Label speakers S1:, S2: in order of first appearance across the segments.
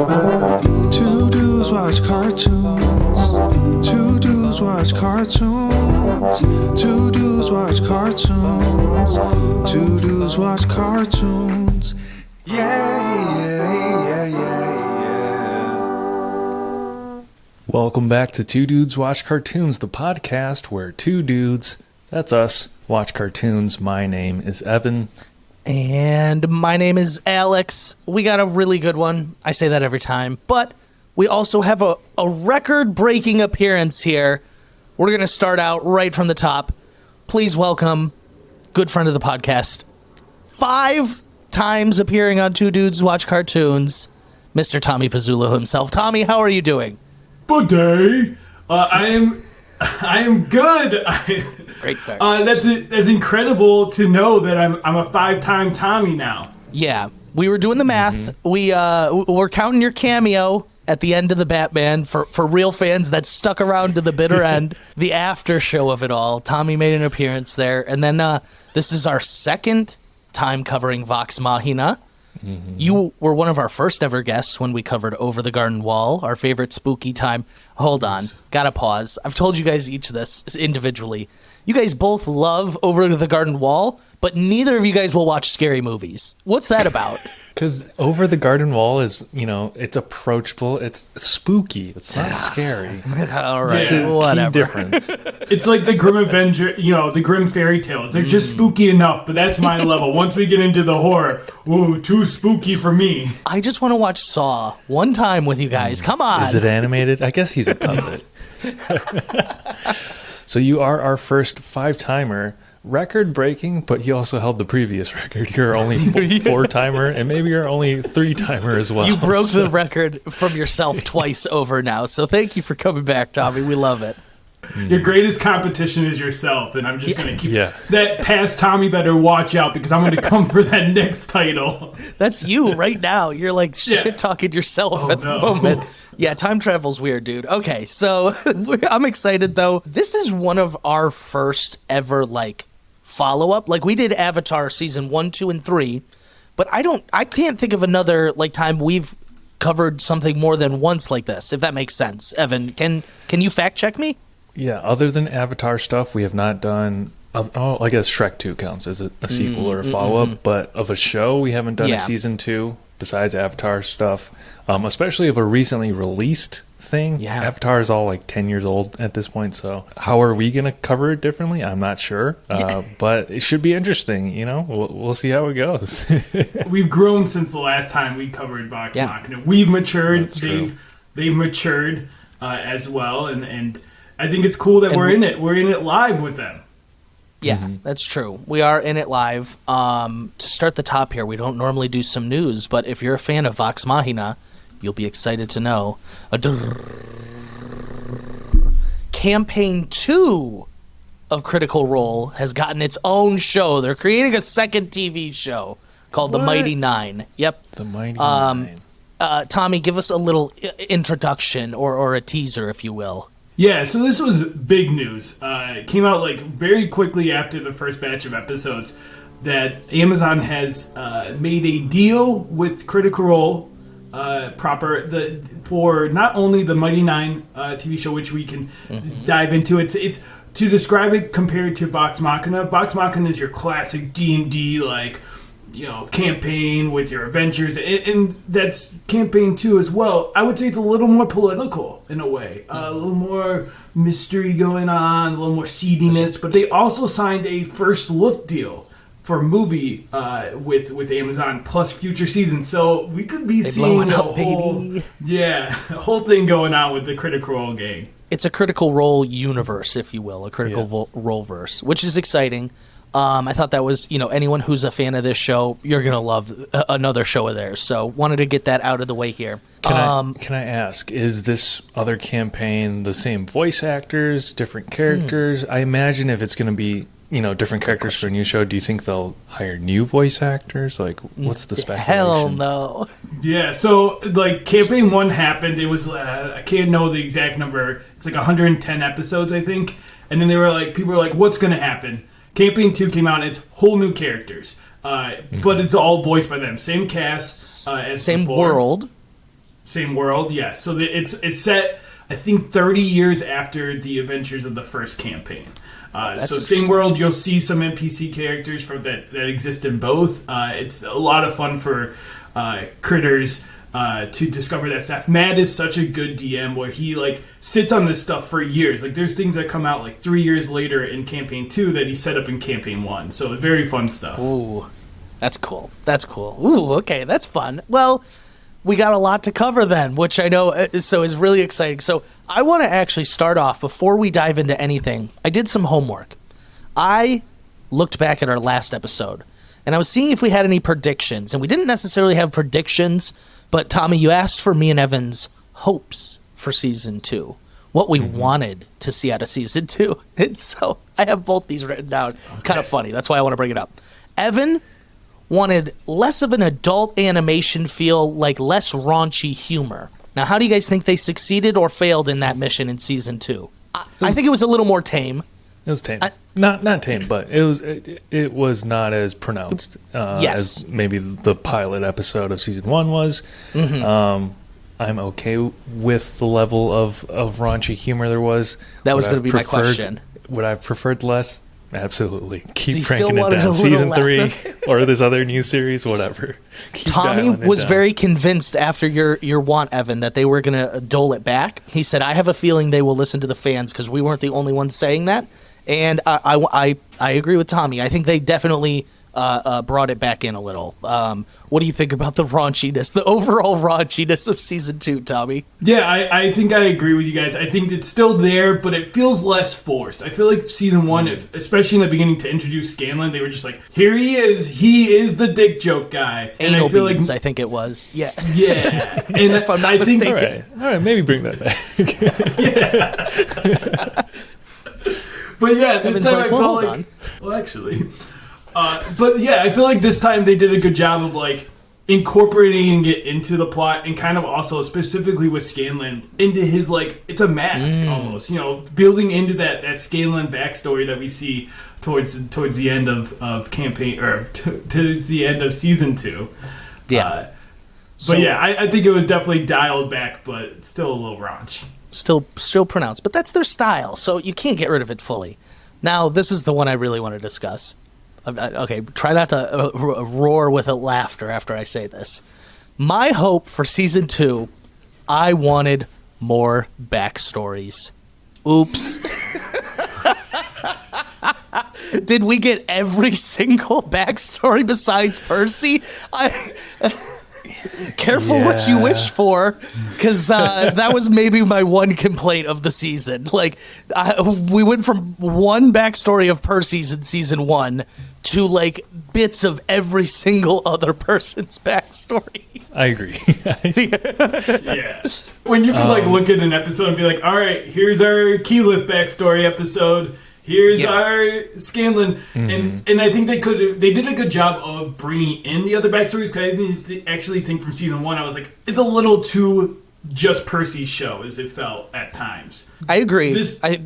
S1: Two dudes watch cartoons. Two dudes watch cartoons. Two dudes watch cartoons. Two dudes watch cartoons. Yeah.
S2: Welcome back to Two Dudes Watch Cartoons, the podcast where two dudes, that's us, watch cartoons. My name is Evan.
S3: And my name is Alex. We got a really good one. I say that every time. But we also have a record-breaking appearance here. We're going to start out right from the top. Please welcome good friend of the podcast, 5 times appearing on Two Dudes Watch Cartoons, Mr. Tommy Pezzulo himself. Tommy, how are you doing?
S4: Good day. I am good.
S3: Great start.
S4: That's incredible to know that I'm a 5-time Tommy now.
S3: Yeah, we were doing the math. We're counting your cameo at the end of the Batman for real fans that stuck around to the bitter end, the after show of it all. Tommy made an appearance there, and then this is our second time covering Vox Machina. You were one of our first ever guests when we covered Over the Garden Wall, our favorite spooky time. Hold on, gotta pause. I've told you guys each this individually. You guys both love Over the Garden Wall, but neither of you guys will watch scary movies. What's that about?
S2: Because Over the Garden Wall is, it's approachable. It's spooky. It's not scary.
S3: All right,
S4: Yeah.
S3: whatever.
S2: Key difference.
S4: It's like the Grim Avenger, the Grim fairy tales. They're just spooky enough, but that's my level. Once we get into the horror, whoa, too spooky for me.
S3: I just want to watch Saw one time with you guys. Come on.
S2: Is it animated? I guess he's a puppet. So you are our first 5-timer. Record-breaking, but you also held the previous record. You're only 4-timer, and maybe you're only 3-timer as well.
S3: You broke the record from yourself twice over now, so thank you for coming back, Tommy. We love it.
S4: Your greatest competition is yourself, and I'm just going to keep that past Tommy better watch out because I'm going to come for that next title.
S3: That's you right now. You're like shit-talking yourself at the moment. Yeah, time travel's weird, dude. Okay, so I'm excited, though. This is one of our first ever, follow-up. We did Avatar season 1, 2, and 3, but I can't think of another, time we've covered something more than once like this, if that makes sense. Evan, can you fact-check me?
S2: Yeah, other than Avatar stuff, we have not done... I guess Shrek 2 counts as a sequel or a follow-up, but of a show, we haven't done a season 2 besides Avatar stuff, especially of a recently released thing.
S3: Yeah.
S2: Avatar is all 10 years old at this point, so how are we going to cover it differently? I'm not sure, but it should be interesting, We'll see how it goes.
S4: We've grown since the last time we covered Vox Machina. We've matured. They've matured as well, and I think it's cool that we're in it. We're in it live with them.
S3: Yeah, that's true. We are in it live. To start the top here, we don't normally do some news, but if you're a fan of Vox Machina, you'll be excited to know. Campaign 2 of Critical Role has gotten its own show. They're creating a second TV show called The Mighty Nine. Yep.
S2: The Mighty Nine.
S3: Tommy, give us a little introduction or a teaser, if you will.
S4: Yeah, so this was big news. It came out very quickly after the first batch of episodes that Amazon has made a deal with Critical Role for not only the Mighty Nine TV show, which we can dive into. It's to describe it compared to Vox Machina. Vox Machina is your classic D&D campaign with your adventures, and that's campaign 2 as well. I would say it's a little more political in a way, a little more mystery going on, a little more seediness, but they also signed a first look deal for a movie with Amazon plus future seasons, so we could be seeing a whole thing going on with the Critical Role gang.
S3: It's a Critical Role universe, if you will, a Critical Role verse, which is exciting. I thought that was, anyone who's a fan of this show, you're going to love another show of theirs. So wanted to get that out of the way here.
S2: Can I ask, is this other campaign the same voice actors, different characters? I imagine if it's going to be, different characters for a new show, do you think they'll hire new voice actors? What's the speculation?
S3: Hell no.
S4: Yeah, so, campaign 1 happened. It was, I can't know the exact number. It's 110 episodes, I think. And then people were like, what's going to happen? Campaign 2 came out, and it's whole new characters. But it's all voiced by them. Same cast as
S3: same
S4: before.
S3: world.
S4: Same world, yeah. So it's set, I think, 30 years after the adventures of the first campaign. So same world, you'll see some NPC characters that exist in both. It's a lot of fun for critters to discover that stuff. Matt is such a good DM where he sits on this stuff for years. Like there's things that come out 3 years later in campaign 2 that he set up in campaign 1. So very fun stuff.
S3: Ooh, that's cool. That's cool. Ooh, okay, that's fun. Well, we got a lot to cover then, which I know is really exciting. So I want to actually start off, before we dive into anything, I did some homework. I looked back at our last episode, and I was seeing if we had any predictions. And we didn't necessarily have predictions, but Tommy, you asked for me and Evan's hopes for Season 2. What we wanted to see out of Season 2. And so I have both these written down. It's kind of funny. That's why I want to bring it up. Evan wanted less of an adult animation feel, less raunchy humor. Now, how do you guys think they succeeded or failed in that mission in Season 2? I think it was a little more tame.
S2: It was tame. Not tame, but it was not as pronounced as maybe the pilot episode of Season 1 was. Mm-hmm. I'm okay with the level of raunchy humor there was.
S3: That was going to be my question.
S2: Would I have preferred less? Absolutely. Keep
S3: so
S2: cranking it down. Season 3 or this other new series, whatever.
S3: Tommy was very convinced after your want, Evan, that they were going to dole it back. He said, I have a feeling they will listen to the fans because we weren't the only ones saying that. And I agree with Tommy. I think they definitely brought it back in a little. What do you think about the raunchiness, the overall raunchiness of Season 2, Tommy?
S4: Yeah, I think I agree with you guys. I think it's still there, but it feels less forced. I feel like Season 1, especially in the beginning to introduce Scanlan, they were just like, here he is the dick joke guy. And
S3: Anal
S4: I feel
S3: beans, I think it was. Yeah.
S4: Yeah. And
S3: if I'm not mistaken.
S2: All right, maybe bring that
S4: back. But yeah, this
S3: Evan's
S4: time
S3: like,
S4: I felt
S3: on.
S4: well, actually. But yeah, I feel like this time they did a good job of incorporating it into the plot, and kind of also specifically with Scanlan into his it's a mask almost, building into that Scanlan backstory that we see towards the end of campaign, or towards the end of Season 2.
S3: Yeah.
S4: But yeah, I think it was definitely dialed back, but still a little raunch.
S3: Still pronounced, but that's their style, so you can't get rid of it fully. Now, this is the one I really want to discuss. Okay, try not to roar with a laughter after I say this. My hope for Season 2, I wanted more backstories. Oops. Did we get every single backstory besides Percy? Careful what you wish for, because that was maybe my one complaint of the season. We went from one backstory of Percy's in Season 1 to bits of every single other person's backstory.
S2: I agree.
S4: Yeah. When you could look at an episode and be like, all right, here's our Keyleth backstory episode. Here's our Scanlan, and I think they did a good job of bringing in the other backstories, because I actually think from Season 1 I was like, it's a little too just Percy's show as it felt at times.
S3: I agree,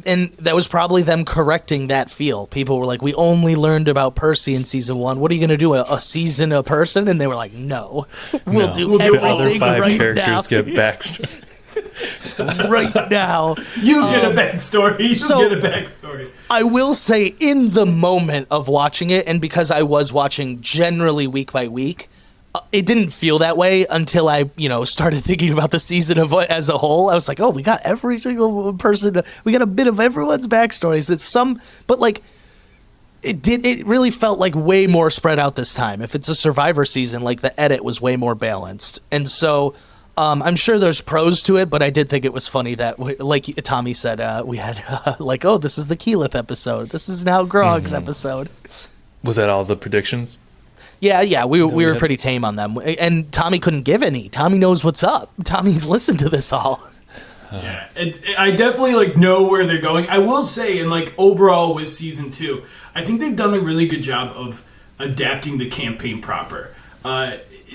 S3: and that was probably them correcting that feel. People were like, we only learned about Percy in Season 1. What are you going to do, a season a person? And they were like, no, we'll do everything
S2: the other 5
S3: right
S2: characters
S3: now.
S2: get backstory.
S3: Right now.
S4: You get a backstory. You get a backstory.
S3: I will say, in the moment of watching it, and because I was watching generally week by week, it didn't feel that way until I, started thinking about the season as a whole. I was like, oh, we got every single person. We got a bit of everyone's backstories. It really felt way more spread out this time. If it's a Survivor season, the edit was way more balanced. And so I'm sure there's pros to it, but I did think it was funny that, like Tommy said, we had oh, this is the Keyleth episode. This is now Grog's episode.
S2: Was that all the predictions?
S3: Yeah, we were pretty tame on them, and Tommy couldn't give any. Tommy knows what's up. Tommy's listened to this all.
S4: Yeah, I definitely know where they're going. I will say, and overall with Season 2, I think they've done a really good job of adapting the campaign proper.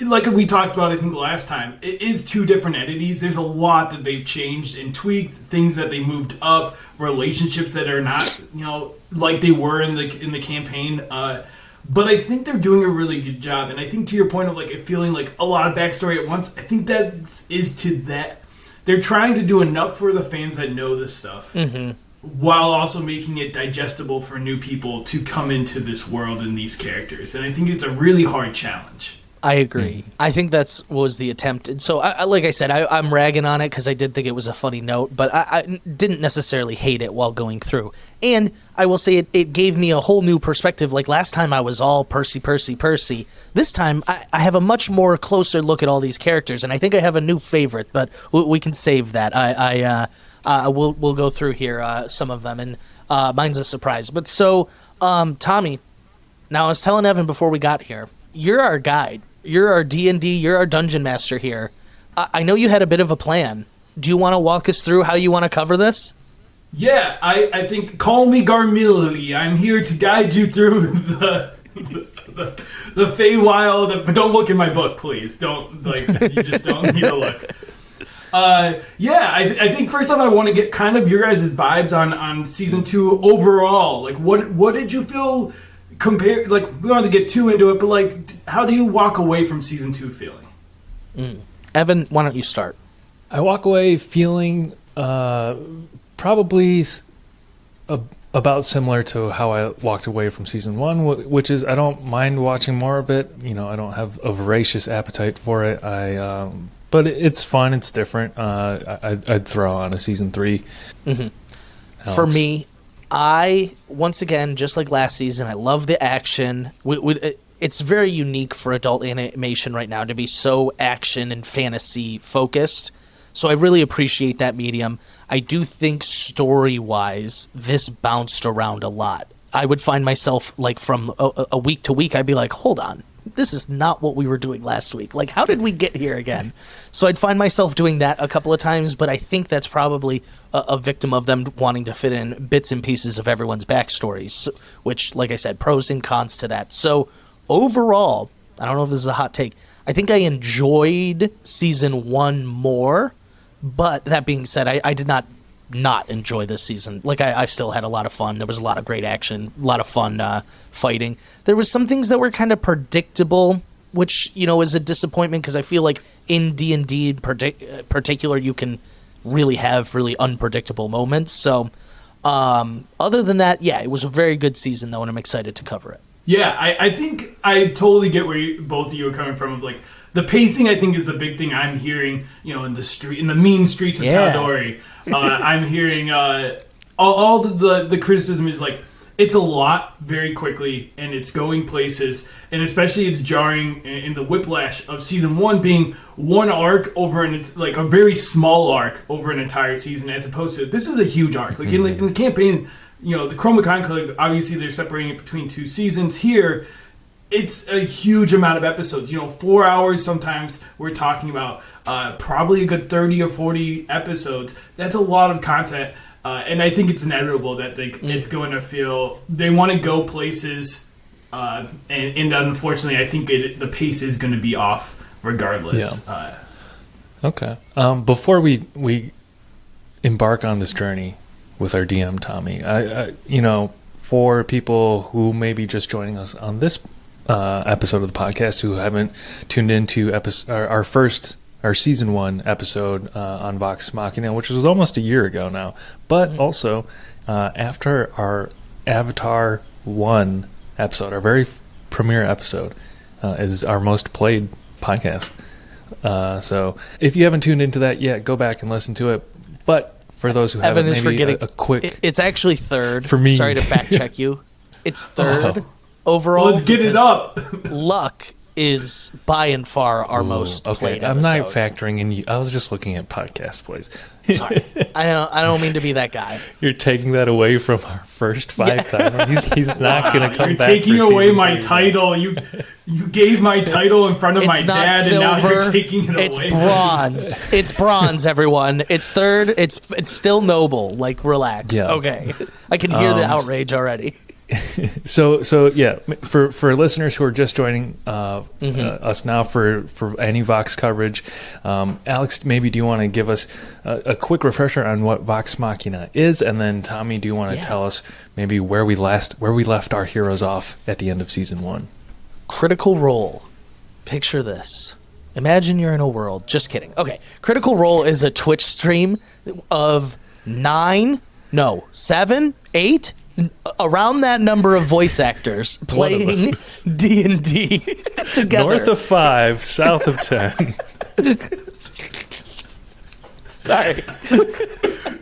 S4: Like we talked about, I think last time, it is 2 different entities. There's a lot that they've changed and tweaked, things that they moved up, relationships that are not, like they were in the campaign. But I think they're doing a really good job. And I think to your point of like it feeling like a lot of backstory at once, I think that is to that. They're trying to do enough for the fans that know this stuff while also making it digestible for new people to come into this world and these characters. And I think it's a really hard challenge.
S3: I agree. I think that's was the attempt. And so, like I said, I'm ragging on it because I did think it was a funny note, but I didn't necessarily hate it while going through. And I will say it gave me a whole new perspective. Like last time I was all Percy. This time I have a much more closer look at all these characters, and I think I have a new favorite, but we can save that. We'll go through here some of them, and mine's a surprise. But so, Tommy, now I was telling Evan before we got here, you're our guide. You're our D&D, you're our dungeon master here. I know you had a bit of a plan. Do you want to walk us through how you want to cover this?
S4: Yeah, I think, call me Garmilli. I'm here to guide you through the Feywild. But don't look in my book, please. Don't, you just don't need to look. I think first off, I want to get kind of your guys' vibes on season 2 overall. Like, what did you feel... Compare, like, we don't have to get too into it, but like, how do you walk away from season 2 feeling?
S3: Evan, why don't you start?
S2: I walk away feeling probably about similar to how I walked away from season 1, which is I don't mind watching more of it. You know, I don't have a voracious appetite for it. But it's fun. It's different. I'd throw on a season 3.
S3: For me, once again, just like last season, I love the action. It's very unique for adult animation right now to be so action and fantasy focused. So I really appreciate that medium. I do think story-wise, this bounced around a lot. I would find myself, like, from a week to week, I'd be like, hold on, this is not what we were doing last week. Like, how did we get here again? So I'd find myself doing that a couple of times, but I think that's probably a victim of them wanting to fit in bits and pieces of everyone's backstories, which, like I said, pros and cons to that. So overall, I don't know if this is a hot take, I think I enjoyed season 1 more, but that being said, I did not enjoy this season. Like, I still had a lot of fun. There was a lot of great action, a lot of fun fighting. There was some things that were kind of predictable, which, you know, is a disappointment because I feel like in D&D in particular, you can really have really unpredictable moments. So other than that, yeah, it was a very good season, though, and I'm excited to cover it.
S4: Yeah, I think I totally get where both of you are coming from. Of like the pacing, I think is the big thing I'm hearing. You know, in the mean streets of Tal'Dorei, I'm hearing all the criticism is like it's a lot very quickly and it's going places, and especially it's jarring in the whiplash of season 1 being one arc over it's like a very small arc over an entire season, as opposed to this is a huge arc. Like in the campaign. You know, the Chroma Conclave, obviously they're separating it between 2 seasons. Here, it's a huge amount of episodes. You know, 4 hours sometimes we're talking about probably a good 30 or 40 episodes. That's a lot of content. And I think it's inevitable that it's going to feel... They want to go places. And unfortunately, I think the pace is going to be off regardless.
S2: Yeah. Okay. Before we embark on this journey... with our DM Tommy, I for people who may be just joining us on this episode of the podcast who haven't tuned into our season 1 episode on Vox Machina, which was almost a year ago now, but also after our Avatar 1 episode, our very premiere episode, is our most played podcast. So if you haven't tuned into that yet, go back and listen to it. But for those who haven't,
S3: Evan is
S2: maybe
S3: forgetting.
S2: a quick...
S3: It's actually 3rd.
S2: For me.
S3: Sorry to fact check you. It's 3rd overall.
S4: Let's get it up.
S3: Luck is by and far our most played
S2: I'm
S3: episode.
S2: not factoring in. I was just looking at podcast plays.
S3: Sorry, I don't mean to be that guy.
S2: You're taking that away from our first 5 timers. He's not going to come
S4: You're
S2: back.
S4: taking
S2: for
S4: away
S2: season
S4: my
S2: 3.
S4: title. You gave my title in front of my dad,
S3: silver,
S4: and now you're taking it away.
S3: It's bronze. It's bronze, everyone. It's 3rd. It's still noble. Like, relax.
S2: Yeah.
S3: Okay, I can hear the outrage already.
S2: So yeah, for listeners who are just joining us now for any Vox coverage, Alex, maybe do you want to give us a quick refresher on what Vox Machina is, and then Tommy, do you want to tell us maybe where we left our heroes off at the end of season 1?
S3: Critical Role. Picture this. Imagine you're in a world. Just kidding. Okay, Critical Role is a Twitch stream of 7, 8. Around that number of voice actors playing D&D together.
S2: North of 5, south of 10.
S3: Sorry.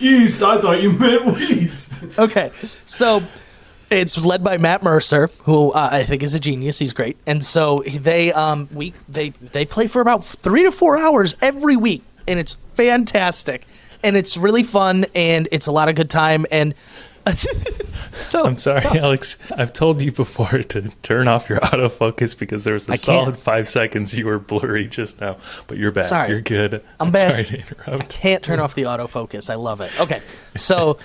S4: East, I thought you meant west.
S3: Okay, so it's led by Matt Mercer, who I think is a genius. He's great. And so they play for about 3 to 4 hours every week, and it's fantastic. And it's really fun, and it's a lot of good time, and
S2: I'm sorry, Alex. I've told you before to turn off your autofocus because there was a solid 5 seconds you were blurry just now. But you're back.
S3: Sorry.
S2: You're good.
S3: I'm back.
S2: Sorry to interrupt.
S3: I can't turn off the autofocus. I love it. Okay, so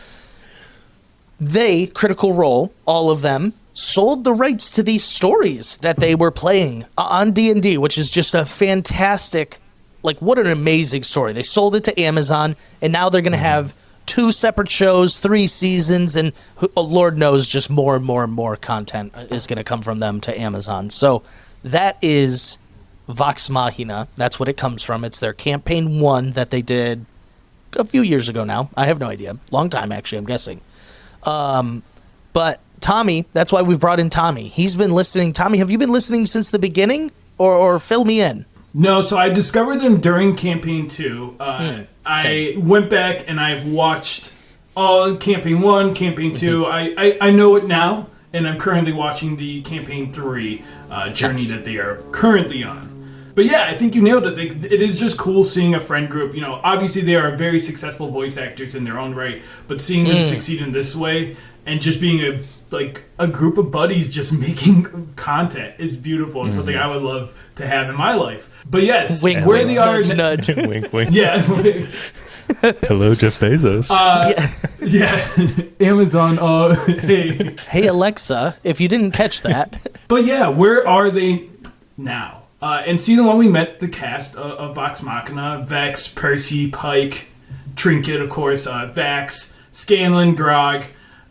S3: Critical Role, all of them, sold the rights to these stories that they were playing on D&D, which is just a fantastic, what an amazing story. They sold it to Amazon, and now they're going to have 2 separate shows, 3 seasons, and Lord knows just more and more and more content is going to come from them to Amazon. So that is Vox Machina. That's what it comes from. It's their campaign 1 that they did a few years ago now. I have no idea. Long time, actually, I'm guessing. But Tommy, that's why we've brought in Tommy. He's been listening. Tommy, have you been listening since the beginning? Or fill me in.
S4: No, so I discovered them during campaign 2. I went back and I've watched all campaign 1, campaign 2. I know it now, and I'm currently watching the campaign 3 journey that they are currently on. But yeah, I think you nailed it. It is just cool seeing a friend group. Obviously they are very successful voice actors in their own right, but seeing them succeed in this way and just being a group of buddies just making content is beautiful and something I would love to have in my life. But yes,
S3: wink,
S4: where
S3: wink,
S4: they are...
S3: nudge.
S2: Wink, wink.
S4: Yeah.
S2: Hello, Jeff Bezos.
S4: Yeah. Amazon, hey.
S3: Hey, Alexa, if you didn't catch that.
S4: But yeah, where are they now? In season 1, we met the cast of Vox Machina: Vex, Percy, Pike, Trinket, of course, Vax, Scanlan, Grog,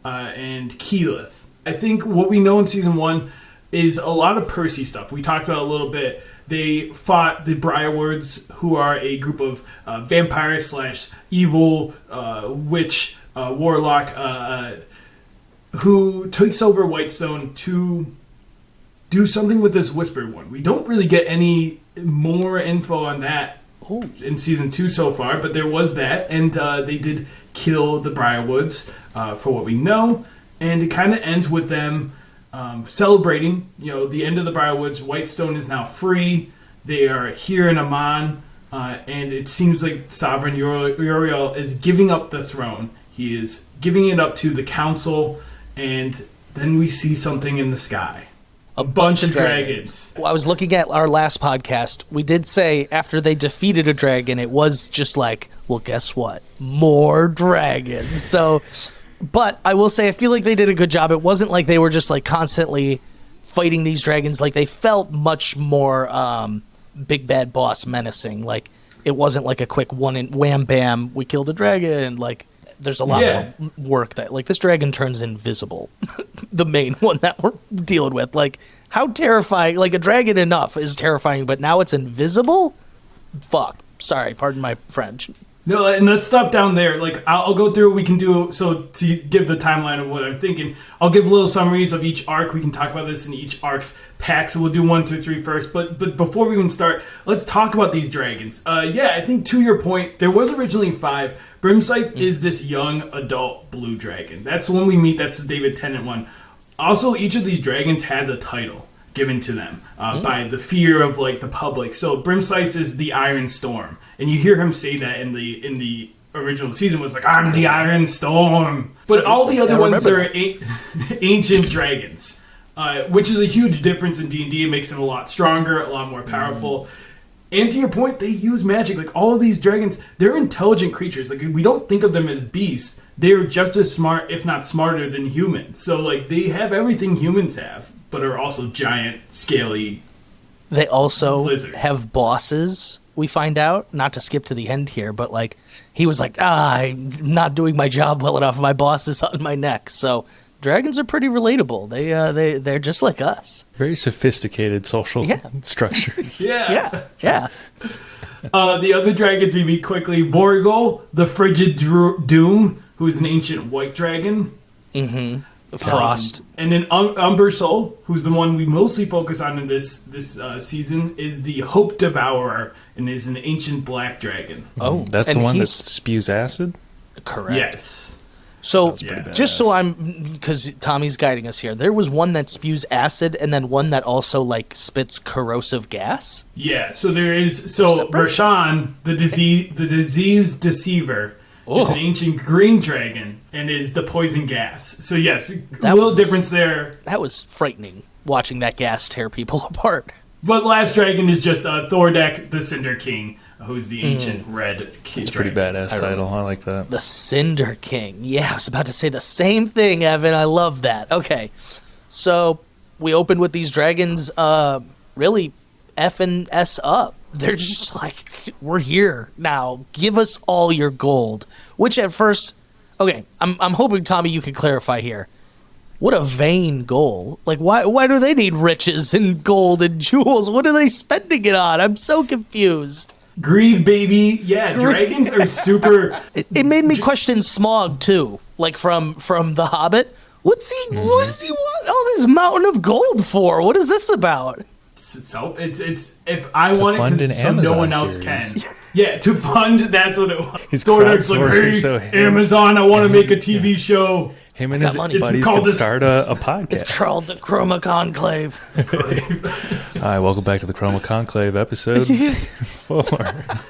S4: and Keyleth. I think what we know in season 1 is a lot of Percy stuff. We talked about it a little bit. They fought the Briarwoods, who are a group of vampires / evil witch warlock who takes over Whitestone to do something with this Whispered One. We don't really get any more info on that in season 2 so far, but there was that, and they did kill the Briarwoods for what we know, and it kind of ends with them celebrating, the end of the Briarwoods. Whitestone is now free. They are here in Amman, and it seems like Sovereign Uriel is giving up the throne. He is giving it up to the council, and then we see something in the sky. A bunch of dragons.
S3: Well, I was looking at our last podcast. We did say after they defeated a dragon, it was just well, guess what? More dragons. So, but I will say, I feel like they did a good job. It wasn't like they were just constantly fighting these dragons. They felt much more big bad boss menacing. It wasn't a quick one and wham bam, we killed a dragon. There's a lot more work that this dragon turns invisible. The main one that we're dealing with. How terrifying, a dragon enough is terrifying, but now it's invisible? Fuck. Sorry, pardon my French.
S4: No, and let's stop down there. I'll go through what we can do. So to give the timeline of what I'm thinking, I'll give little summaries of each arc. We can talk about this in each arc's pack. So we'll do 1, 2, 3 first. But before we even start, let's talk about these dragons. I think to your point, there was originally 5. Brimscythe is this young adult blue dragon. That's the one we meet. That's the David Tennant one. Also, each of these dragons has a title given to them by the fear of the public. So Brimscythe is the Iron Storm, and you hear him say that in the original season was I'm the Iron Storm. But all the other ones are ancient dragons, which is a huge difference in D&D. It makes them a lot stronger, a lot more powerful. And to your point, they use magic. Like, all of these dragons, they're intelligent creatures. Like, we don't think of them as beasts. They're just as smart, if not smarter, than humans. So, like, they have everything humans have, but are also giant, scaly.
S3: They also
S4: lizards.
S3: have bosses, we find out. Not to skip to the end here, but, like, he was like, I'm not doing my job well enough. My boss is on my neck. So dragons are pretty relatable. They're just like us.
S2: Very sophisticated social structures.
S4: Yeah.
S3: Yeah.
S4: The other dragons we meet quickly. Vorgol, the Frigid Doom, who is an ancient white dragon.
S3: Frost.
S4: And then Umber Soul, who's the one we mostly focus on in this season, is the Hope Devourer and is an ancient black dragon.
S3: Oh,
S2: That's
S3: and
S2: the one that
S3: he's-
S2: spews acid?
S3: Correct.
S4: Yes.
S3: So,
S2: pretty
S3: just so
S2: badass.
S3: because Tommy's guiding us here, there was one that spews acid and then one that also, like, spits corrosive gas.
S4: Yeah, so there is... So,
S3: Separate?
S4: Rashan, the disease deceiver, is an ancient green dragon and is the poison gas. So, yes, a little
S3: was-
S4: difference there.
S3: That was frightening, watching that gas tear people apart.
S4: But last dragon is just Thordek, the Cinder King, who's the ancient red kid
S2: It's a pretty badass title. I like that.
S3: The Cinder King. Yeah, I was about to say the same thing, Evan. I love that. Okay, so we opened with these dragons really effing us up. They're just like, we're here now. Give us all your gold. Which at first, okay, I'm hoping, Tommy, you can clarify here. What a vain goal. Like, why do they need riches and gold and jewels? What are they spending it on? I'm so confused.
S4: Greed, baby. Yeah, dragons are super...
S3: It made me question Smaug too, like from The Hobbit. What does he want all this mountain of gold for? What is this about?
S4: So it's if I want
S2: fund
S4: it
S2: an
S4: to, so no
S2: Amazon
S4: one else
S2: series.
S4: can. Yeah, to fund. That's what it was.
S2: He's
S4: Thordek's like,
S2: crowdsourcing,
S4: hey,
S2: so him-
S4: Amazon, I want to make a TV show.
S2: Him and
S3: got
S2: his
S3: money.
S2: buddies
S4: It's called
S2: could
S4: the-
S2: start a podcast.
S3: It's called the Chroma Conclave.
S2: Hi, welcome back to the Chroma Conclave episode 4.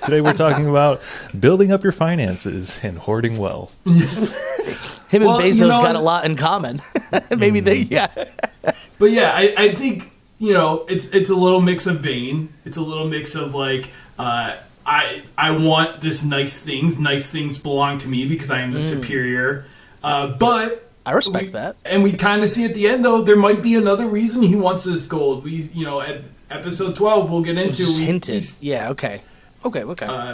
S2: Today we're talking about building up your finances and hoarding wealth.
S3: Him
S4: Well,
S3: and Bezos
S4: you know-
S3: got a lot in common. Maybe they,
S4: But yeah, I think it's a little mix of vain. It's a little mix of like I want this nice things. Nice things belong to me because I am the superior. But
S3: I respect that.
S4: And we kind of see at the end though there might be another reason he wants this gold. We at episode 12 we'll get into.
S3: It's just
S4: we-
S3: hinted. Yeah. Okay.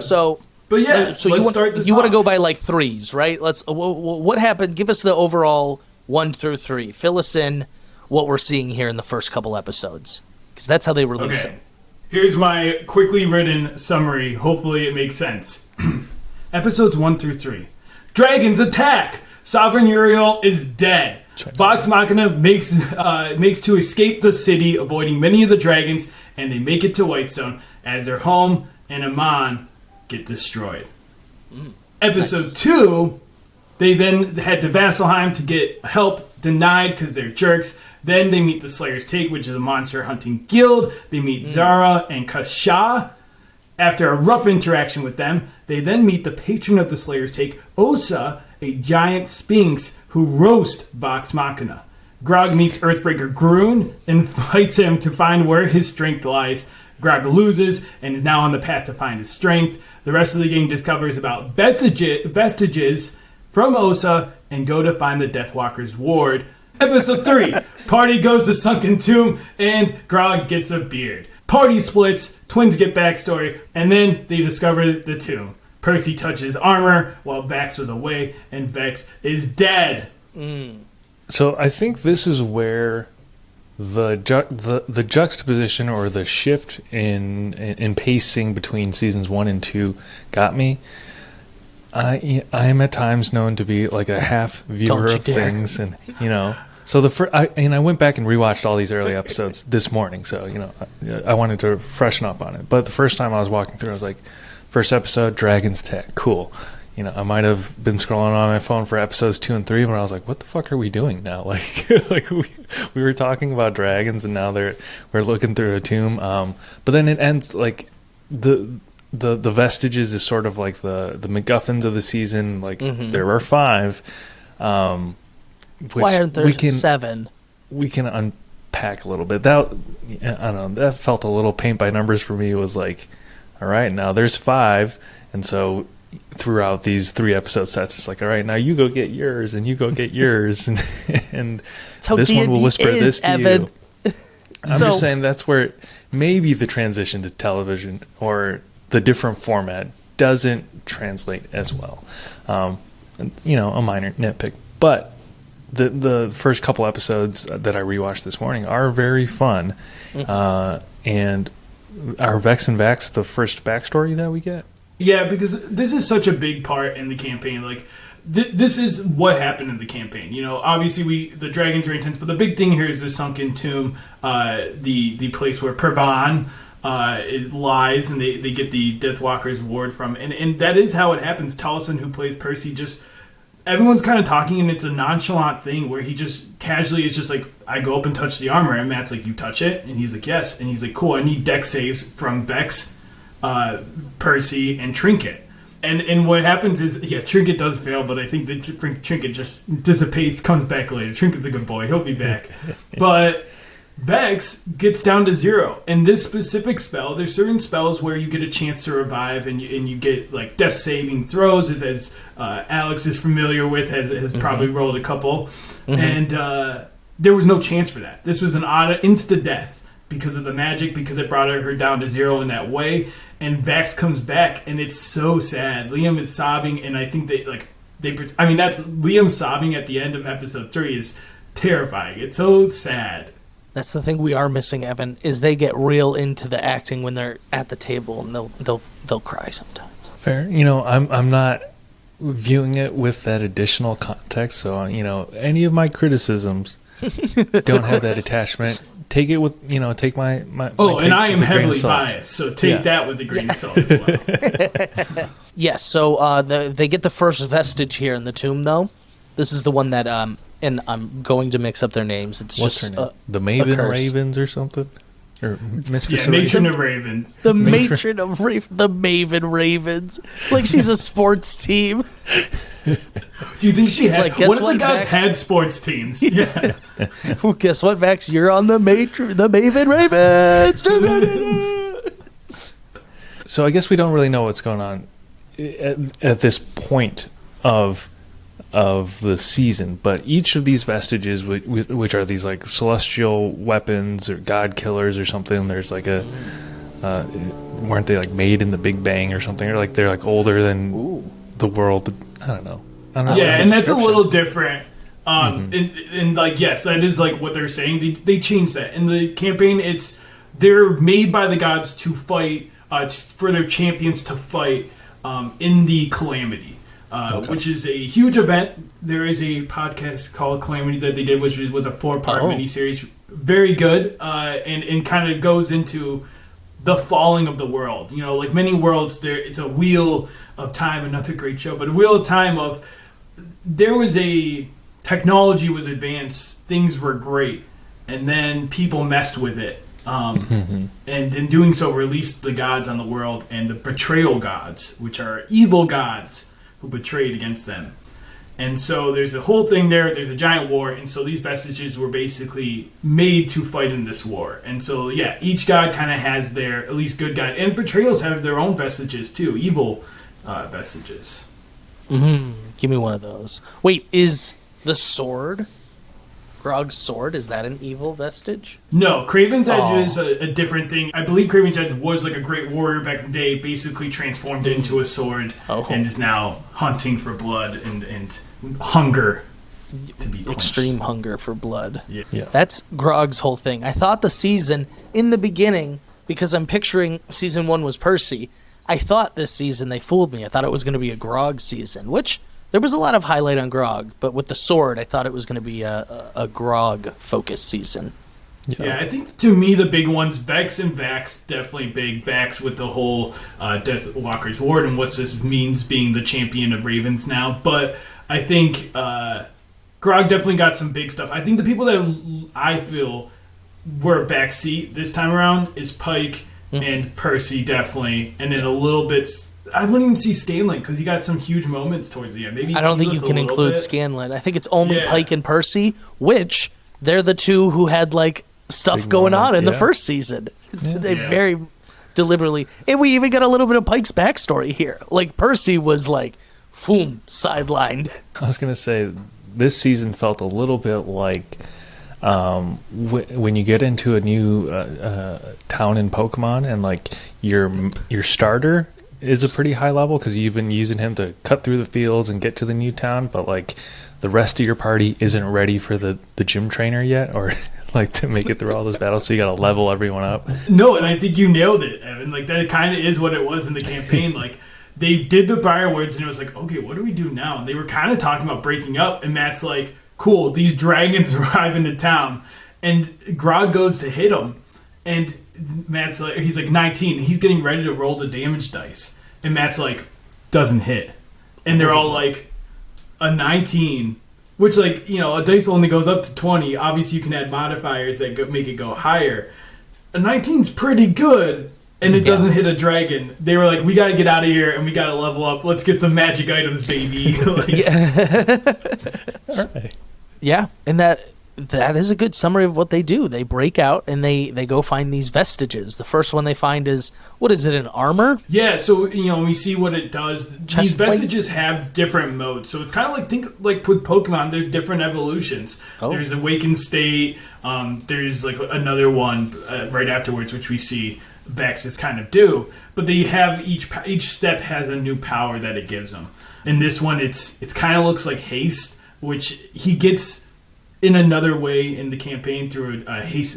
S3: So.
S4: But yeah,
S3: So
S4: let's
S3: you
S4: start this.
S3: you want to
S4: off.
S3: go by like threes, right? Let's. What happened? Give us the overall 1 through 3. Fill us in what we're seeing here in the first couple episodes, because that's how they release
S4: Okay.
S3: them.
S4: Here's my quickly written summary. Hopefully it makes sense. Episodes 1 through 3. Dragons attack! Sovereign Uriel is dead. Vox Machina makes to escape the city, avoiding many of the dragons, and they make it to Whitestone as their home and Amon get destroyed. Episode 2, they then head to Vasselheim to get help, denied because they're jerks. Then they meet the Slayer's Take, which is a monster hunting guild. They meet Zara and Kasha. After a rough interaction with them, they then meet the patron of the Slayer's Take, Osa, a giant sphinx who roasts Vox Machina. Grog meets Earthbreaker Groon and fights him to find where his strength lies. Grog loses and is now on the path to find his strength. The rest of the gang discovers about vestiges from Osa and go to find the Deathwalker's ward. Episode 3, party goes to Sunken Tomb and Grog gets a beard. Party splits, twins get backstory, and then they discover the tomb. Percy touches armor while Vax was away, and Vex is dead.
S2: So I think this is where the juxtaposition or the shift in pacing between seasons 1 and 2 got me. I am at times known to be like a half viewer
S3: Don't you
S2: of
S3: dare.
S2: things, and So I went back and rewatched all these early episodes this morning. So I wanted to freshen up on it. But the first time I was walking through, I was like, first episode, Dragon's Tech, cool. I might have been scrolling on my phone for episodes 2 and 3, but I was like, what the fuck are we doing now? Like we were talking about dragons, and now we're looking through a tomb. But then it ends like the vestiges is sort of like the MacGuffins of the season. Like there are 5. Which
S3: Why aren't there 7?
S2: We can unpack a little bit. That I don't know. That felt a little paint by numbers for me. It was like, all right, now there's 5. And so throughout these 3 episode sets, it's like, all right, now you go get yours and you go get yours. And
S3: how
S2: this
S3: D&D
S2: one will whisper
S3: is,
S2: this to
S3: Evan.
S2: you. I'm just saying that's where maybe the transition to television or the different format doesn't translate as well. You know, a minor nitpick. But the first couple episodes that I rewatched this morning are very fun. And are Vex and Vax the first backstory that we get?
S4: Yeah, because this is such a big part in the campaign. Like, this is what happened in the campaign. You know, obviously the dragons are intense, but the big thing here is the sunken tomb, the place where Pervan lies, and they get the Deathwalker's ward from. And that is how it happens. Tolson, who plays Percy, just... Everyone's kind of talking, and it's a nonchalant thing where he just casually is just like, I go up and touch the armor, and Matt's like, you touch it? And he's like, yes. And he's like, cool, I need dex saves from Vex, Percy, and Trinket. And what happens is, Trinket does fail, but I think that Trinket just dissipates, comes back later. Trinket's a good boy. He'll be back. But Vex gets down to 0. And this specific spell, there's certain spells where you get a chance to revive, and you get, like, death saving throws, as Alex is familiar with, has probably rolled a couple. And there was no chance for that. This was an insta-death because of the magic, because it brought her down to 0 in that way. And Vax comes back, and it's so sad. Liam is sobbing, and I think that's Liam sobbing at the end of episode 3 is terrifying. It's so sad.
S3: That's the thing we are missing, Evan, is they get real into the acting when they're at the table, and they'll cry sometimes.
S2: Fair. You know, I'm not viewing it with that additional context, so, you know, any of my criticisms don't have that attachment. Take it with, you know, take my
S4: and I am heavily biased, so take that with a grain of salt as well.
S3: Yes, so they get the first vestige here in the tomb, though. This is the one that, and I'm going to mix up their names. It's
S2: What's
S3: just
S2: her name? The Maven Ravens or something? Or Mistress
S4: Matron of Ravens.
S3: The Matron of the Maven Ravens. Like she's a sports team.
S4: Do you think she's
S3: like,
S4: what if the
S3: what,
S4: gods
S3: Vax?
S4: had sports teams? Yeah.
S3: Well, guess what, Vax? You're on the Maven Ravens.
S2: So I guess we don't really know what's going on at this point of the season, but each of these vestiges, which are these like celestial weapons or god killers or something, there's like a weren't they like made in the Big Bang or something, or like they're like older than the world? I don't know.
S4: Yeah, and that's a little different. And like, yes, that is like what they're saying. They changed that in the campaign. They're made by the gods to fight, for their champions to fight in the Calamity. Which is a huge event. There is a podcast called Calamity that they did, which was a 4-part miniseries. Very good, and kind of goes into the falling of the world. You know, like many worlds, it's a wheel of time, another great show, but a wheel of time of there was technology was advanced, things were great, and then people messed with it. And in doing so, released the gods on the world and the betrayal gods, which are evil gods who betrayed against them. And so there's a whole thing there. There's a giant war. And so these vestiges were basically made to fight in this war. And so, yeah, each god kind of has their, at least good god. And betrayals have their own vestiges, too. Evil vestiges.
S3: Give me one of those. Wait, is the sword, Grog's sword, is that an evil vestige?
S4: No, Craven's Edge is a different thing. I believe Craven's Edge was like a great warrior back in the day, basically transformed into a sword, and is now hunting for blood and hunger to be quenched.
S3: Extreme hunger for blood.
S2: Yeah.
S3: That's Grog's whole thing. I thought the season, in the beginning, because I'm picturing season 1 was Percy, I thought this season they fooled me. I thought it was going to be a Grog season, which there was a lot of highlight on Grog, but with the sword, I thought it was going to be a Grog-focused season.
S4: Yeah, I think to me the big ones, Vex and Vax, definitely big. Vax with the whole Deathwalker's Ward and what this means being the champion of Ravens now. But I think Grog definitely got some big stuff. I think the people that I feel were backseat this time around is Pike and Percy, definitely. And then a little bit... I wouldn't even see Scanlan because he got some huge moments towards the end. Maybe
S3: I don't think you can include Scanlan. I think it's only Pike and Percy, which they're the two who had like stuff
S2: big
S3: going
S2: moments,
S3: on in the first season. They very deliberately. And we even got a little bit of Pike's backstory here. Like, Percy was like, boom, sidelined.
S2: I was going to say, this season felt a little bit like when you get into a new town in Pokemon, and like your starter is a pretty high level because you've been using him to cut through the fields and get to the new town, but like the rest of your party isn't ready for the gym trainer yet, or like to make it through all those battles, so you got to level everyone up.
S4: No, and I think you nailed it, Evan. Like, that kind of is what it was in the campaign. Like, they did the Briarwoods, and it was like, okay, what do we do now? And they were kind of talking about breaking up, and Matt's like, cool, these dragons arrive into town, and Grog goes to hit him, and Matt's like, he's like 19, he's getting ready to roll the damage dice, and Matt's like, doesn't hit, and they're all like, a 19, which, like, you know, a dice only goes up to 20. Obviously, you can add modifiers that make it go higher. A 19's pretty good, and it doesn't hit a dragon. They were like, we got to get out of here, and we got to level up. Let's get some magic items, baby.
S2: All right.
S3: Yeah, and that is a good summary of what they do. They break out, and they go find these vestiges. The first one they find is, what is it, an armor?
S4: Yeah, so, you know, we see what it does. These vestiges have different modes. So it's kind of like, think like with Pokemon, there's different evolutions. Oh. There's Awakened State. There's like another one right afterwards, which we see Vaxes kind of do. But they have each step has a new power that it gives them. In this one, it's kind of looks like haste, which he gets in another way in the campaign through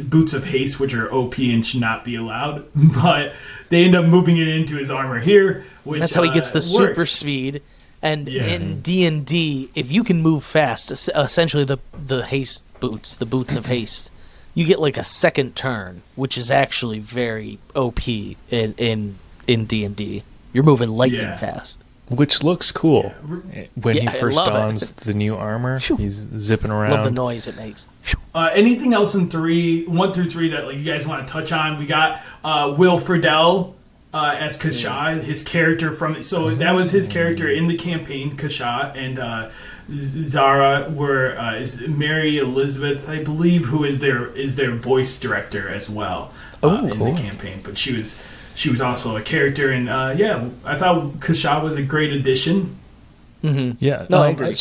S4: boots of haste, which are OP and should not be allowed. But they end up moving it into his armor here, which
S3: that's how he gets the
S4: works.
S3: Super speed. And in D&D, if you can move fast, essentially the haste boots, the boots of haste, you get like a second turn, which is actually very OP in D&D. You're moving lightning fast.
S2: Which looks cool. When he first dons the new armor, he's zipping around.
S3: Love the noise it makes.
S4: Anything else in 1 through 3 that like you guys want to touch on? We got Will Friedle as Kasha, his character from. So that was his character in the campaign, Kasha, and Zara is Mary Elizabeth, I believe, who is their voice director as well in the campaign. But she was also a character, and I thought Kasha was a great addition.
S3: Mm-hmm.
S2: Yeah,
S3: no, I agree.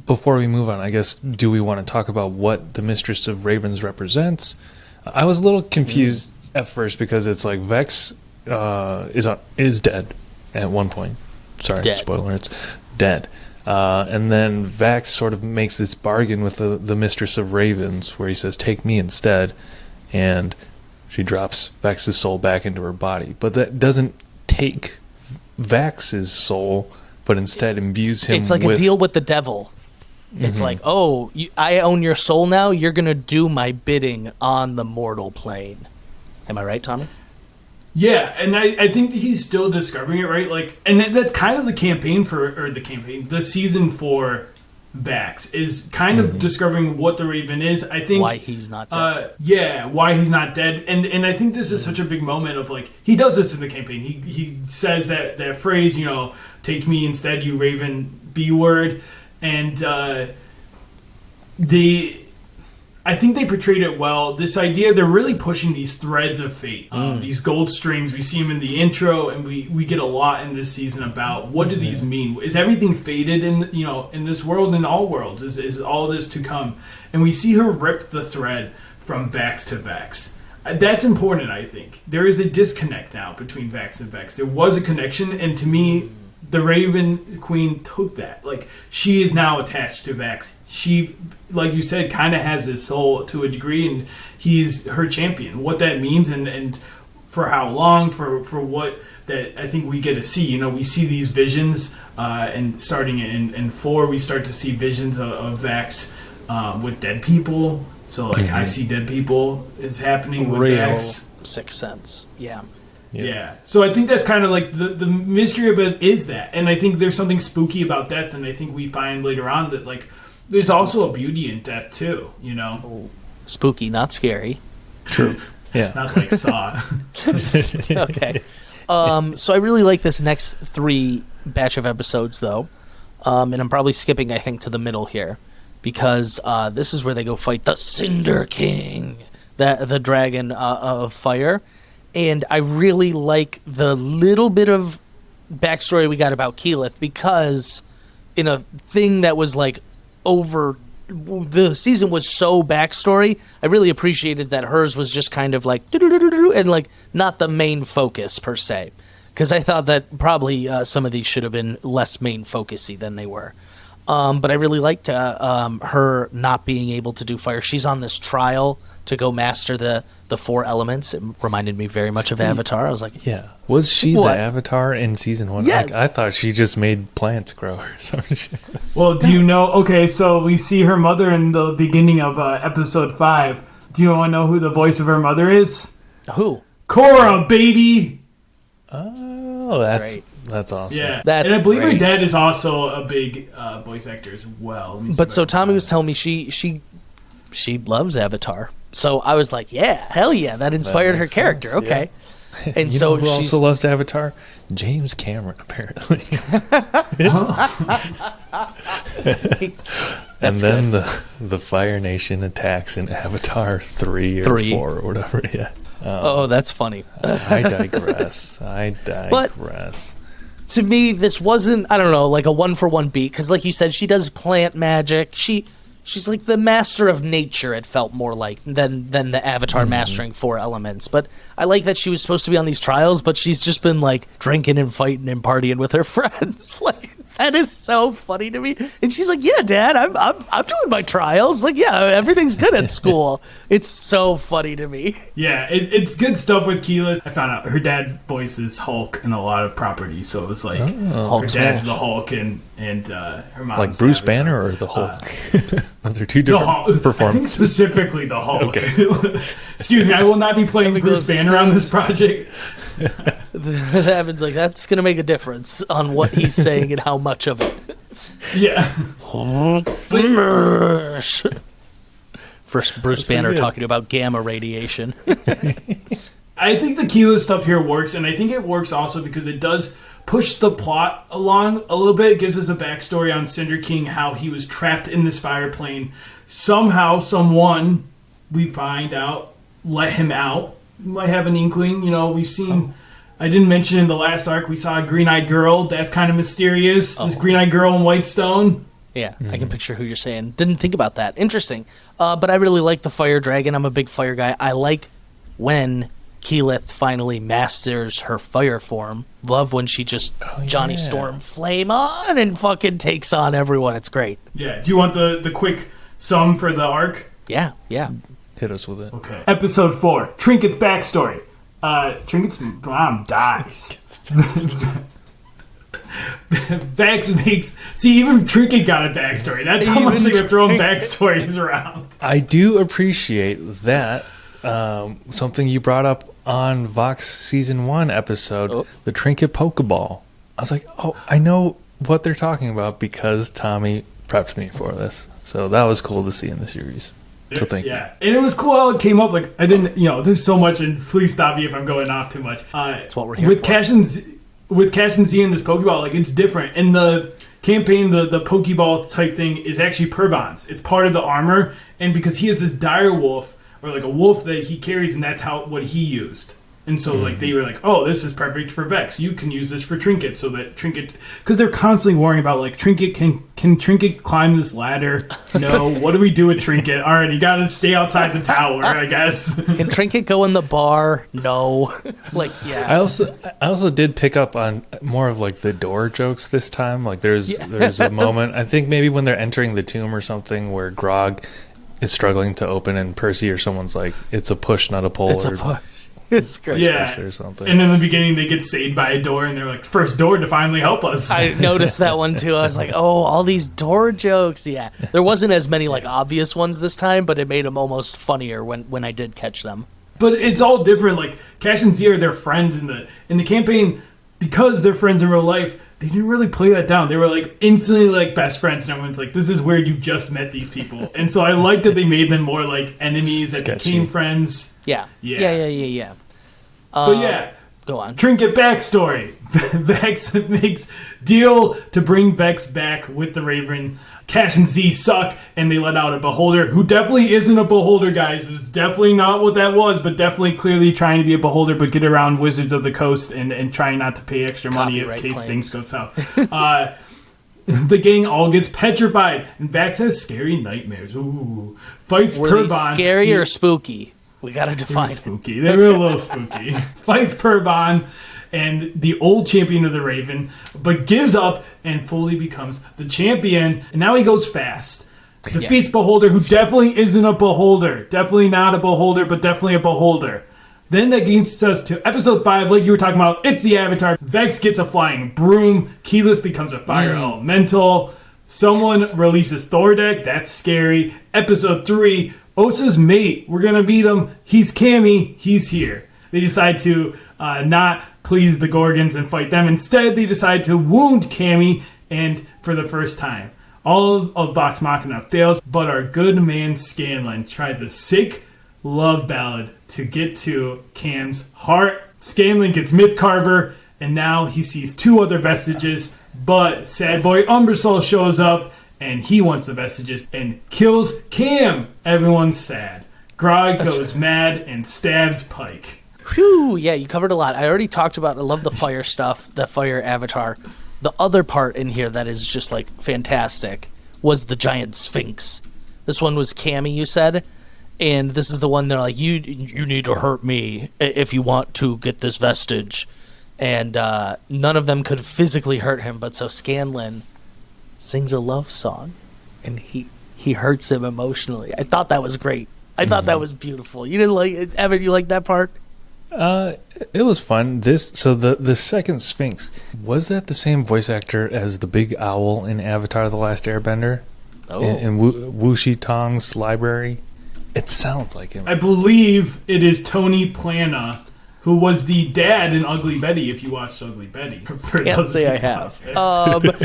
S2: Before we move on, I guess, do we want to talk about what the Mistress of Ravens represents? I was a little confused at first because it's like Vex is dead at one point. Sorry, spoiler, it's dead. And then Vax sort of makes this bargain with the Mistress of Ravens where he says, take me instead, and she drops Vax's soul back into her body. But that doesn't take Vax's soul, but instead imbues him with...
S3: It's like a deal with the devil. It's like, I own your soul now. You're going to do my bidding on the mortal plane. Am I right, Tommy?
S4: Yeah, and I think that he's still discovering it, right? Like, and that's kind of the season for Vax is kind of discovering what the Raven is. I think
S3: why he's not dead.
S4: Why he's not dead, and I think this is such a big moment of like he does this in the campaign. He says that phrase, take me instead, you Raven B word, and I think they portrayed it well. This idea, they're really pushing these threads of fate, these gold strings. We see them in the intro, and we get a lot in this season about what do these mean? Is everything fated in this world, in all worlds? Is all this to come? And we see her rip the thread from Vax to Vax. That's important, I think. There is a disconnect now between Vax and Vex. There was a connection, and to me, the Raven Queen took that. Like, she is now attached to Vax. She, like you said, kind of has his soul to a degree, and he's her champion. What that means and for how long, for what that I think we get to see. We see these visions, and starting in 4, we start to see visions of Vax with dead people. So, like, I see dead people is happening with Vax.
S3: Sixth Sense, yeah.
S4: Yeah. So I think that's kind of like the mystery of it is that. And I think there's something spooky about death, and I think we find later on that, like, there's also a beauty in death, too, Oh,
S3: spooky, not scary.
S2: True. Yeah.
S4: Not like Saw.
S3: Okay. So I really like this next 3 batch of episodes, though. And I'm probably skipping, I think, to the middle here. Because this is where they go fight the Cinder King, the dragon of fire. And I really like the little bit of backstory we got about Keyleth, because in a thing that was like over, the season was so backstory, I really appreciated that hers was just kind of like and like not the main focus per se, because I thought that probably some of these should have been less main focusy than they were. But I really liked her not being able to do fire. She's on this trial to go master the 4 elements. It reminded me very much of Avatar. I was like,
S2: yeah. Was she
S3: What?
S2: the Avatar in season 1?
S3: Yes.
S2: Like, I thought she just made plants grow or some shit.
S4: Well, do you know? Okay, so we see her mother in the beginning of episode 5. Do you want to know who the voice of her mother is?
S3: who?
S4: Korra, baby.
S2: Oh, that's awesome.
S4: Yeah,
S3: That's
S4: and I believe her
S3: great.
S4: dad is also a big voice actor as well. Let me see
S3: But
S4: if
S3: so
S4: I can
S3: Tommy
S4: find
S3: was
S4: it.
S3: telling me she loves Avatar. So I was like, yeah, hell yeah, that inspired her
S2: makes
S3: character.
S2: sense,
S3: Okay. And
S2: You
S3: so
S2: know who
S3: she's
S2: also loves Avatar? James Cameron, apparently. And then the Fire Nation attacks in Avatar 3 or
S3: 3.
S2: 4 or whatever. Yeah.
S3: oh, that's funny.
S2: I digress.
S3: To me, this wasn't, I don't know, like a 1-for-1 beat, because like you said, she does plant magic. She's like the master of nature, it felt more like, than the Avatar mastering 4 elements. But I like that she was supposed to be on these trials, but she's just been like drinking and fighting and partying with her friends. Like, that is so funny to me. And she's like, yeah, Dad, I'm doing my trials. Like, yeah, everything's good at school. It's so funny to me.
S4: Yeah, it's good stuff with Keyleth. I found out her dad voices Hulk in a lot of properties, so it was like her
S3: Hulk
S4: dad's
S3: smash.
S4: the Hulk and her mom's
S2: Like Bruce
S4: Avatar.
S2: Banner or the Hulk? They're two
S4: The
S2: different
S4: Hulk. I think
S2: performances.
S4: specifically the Hulk.
S2: Okay.
S4: Excuse me, I will not be playing
S3: That
S4: Bruce
S3: goes-
S4: Banner on this project.
S3: Evan's like, that's going to make a difference on what he's saying and how much of it.
S4: Yeah.
S3: First, Bruce Banner
S2: good.
S3: talking about gamma radiation.
S4: I think the Keyleth stuff here works, and I think it works also because it does push the plot along a little bit. It gives us a backstory on Cinder King, how he was trapped in this fire plane. Somehow, someone, we find out, let him out. You might have an inkling. You know, we've seen... I didn't mention in the last arc, we saw a green-eyed girl. That's kind of mysterious. This green-eyed girl in Whitestone.
S3: Yeah, I can picture who you're saying. Didn't think about that. Interesting. But I really like the fire dragon. I'm a big fire guy. I like when Keyleth finally masters her fire form. Love when she just Johnny
S2: yeah.
S3: Storm flame on and fucking takes on everyone. It's great.
S4: Yeah. Do you want the quick sum for the arc?
S3: Yeah, yeah.
S2: Hit us with it.
S4: Okay. Episode 4, Trinket's backstory. Trinket's mom dies. Vex makes... See, even Trinket got a backstory. That's how much they were throwing backstories around.
S2: I do appreciate that. Something you brought up on Vox Season 1 episode, the Trinket Pokeball. I was like, oh, I know what they're talking about because Tommy prepped me for this. So that was cool to see in the series. So thank you.
S4: Yeah, and it was cool how it came up. Like, I didn't... You know, there's so much, and please stop me if I'm going off too much.
S3: That's what we're here
S4: with
S3: for.
S4: Cash and Z in this Pokeball, like, it's different. In the campaign, the Pokeball type thing is actually Purbon's. It's part of the armor, and because he has this dire wolf, or like a wolf that he carries, and that's what he used. And so, like, they were like, oh, this is perfect for Vex. You can use this for Trinket, so that Trinket... Because they're constantly worrying about, like, Trinket, can Trinket climb this ladder? No. What do we do with Trinket? All right, you got to stay outside the tower, I guess.
S3: Can Trinket go in the bar? No. Like, yeah.
S2: I also did pick up on more of like the door jokes this time. Like there's a moment, I think maybe when they're entering the tomb or something, where Grog is struggling to open and Percy or someone's like, it's a push, not a pull.
S3: It's a push. It's great.
S4: Yeah.
S2: Or something.
S4: And in the beginning, they get saved by a door, and they're like, first door to finally help us.
S3: I noticed that one too. I was like, oh, all these door jokes. Yeah. There wasn't as many like obvious ones this time, but it made them almost funnier when I did catch them.
S4: But it's all different. Like, Cash and Z are their friends in the campaign. Because they're friends in real life, they didn't really play that down. They were like instantly like best friends, and everyone's like, this is weird, you just met these people. And so I like that they made them more like enemies that
S2: Sketchy.
S4: became friends.
S3: Yeah.
S4: Yeah.
S3: Yeah.
S4: But yeah,
S3: Go on.
S4: Trinket backstory. Vex makes deal to bring Vex back with the Raven. Cash and Z suck, and they let out a beholder who definitely isn't a beholder, guys. It's definitely not what that was, but definitely clearly trying to be a beholder, but get around Wizards of the Coast and trying not to pay extra money in case things go south. The gang all gets petrified, and Vax has scary nightmares. Ooh. Fights
S3: Were
S4: per
S3: they
S4: bond.
S3: scary or spooky? We gotta define it.
S4: Spooky. They were a little spooky. Fights per bond, and the old champion of the Raven, but gives up and fully becomes the champion. And now he goes fast. Defeats Beholder, who definitely isn't a beholder. Definitely not a beholder, but definitely a beholder. Then that gets us to episode 5, like you were talking about. It's the Avatar. Vex gets a flying broom. Keyless becomes a fire elemental. Someone releases Thordek. That's scary. Episode 3, Osa's mate. We're going to meet him. He's Cammy. He's here. They decide to not please the Gorgons and fight them. Instead, they decide to wound Cammy, and for the first time. All of Vox Machina fails, but our good man Scanlan tries a sick love ballad to get to Cam's heart. Scanlan gets Mythcarver, and now he sees 2 other vestiges, but sad boy Umbersoul shows up, and he wants the vestiges and kills Cam. Everyone's sad. Grog goes mad and stabs Pike.
S3: Whew, yeah, you covered a lot. I already talked about, I love the fire stuff, the fire avatar. The other part in here that is just like fantastic was the giant sphinx. This one was Cammy, you said, and this is the one they're like, you need to hurt me if you want to get this vestige. And none of them could physically hurt him, but so Scanlan sings a love song, and he hurts him emotionally. I thought that was great. I thought that was beautiful. You didn't like it, Evan? You like that part?
S2: It was fun. The second Sphinx, was that the same voice actor as the big owl in Avatar: The Last Airbender?
S3: Oh,
S2: In Wuxi Tong's library? It sounds like him.
S4: I believe it is Tony Plana, who was the dad in Ugly Betty, if you watched Ugly Betty.
S3: Can't say I have.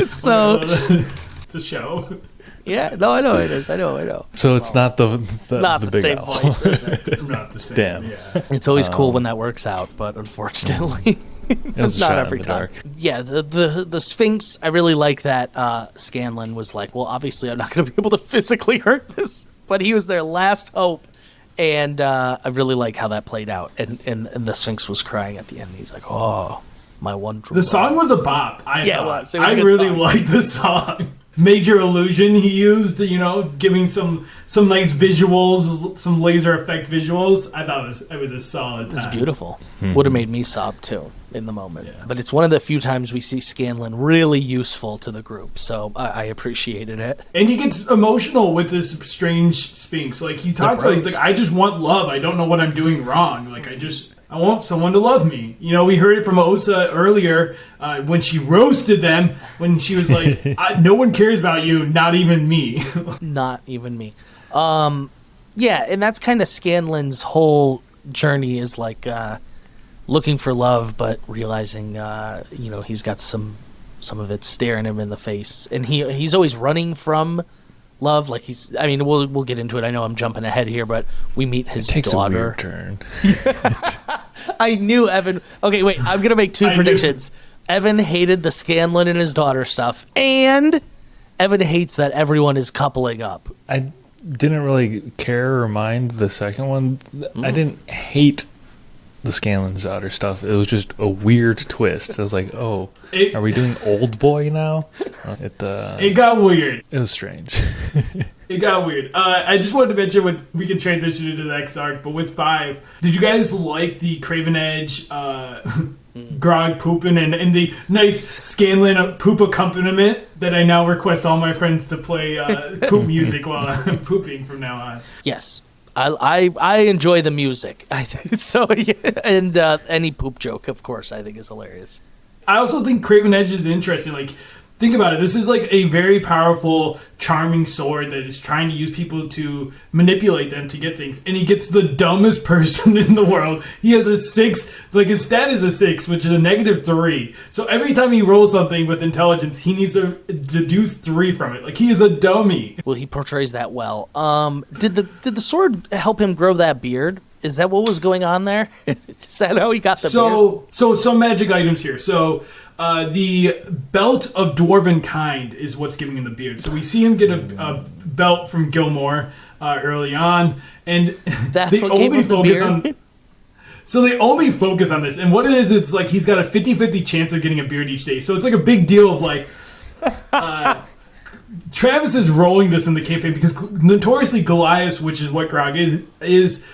S3: So
S4: it's a show.
S3: yeah, no, I know it is. I know.
S2: So it's not the
S3: Not the
S2: big
S3: same
S2: owl.
S3: voice, is it?
S4: Not the same.
S2: Damn.
S4: Yeah.
S3: It's always cool when that works out, but unfortunately,
S2: It was
S3: it's
S2: a
S3: not
S2: shot
S3: every
S2: in the
S3: time.
S2: dark.
S3: Yeah, the Sphinx. I really like that. Scanlan was like, well, obviously, I'm not going to be able to physically hurt this, but he was their last hope, and I really like how that played out. And the Sphinx was crying at the end. He's like, oh, my one true
S4: The
S3: love.
S4: song was a bop. I
S3: Yeah, it
S4: thought.
S3: was. It was a
S4: I
S3: good
S4: really
S3: song.
S4: liked the song. Major illusion he used, giving some nice visuals, some laser effect visuals. I thought it was a solid time.
S3: It's beautiful. Would have made me sob too in the moment.
S4: Yeah.
S3: But it's one of the few times we see Scanlan really useful to the group, so I appreciated it.
S4: And he gets emotional with this strange Sphinx. Like, he talks about, he's like, I just want love. I don't know what I'm doing wrong. Like, I want someone to love me. We heard it from Osa earlier when she roasted them, when she was like, no one cares about you, not even me.
S3: Not even me. Yeah, and that's kind of Scanlan's whole journey is like looking for love, but realizing, he's got some of it staring him in the face. And he's always running from love. Like we'll get into it. I know I'm jumping ahead here, but we meet his
S2: Takes
S3: daughter.
S2: a weird turn.
S3: I knew Evan. Okay, wait. I'm gonna make 2 predictions. Evan hated the Scanlan and his daughter stuff, and Evan hates that everyone is coupling up.
S2: I didn't really care or mind the second one. I didn't hate the Scanlan's daughter stuff. It was just a weird twist. I was like, oh, are we doing Old Boy now?
S4: It got weird.
S2: It was strange.
S4: It got weird. I just wanted to mention we can transition into the next arc, but with 5, did you guys like the Craven Edge Grog pooping and the nice Scanlan poop accompaniment that I now request all my friends to play poop music while I'm pooping from now on?
S3: Yes, I enjoy the music. I think so. Yeah. And any poop joke, of course, I think is hilarious.
S4: I also think Craven Edge is interesting. Like, think about it. This is like a very powerful, charming sword that is trying to use people to manipulate them to get things. And he gets the dumbest person in the world. He has a 6, like his stat is a 6, which is a -3. So every time he rolls something with intelligence, he needs to deduce 3 from it. Like, he is a dummy.
S3: Well, he portrays that well. Did the sword help him grow that beard? Is that what was going on there? Is that how he got the beard?
S4: So some magic items here. So the belt of dwarven kind is what's giving him the beard. So we see him get a belt from Gilmore early on, and
S3: That's
S4: they
S3: what gave
S4: only
S3: him the
S4: focus
S3: beard?
S4: on. So they only focus on this, and what it is, it's like he's got a 50-50 chance of getting a beard each day. So it's like a big deal of like. Travis is rolling this in the campaign because notoriously Goliath, which is what Grog is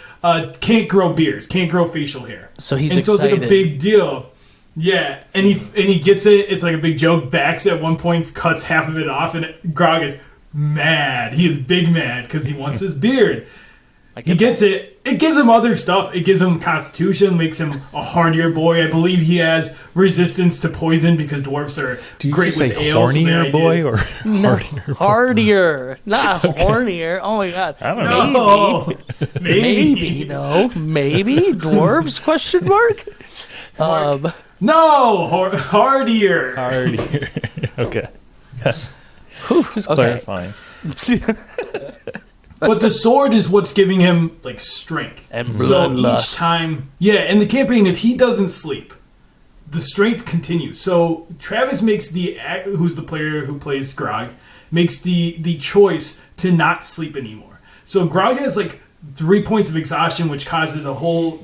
S4: can't grow beards, can't grow facial hair.
S3: So he's
S4: and
S3: excited.
S4: So it's like a big deal. Yeah, and he gets it. It's like a big joke. Backs at one point, cuts half of it off, and Grog is mad. He is big mad because he wants his beard. He gets it. It gives him other stuff. It gives him constitution, makes him a hardier boy. I believe he has resistance to poison because dwarves are great with ale.
S2: Hornier boy or hardier?
S3: Hardier, not hornier. Oh my god.
S2: I don't know.
S4: No,
S3: Maybe though. Maybe dwarves? Question mark.
S4: No, hardier.
S2: Hardier. Okay. Just
S3: Okay.
S2: clarifying.
S4: But the sword is what's giving him like strength.
S3: And
S4: so each
S3: bloodlust.
S4: time, yeah, in the campaign, if he doesn't sleep, the strength continues. So Travis makes who's the player who plays Grog, makes the choice to not sleep anymore. So Grog has like 3 points of exhaustion, which causes a whole,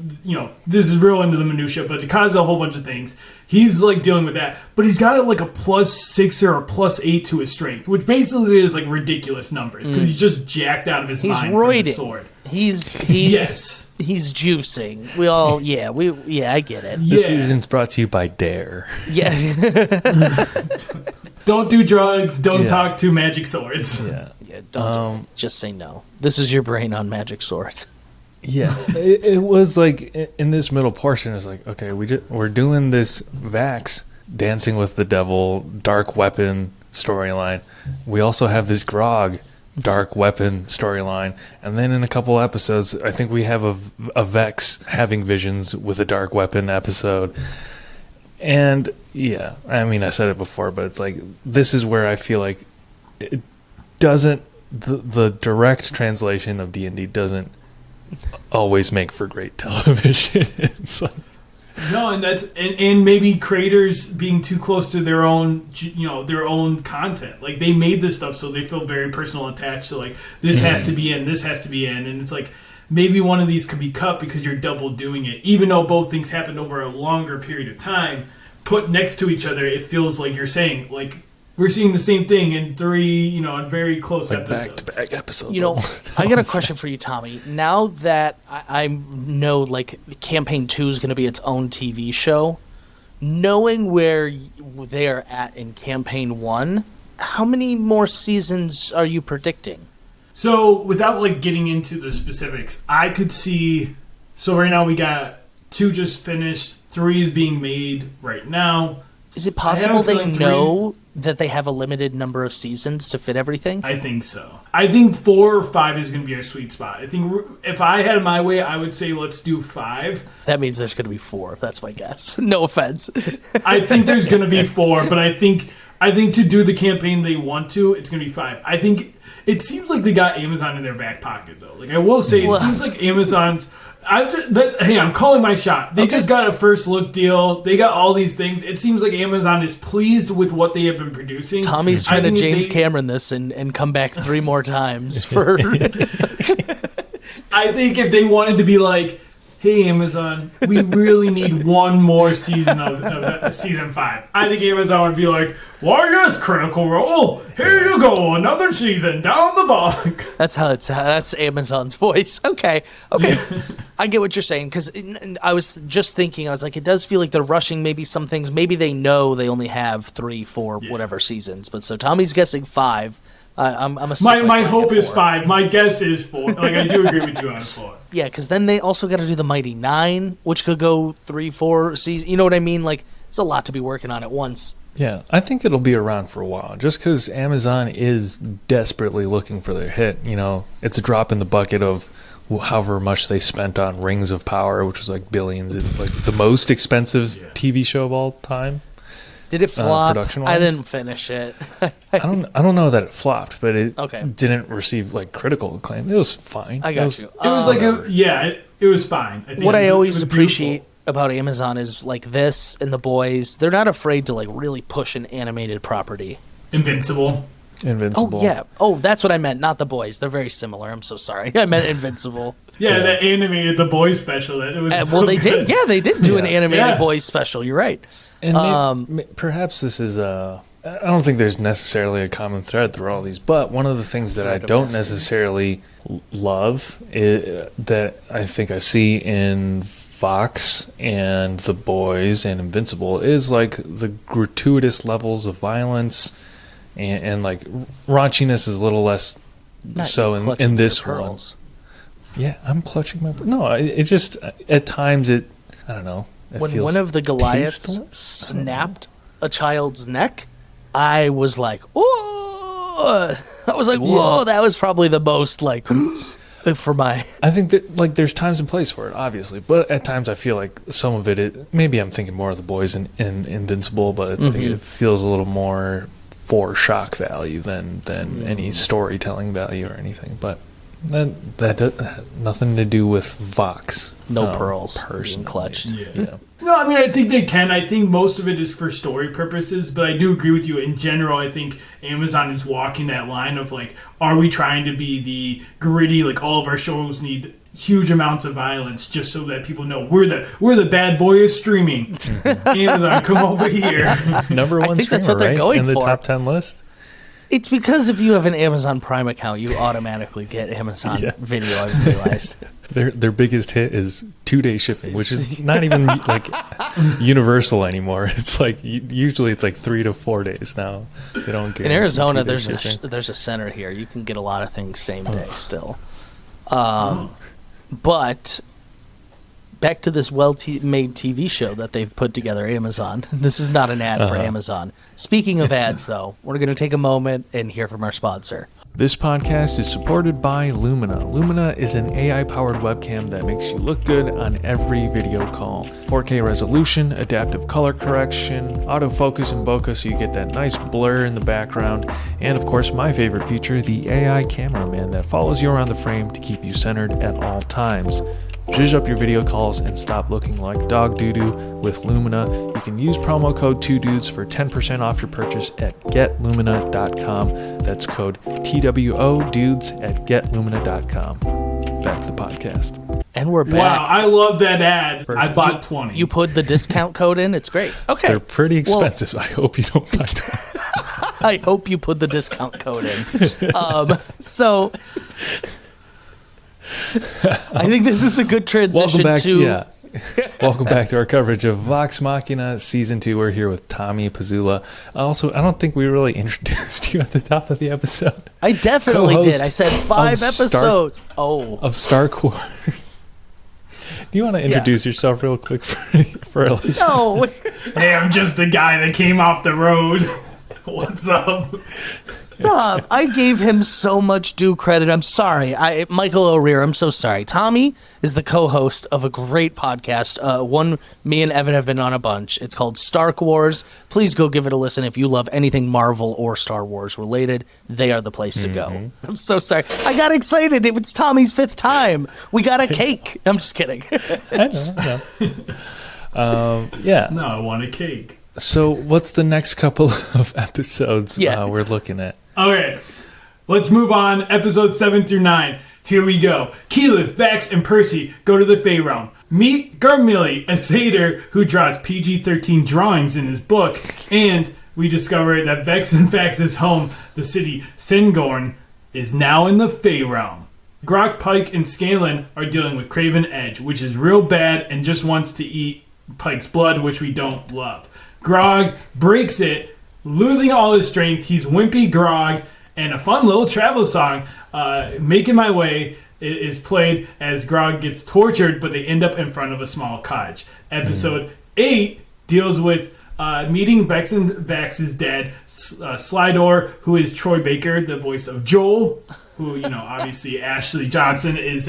S4: this is real into the minutia, but it causes a whole bunch of things. He's like dealing with that, but he's got like a +6 or a +8 to his strength, which basically is like ridiculous numbers because he's just jacked out of his mind from the sword.
S3: He's
S4: Yes.
S3: He's juicing. We all I get it.
S4: Yeah.
S2: This season's brought to you by Dare.
S3: Yeah.
S4: Don't do drugs. Don't
S2: Yeah.
S4: talk to magic swords.
S2: Yeah.
S3: Yeah, don't do it. Just say no. This is your brain on magic swords.
S2: Yeah, it was like in this middle portion. It's like, okay, we're doing this Vax dancing with the devil, dark weapon storyline. We also have this Grog dark weapon storyline, and then in a couple episodes, I think we have a Vex having visions with a dark weapon episode. And yeah, I mean, I said it before, but it's like this is where I feel like it doesn't. The direct translation of D&D doesn't always make for great television. It's like,
S4: No, and that's and maybe creators being too close to their own their own content. Like they made this stuff so they feel very personal attached to like this has to be in, this has to be in, and it's like maybe one of these could be cut because you're double doing it. Even though both things happened over a longer period of time, put next to each other, it feels like you're saying like we're seeing the same thing in 3, in very close
S2: like
S4: episodes.
S2: back-to-back episodes.
S3: I got a question for you, Tommy. Now that I know, like, Campaign 2 is going to be its own TV show, knowing where they are at in Campaign 1, how many more seasons are you predicting?
S4: So, without, like, getting into the specifics, I could see... So, right now we got 2 just finished, 3 is being made right now.
S3: Is it possible they
S4: feeling
S3: know that they have a limited number of seasons to fit everything?
S4: I think so. I think 4 or 5 is going to be our sweet spot. I think if I had it my way, I would say let's do 5.
S3: That means there's going to be 4. That's my guess. No offense.
S4: I think there's going to be 4, but I think to do the campaign they want to, it's going to be 5. I think it seems like they got Amazon in their back pocket, though. Like I will say, it seems like Amazon's... I'm calling my shot. They just got a first look deal. They got all these things. It seems like Amazon is pleased with what they have been producing.
S3: Tommy's trying to James Cameron this and come back 3 more times for...
S4: I think if they wanted to be like, hey, Amazon, we really need one more season of season 5. I think Amazon would be like, why, yes, Critical Role. Here you go, another season down the block.
S3: That's Amazon's voice. Okay. I get what you're saying, because I was just thinking, I was like, it does feel like they're rushing maybe some things. Maybe they know they only have 3, 4, whatever seasons. But so Tommy's guessing 5. I'm a
S4: my hope is 5. My guess is 4. Like I do agree with you on 4.
S3: Yeah, because then they also got to do the Mighty 9, which could go 3, 4 seasons. You know what I mean? Like it's a lot to be working on at once.
S2: Yeah, I think it'll be around for a while. Just because Amazon is desperately looking for their hit. It's a drop in the bucket of however much they spent on Rings of Power, which was like billions. It's like the most expensive TV show of all time.
S3: Did it flop?
S2: Production-wise?
S3: I didn't finish it.
S2: I don't know that it flopped, but it
S3: Okay.
S2: didn't receive like critical acclaim. It was fine.
S3: I got you.
S4: It was like It was fine. I think
S3: What I
S4: it
S3: always
S4: was
S3: appreciate
S4: beautiful.
S3: about Amazon is like this and The Boys. They're not afraid to like really push an animated property.
S4: Invincible.
S2: Invincible.
S3: Oh yeah. Oh, that's what I meant. Not The Boys. They're very similar. I'm so sorry. I meant Invincible.
S4: Yeah, that animated the boys special. That it was so
S3: Well, they
S4: good.
S3: did. Yeah, they did do an
S2: Yeah.
S3: animated
S4: Yeah.
S3: Boys special. You're right.
S2: And perhaps this is I don't think there's necessarily a common thread through all these, but one of the things that I
S3: Thread of
S2: don't
S3: destiny.
S2: necessarily love that I think I see in Vox and The Boys and Invincible is like the gratuitous levels of violence and like raunchiness is a little less
S3: Not
S2: so
S3: you clutching
S2: in
S3: your
S2: this one.
S3: pearls.
S2: Yeah, I'm clutching my. No, it just at times I don't know. It
S3: When
S2: feels
S3: one of the Goliaths
S2: tasteless?
S3: snapped a child's neck, I was like, "Whoa!" I was like, "Whoa!" That was probably the most like for my.
S2: I think that like there's times and place for it, obviously, but at times I feel like some of it maybe I'm thinking more of The Boys and Invincible, but it's
S3: Mm-hmm.
S2: it feels a little more for shock value than any storytelling value or anything. But that does, nothing to do with Vox.
S3: No pearls being
S2: personally.
S3: clutched.
S2: Yeah.
S4: No, I mean, I think they can. I think most of it is for story purposes, but I do agree with you. In general, I think Amazon is walking that line of, like, are we trying to be the gritty, like, all of our shows need huge amounts of violence just so that people know we're the bad boy of streaming. Amazon, come over here.
S2: Number one
S3: think that's
S2: streamer,
S3: what they're
S2: right?
S3: going
S2: in the
S3: for.
S2: top 10 list.
S3: It's because if you have an Amazon Prime account, you automatically get Amazon
S2: Yeah.
S3: Video. I've realized.
S2: Their biggest hit is 2-day shipping, which is not even like universal anymore. It's like usually it's like 3 to 4 days now. They don't get
S3: In Arizona,
S2: 2-day
S3: there's
S2: shipping.
S3: there's a center here. You can get a lot of things same day still. But back to this made TV show that they've put together, Amazon. This is not an ad for Amazon. Speaking of ads, though, we're going to take a moment and hear from our sponsor.
S2: This podcast is supported by Lumina. Lumina is an AI-powered webcam that makes you look good on every video call. 4K resolution, adaptive color correction, autofocus and bokeh so you get that nice blur in the background, and of course my favorite feature, the AI cameraman that follows you around the frame to keep you centered at all times. Zhuzh up your video calls and stop looking like dog doo-doo with Lumina. You can use promo code 2dudes for 10% off your purchase at getlumina.com. That's code TWO dudes at getlumina.com. Back to the podcast.
S3: And we're back.
S4: Wow, I love that ad. I bought 20.
S3: You put the discount code in. It's great. Okay.
S2: They're pretty
S3: Well,
S2: expensive. I hope you don't buy them.
S3: I hope you put the discount code in. So I think this is a good transition
S2: Welcome back to our coverage of Vox Machina Season 2. We're here with Tommy Pezzulo. Also, I don't think we really introduced you at the top of the episode.
S3: I definitely
S2: Co-host
S3: did. I said 5
S2: of
S3: episodes.
S2: Of Star Wars. Do you want to introduce yourself real quick for our listeners?
S3: No.
S4: Hey, I'm just a guy that came off the road. What's up?
S3: Stop. I gave him so much due credit. I'm sorry. Michael O'Rear, I'm so sorry. Tommy is the co-host of a great podcast. One me and Evan have been on a bunch. It's called Stark Wars. Please go give it a listen if you love anything Marvel or Star Wars related. They are the place to go. I'm so sorry. I got excited. It was Tommy's 5th time. We got a cake. I'm just kidding.
S2: I know. Yeah.
S4: No, I want a cake.
S2: So what's the next couple of episodes we're looking at?
S4: Okay, let's move on. Episodes 7 through 9. Here we go. Keyleth, Vax, and Percy go to the Fey Realm. Meet Garmilli, a satyr who draws PG-13 drawings in his book. And we discover that Vex and Vax's home, the city Sengorn, is now in the Fey Realm. Grok, Pike, and Scanlan are dealing with Craven Edge, which is real bad and just wants to eat Pike's blood, which we don't love. Grog breaks it, losing all his strength. He's wimpy Grog, and a fun little travel song, Making My Way, is played as Grog gets tortured, but they end up in front of a small cottage. Episode 8 deals with meeting Vex and Vax's dad, Slydor, who is Troy Baker, the voice of Joel, who, obviously Ashley Johnson is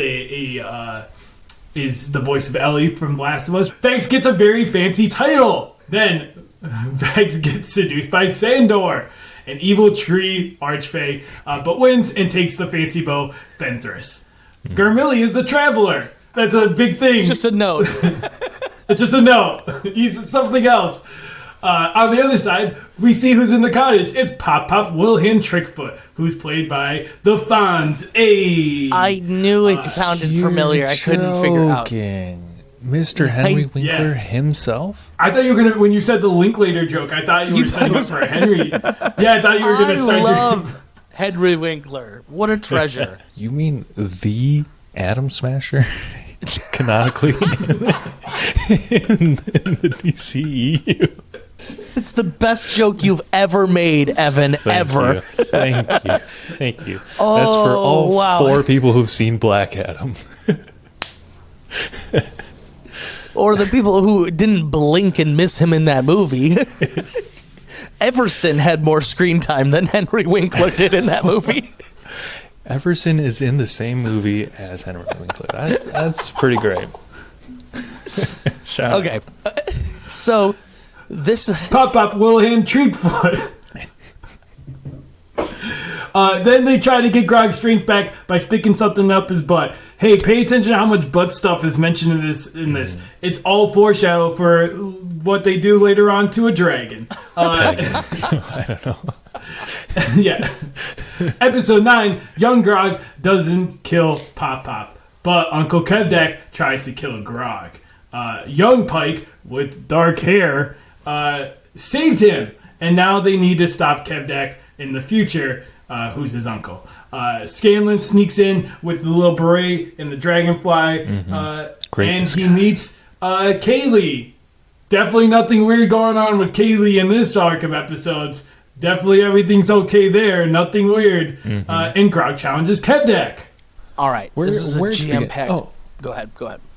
S4: is the voice of Ellie from Last of Us. Vex gets a very fancy title. Then Vex gets seduced by Sandor, an evil tree archfey, but wins and takes the fancy bow Fenthras. Garmilli is the traveler. That's a big thing.
S3: It's just a note.
S4: It's just a no. He's something else. On the other side, we see who's in the cottage. It's Pop Wilhelm Trickfoot, who's played by the Fonz.
S3: I knew it sounded familiar. I couldn't figure it out.
S2: Mr. Henry Winkler himself?
S4: I thought you were gonna, when you said the Linklater joke, I thought you were setting up for Henry. Yeah, I thought you were gonna start.
S3: I love Henry Winkler. What a treasure.
S2: You mean the Atom Smasher? Canonically in the DCEU.
S3: It's the best joke you've ever made, Evan. Ever.
S2: Thank you. That's for all 4 people who've seen Black Adam.
S3: Or the people who didn't blink and miss him in that movie. Everson had more screen time than Henry Winkler did in that movie.
S2: Everson is in the same movie as Henry Winkler. That's pretty great.
S3: Okay. So this
S4: Pop Wilhelm Trickfoot. Then they try to get Grog's strength back by sticking something up his butt. Hey, pay attention to how much butt stuff is mentioned in this. It's all foreshadow for what they do later on to a dragon.
S2: I don't know.
S4: Yeah. Episode 9, young Grog doesn't kill Pop, but Uncle Kevdak tries to kill Grog. Young Pike, with dark hair, saved him, and now they need to stop Kevdak in the future, who's his uncle. Scanlan sneaks in with the little beret and the dragonfly, and disguise. He meets Kaylee. Definitely nothing weird going on with Kaylee in this arc of episodes. Definitely everything's okay there. Nothing weird. And Grog challenges Kevdak.
S3: All right. This is a GM-packed.
S2: Oh.
S3: Go ahead.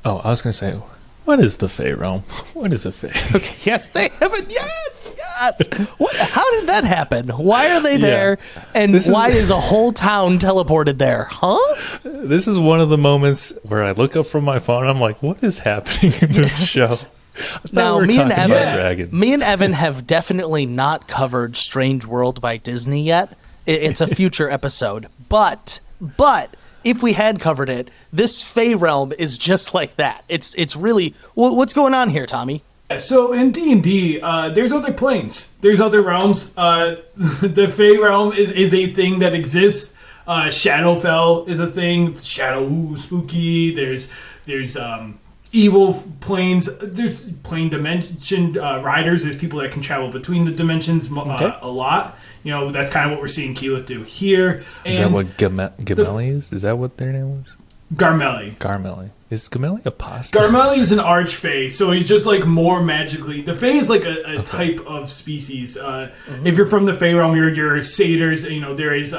S2: Oh, I was going to say, what is the Fey Realm? What is a Fey?
S3: Okay, yes, they have it. Yes. How did that happen? Why are they there? And why is a whole town teleported there? Huh?
S2: This is one of the moments where I look up from my phone and I'm like, what is happening in this show?
S3: Now, me and Evan have definitely not covered Strange World by Disney yet. It's a future episode. But if we had covered it, this Fey Realm is just like that. It's really... What's going on here, Tommy?
S4: So in D&D, there's other planes. There's other realms. The Fey Realm is a thing that exists. Shadowfell is a thing. Shadow, spooky. There's evil planes. There's plane dimension riders. There's people that can travel between the dimensions a lot. You know, that's kind of what we're seeing Keyleth do here.
S2: Is that what Gamelli is? Is that what their name was?
S4: Garmelli.
S2: Is Gamelli a pasta?
S4: Garmelli is an archfey, so he's just like more magically. The Fey is like a type of species. If you're from the Fey realm, you're satyrs. You know, there is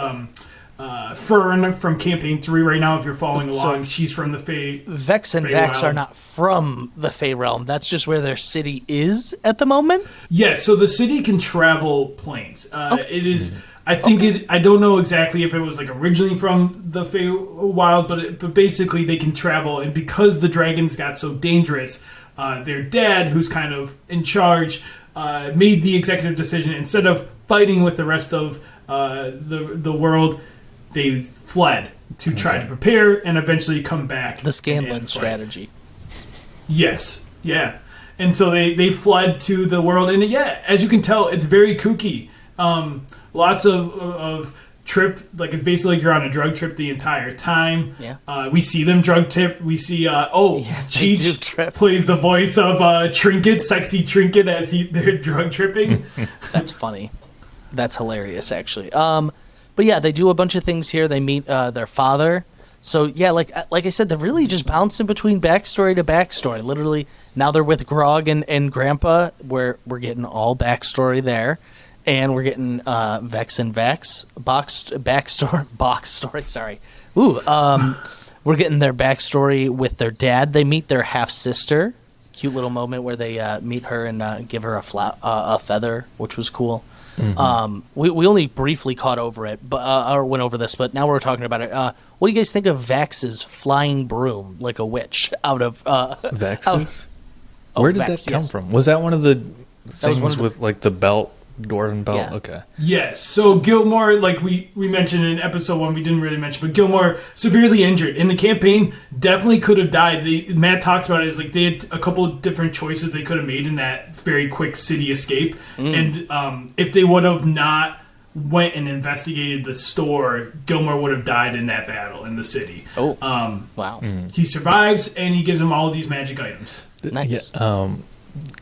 S4: Fern from Campaign 3 right now, if you're following along. She's from the Fey.
S3: Vex and Vax are not from the Fey realm. That's just where their city is at the moment?
S4: Yes, so the city can travel planes. It is... I think I don't know exactly if it was like originally from the Feywild, but basically they can travel, and because the dragons got so dangerous, their dad, who's kind of in charge, made the executive decision, instead of fighting with the rest of the world, they fled to try to prepare and eventually come back.
S3: The Scanlan strategy.
S4: Yes, yeah. And so they fled to the world, and as you can tell, it's very kooky. Lots of trip, like it's basically like you're on a drug trip the entire time.
S3: Yeah.
S4: We see them drug trip. We see Cheech plays the voice of Trinket, sexy Trinket, as they're drug tripping.
S3: That's funny. That's hilarious, actually. But yeah, they do a bunch of things here. They meet their father. So yeah, like I said, they're really just bouncing between backstory to backstory. Literally, now they're with Grog and Grandpa, where we're getting all backstory there. And we're getting Vex and Vax backstory. Sorry. We're getting their backstory with their dad. They meet their half sister. Cute little moment where they meet her and give her a feather, which was cool. Mm-hmm. We only briefly caught over it, or went over this, but now we're talking about it. What do you guys think of Vax's flying broom like a witch out of
S2: Vax's? Where did that come from? Was that one of the things with like the belt Dwarven belt.
S3: Yeah.
S2: Okay.
S4: Yes. So Gilmore, like we mentioned in episode 1, we didn't really mention, but Gilmore severely injured in the campaign, definitely could have died. Matt talks about it as like they had a couple of different choices they could have made in that very quick city escape, and if they would have not went and investigated the store, Gilmore would have died in that battle in the city.
S3: Oh, wow.
S4: He survives, and he gives them all of these magic items.
S3: Nice.
S2: Yeah,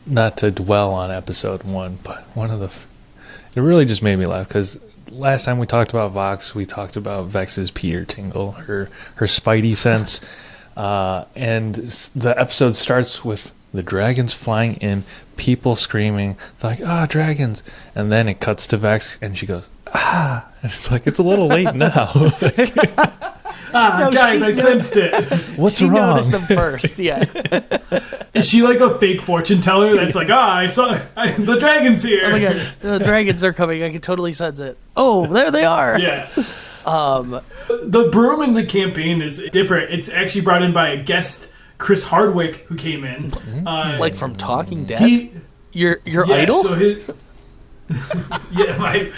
S2: not to dwell on episode 1, but it really just made me laugh because last time we talked about Vox, we talked about Vex's Peter tingle, her spidey sense, and the episode starts with the dragons flying in, people screaming, like, dragons, and then it cuts to Vex, and she goes, and it's like, it's a little late now.
S3: No,
S4: guys, I sensed it.
S2: What's
S3: she
S2: wrong?
S3: noticed them first, yeah.
S4: Is she like a fake fortune teller that's like, I saw the dragon's here?
S3: Oh my god, the dragons are coming. I can totally sense it. Oh, there they are.
S4: Yeah. The broom in the campaign is different. It's actually brought in by a guest, Chris Hardwick, who came in.
S3: Like from Talking Dead? Your idol?
S4: So my.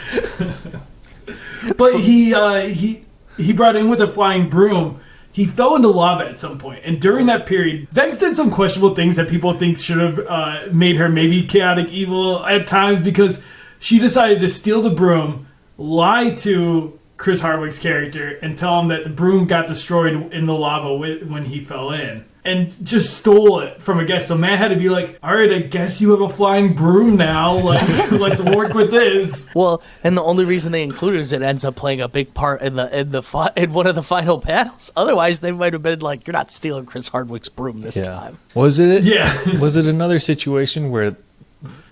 S4: But he brought in with a flying broom. He fell into lava at some point, and during that period, Vex did some questionable things that people think should have made her maybe chaotic evil at times, because she decided to steal the broom, lie to Chris Hardwick's character, and tell him that the broom got destroyed in the lava when he fell in, and just stole it from a guest. So Matt had to be like, all right, I guess you have a flying broom now. Like, let's work with this.
S3: Well, and the only reason they included it is it ends up playing a big part in one of the final battles. Otherwise, they might have been like, you're not stealing Chris Hardwick's broom this time.
S2: Was it?
S4: Yeah.
S2: Was it another situation where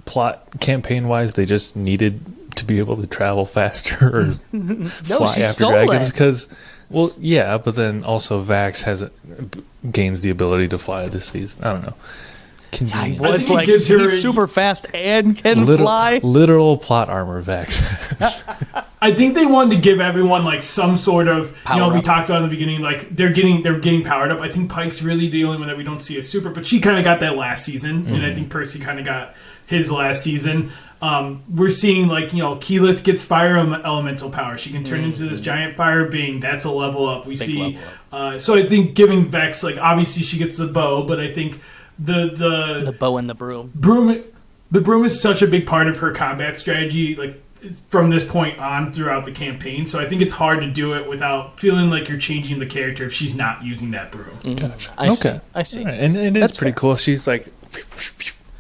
S2: plot campaign wise they just needed to be able to travel faster or fly
S3: she
S2: after
S3: stole
S2: dragons?
S3: it.
S2: Because, well, yeah, but then also Vax gains the ability to fly this season. I don't know.
S3: He
S2: Convenient.
S3: was
S4: think it
S3: like,
S4: gives her
S3: he's
S4: a-
S3: super fast and can fly.
S2: Literal plot armor Vax.
S4: I think they wanted to give everyone like some sort of,
S3: Power
S4: we
S3: up.
S4: talked about in the beginning, like they're getting powered up. I think Pike's really the only one that we don't see as super, but she kind of got that last season, and I think Percy kind of got his last season. We're seeing like, Keyleth gets fire elemental power. She can turn into this giant fire being. That's a level up. We see. So I think giving Vex, like, obviously she gets the bow, but I think the
S3: bow and the broom.
S4: the broom is such a big part of her combat strategy, like from this point on throughout the campaign. So I think it's hard to do it without feeling like you're changing the character if she's not using that broom.
S2: Gotcha.
S3: I see.
S2: Right. And it is
S3: That's
S2: pretty
S3: fair.
S2: cool. She's like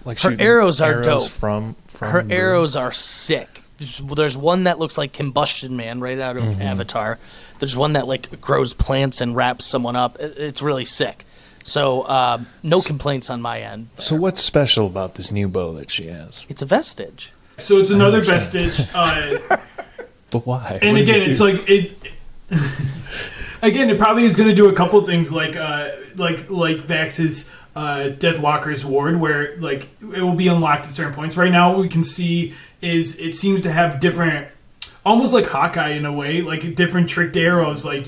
S3: Her
S2: shooting
S3: arrows are dope.
S2: From
S3: Her
S2: the-
S3: arrows are sick. There's one that looks like Combustion Man right out of Avatar. There's one that like grows plants and wraps someone up. It's really sick. So no complaints on my end.
S2: So what's special about this new bow that she has?
S3: It's a vestige.
S4: So it's another vestige.
S2: But why?
S4: And
S2: What does
S4: again,
S2: it
S4: it's
S2: do?
S4: like it. Again, it probably is going to do a couple things like Vax's Deathwalker's Ward, where like it will be unlocked at certain points. Right now, what we can see is it seems to have different, almost like Hawkeye in a way, like different tricked arrows. Like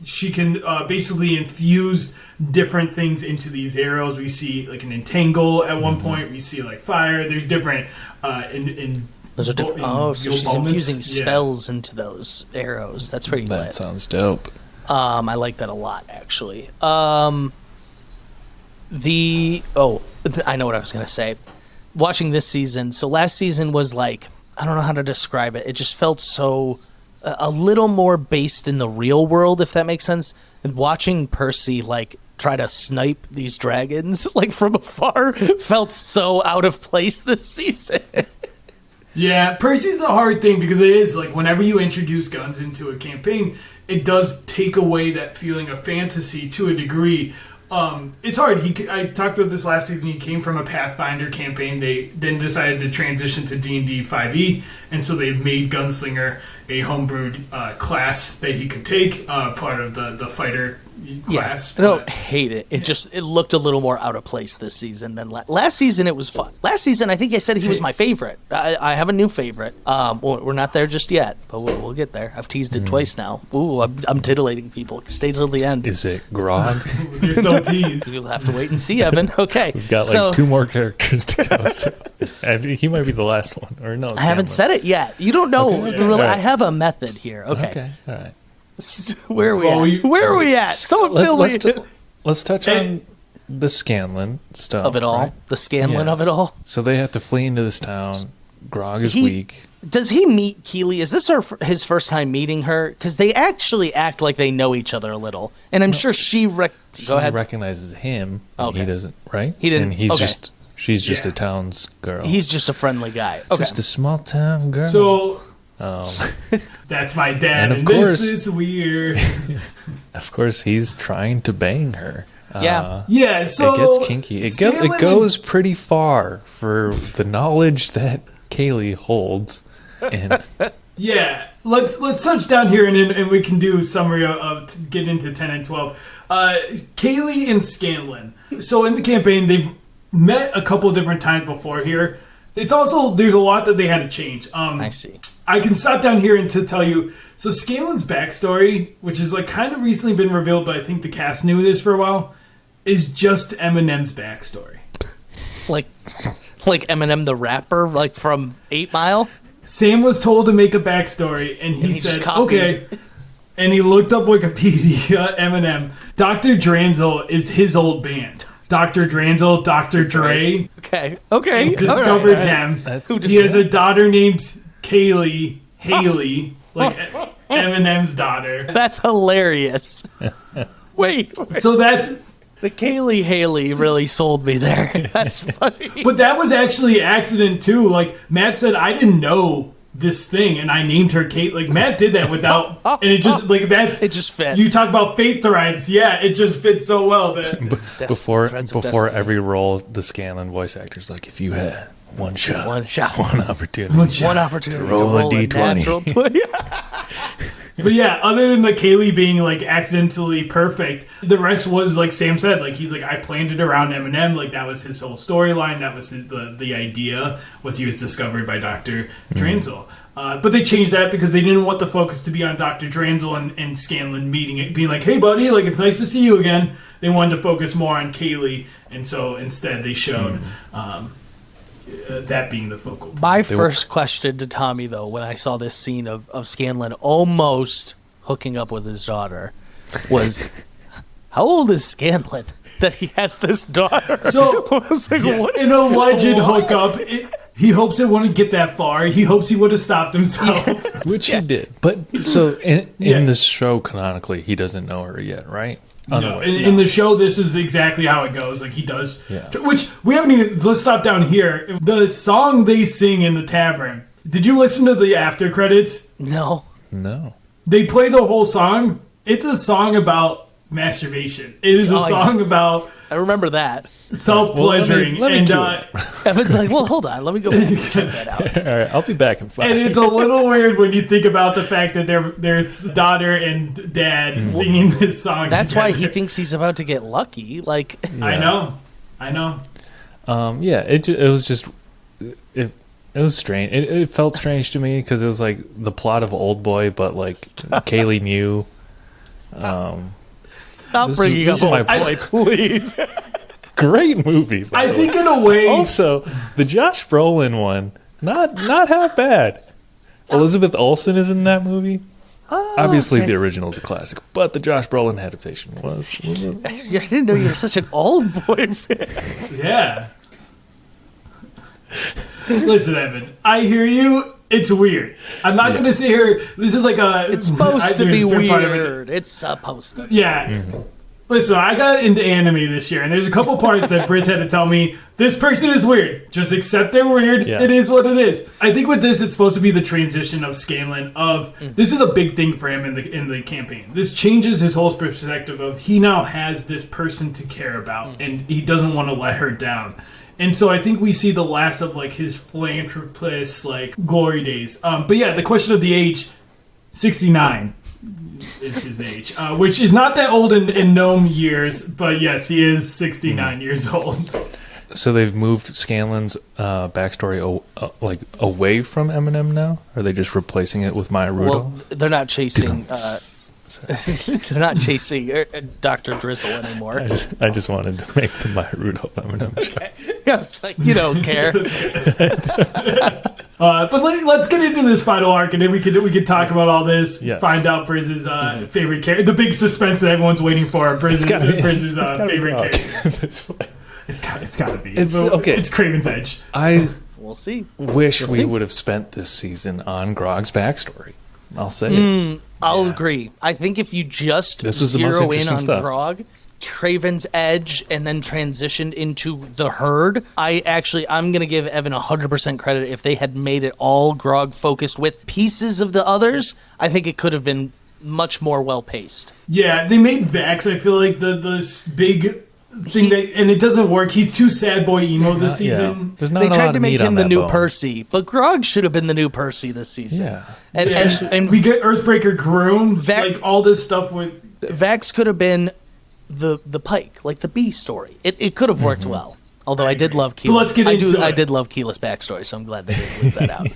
S4: she can basically infuse different things into these arrows. We see like an entangle at one point. We see like fire. There's different
S3: Those are different. Oh, so she's infusing spells into those arrows. That's pretty
S2: That
S3: lit.
S2: sounds dope.
S3: I like that a lot, actually. I know what I was gonna say. Watching this season, so last season was like, I don't know how to describe it. It just felt so a little more based in the real world, if that makes sense. And watching Percy like try to snipe these dragons like from afar felt so out of place this season.
S4: Yeah, Percy's a hard thing because it is like whenever you introduce guns into a campaign, it does take away that feeling of fantasy to a degree. It's hard. I talked about this last season. He came from a Pathfinder campaign. They then decided to transition to D&D 5e, and so they made Gunslinger a homebrewed class that he could take, part of the fighter class.
S3: I don't hate it. It looked a little more out of place this season than last season. It was fun. Last season, I think I said he was my favorite. I have a new favorite. We're not there just yet, but we'll get there. I've teased it twice now. Ooh, I'm titillating people. Stay till the end.
S2: Is it Grog?
S4: You're so teased.
S3: You'll have to wait and see, Evan. Okay.
S2: We've got like 2 more characters to go. So I think he might be the last one. Or no,
S3: I haven't said it yet. You don't know.
S2: Okay,
S3: Really,
S2: all right.
S3: I have a method here. Okay.
S2: All right.
S3: Where are we at? Where are we at? Someone fill me
S2: Let's touch on the Scanlan stuff.
S3: of it all.
S2: right?
S3: The Scanlan
S2: Yeah.
S3: of it all.
S2: So they have to flee into this town. Grog is weak.
S3: Does he meet Keely? Is this his first time meeting her? Because they actually act like they know each other a little, and I'm sure she. Go ahead.
S2: Recognizes him. And
S3: Okay.
S2: He doesn't. Right.
S3: He didn't-
S2: And he's
S3: okay.
S2: She's just a town's girl.
S3: He's just a friendly guy. Okay.
S2: just a small town girl.
S4: So
S2: Um,
S4: that's my dad,
S2: And
S4: and,
S2: of course-
S4: this is weird.
S2: of course, he's trying to bang her.
S3: Yeah.
S4: Yeah, so
S2: It gets kinky. It
S4: Scanlan
S2: goes pretty far for the knowledge that Kaylee holds. And
S4: Yeah, let's touch down here, and we can do a summary of to get into 10 and 12. Kaylee and Scanlan. So in the campaign, they've met a couple different times before here. It's also, there's a lot that they had to change.
S3: I see.
S4: I can stop down here and to tell you. So Scanlan's backstory, which is like kind of recently been revealed, but I think the cast knew this for a while, is just Eminem's backstory.
S3: Like Eminem the rapper, like from 8 Mile.
S4: Sam was told to make a backstory, and he
S3: he just
S4: said,
S3: copied.
S4: okay. And he looked up Wikipedia, Eminem. Dr. Dranzel is his old band. Dr. Dranzel, Dr. Dre,
S3: Okay.
S4: discovered him.
S3: Who
S4: He has a daughter named Kaylee, Haley, like Eminem's daughter.
S3: That's hilarious. Wait.
S4: So that's...
S3: The Kaylee Haley really sold me there. That's funny.
S4: But that was actually an accident, too. Like, Matt said, I didn't know this thing, and I named her Kate. Like, Matt did that without... And it just, like, that's...
S3: It just fit.
S4: You talk about fate threads. Yeah, it just fits so well that...
S2: before
S3: Threads of
S2: before
S3: Destiny.
S2: every role, the Scanlan voice actor's like, if you had one shot,
S3: One shot.
S2: one opportunity.
S3: One opportunity to
S2: roll a
S3: roll
S2: D20.
S3: natural 20.
S4: But yeah, other than the Kaylee being like accidentally perfect, the rest was like Sam said. Like he's like, I planned it around Eminem. Like that was his whole storyline. That was the idea. Was he was discovered by Dr. Dranzel. But they changed that because they didn't want the focus to be on Dr. Dranzel and Scanlan meeting it, being like, hey buddy, like it's nice to see you again. They wanted to focus more on Kaylee, and so instead they showed that being the focal point.
S3: My first question to Tommy, though, when I saw this scene of Scanlan almost hooking up with his daughter, was how old is Scanlan that he has this daughter?
S4: So,
S3: I was like,
S4: yeah,
S3: what?
S4: in a legend hookup, he hopes it wouldn't get that far. He hopes he would have stopped himself.
S2: Which he did. But so in
S4: Yeah.
S2: this show, canonically, he doesn't know her yet, right?
S4: No, in the show, this is exactly how it goes. Like he does,
S2: Yeah.
S4: which we haven't even. Let's stop down here. The song they sing in the tavern. Did you listen to the after credits?
S3: No.
S2: No.
S4: They play the whole song. It's a song about masturbation. It is a song about
S3: I remember that.
S4: self-pleasuring.
S2: Let me
S4: And
S2: cue it.
S3: Evan's like, well, hold on. Let me go back and check that out.
S2: All right, I'll be back in 5.
S4: and it's a little weird when you think about the fact that there's daughter and dad singing this song.
S3: That's why he
S4: together.
S3: thinks he's about to get lucky. Like,
S4: I know.
S2: Yeah, it was just it was strange. It felt strange to me because it was like the plot of Old Boy, but like Kaylee knew.
S3: stop
S2: This
S3: bringing
S2: is
S3: up
S2: my
S3: Old Boy, please.
S2: Great movie. by
S4: I
S2: the
S4: think
S2: way.
S4: in a way.
S2: Also, the Josh Brolin one, not half bad. Elizabeth Olsen is in that movie. Obviously,
S3: okay.
S2: the original is a classic, but the Josh Brolin adaptation was.
S3: I didn't know you were such an Old Boy fan.
S4: Yeah. Listen, Evan, I hear you. It's weird. I'm not going to sit here. This is like a.
S3: It's supposed to be
S4: there's a certain part of it-
S3: weird. It's supposed to.
S4: Yeah. Listen, I got into anime this year, and there's a couple parts that Britt had to tell me, this person is weird. Just accept they're weird.
S2: Yeah.
S4: It is what it is. I think with this, it's supposed to be the transition of Scanlan this is a big thing for him in the campaign. This changes his whole perspective of he now has this person to care about, and he doesn't want to let her down. And so I think we see the last of like his philanthropist like glory days. But yeah, the question of the age, 69. is his age, which is not that old in gnome years, but yes, he is 69 years old.
S2: So they've moved Scanlan's backstory away from Eminem now? Are they just replacing it with Maya Rudolph?
S3: Well, they're not chasing. They're not chasing Dr. Drizzle anymore.
S2: I just wanted to make the Maya Rudolph Eminem joke.
S3: I was like, you don't care.
S4: But let's get into this final arc, and then we could talk about all this. Yes. Find out Brizz's favorite character, the big suspense that everyone's waiting for. Brizz's favorite character. It's gotta be. It's Craven's Edge.
S3: We'll see.
S2: We would have spent this season on Grog's backstory. I'll say it.
S3: I'll agree. I think if you just zero in on Grog, Craven's Edge, and then transitioned into the Herd, I'm going to give Evan 100% credit. If they had made it all Grog focused with pieces of the others, I think it could have been much more well paced.
S4: Yeah, they made Vax, I feel like, the big thing and it doesn't work. He's too sad boy emo this season.
S2: They
S3: tried to make him the new Percy, but Grog should have been the new Percy this season.
S2: Yeah.
S3: And
S4: we get Earthbreaker Groom, like all this stuff with
S3: Vax could have been the Pike, like the B story. It could have worked well. Although I did love Keyless.
S4: But let's get into it.
S3: I did love Keyless' backstory, so I'm glad they didn't leave that out.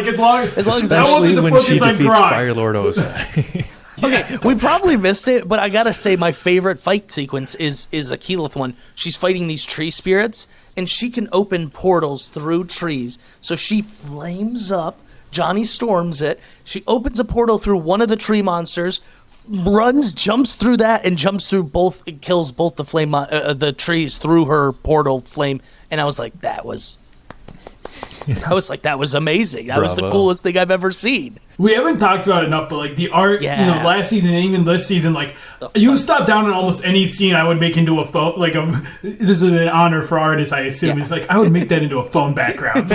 S4: As long as that wasn't
S2: Especially
S4: the
S2: when
S4: focus
S2: she
S4: on
S2: defeats
S4: Grog.
S2: Firelord Osai.
S3: Okay, we probably missed it, but I gotta say my favorite fight sequence is a Keyleth one. She's fighting these tree spirits, and she can open portals through trees. So she flames up, Johnny storms it, she opens a portal through one of the tree monsters, jumps through that, and jumps through both, it kills both the flame, the trees through her portal flame, and I was like, that was amazing. That was the coolest thing I've ever seen.
S4: We haven't talked about it enough, but like the art, last season and even this season, like you stop down in almost any scene I would make into a phone. Like this is an honor for artists, I assume. It's like I would make that into a phone background.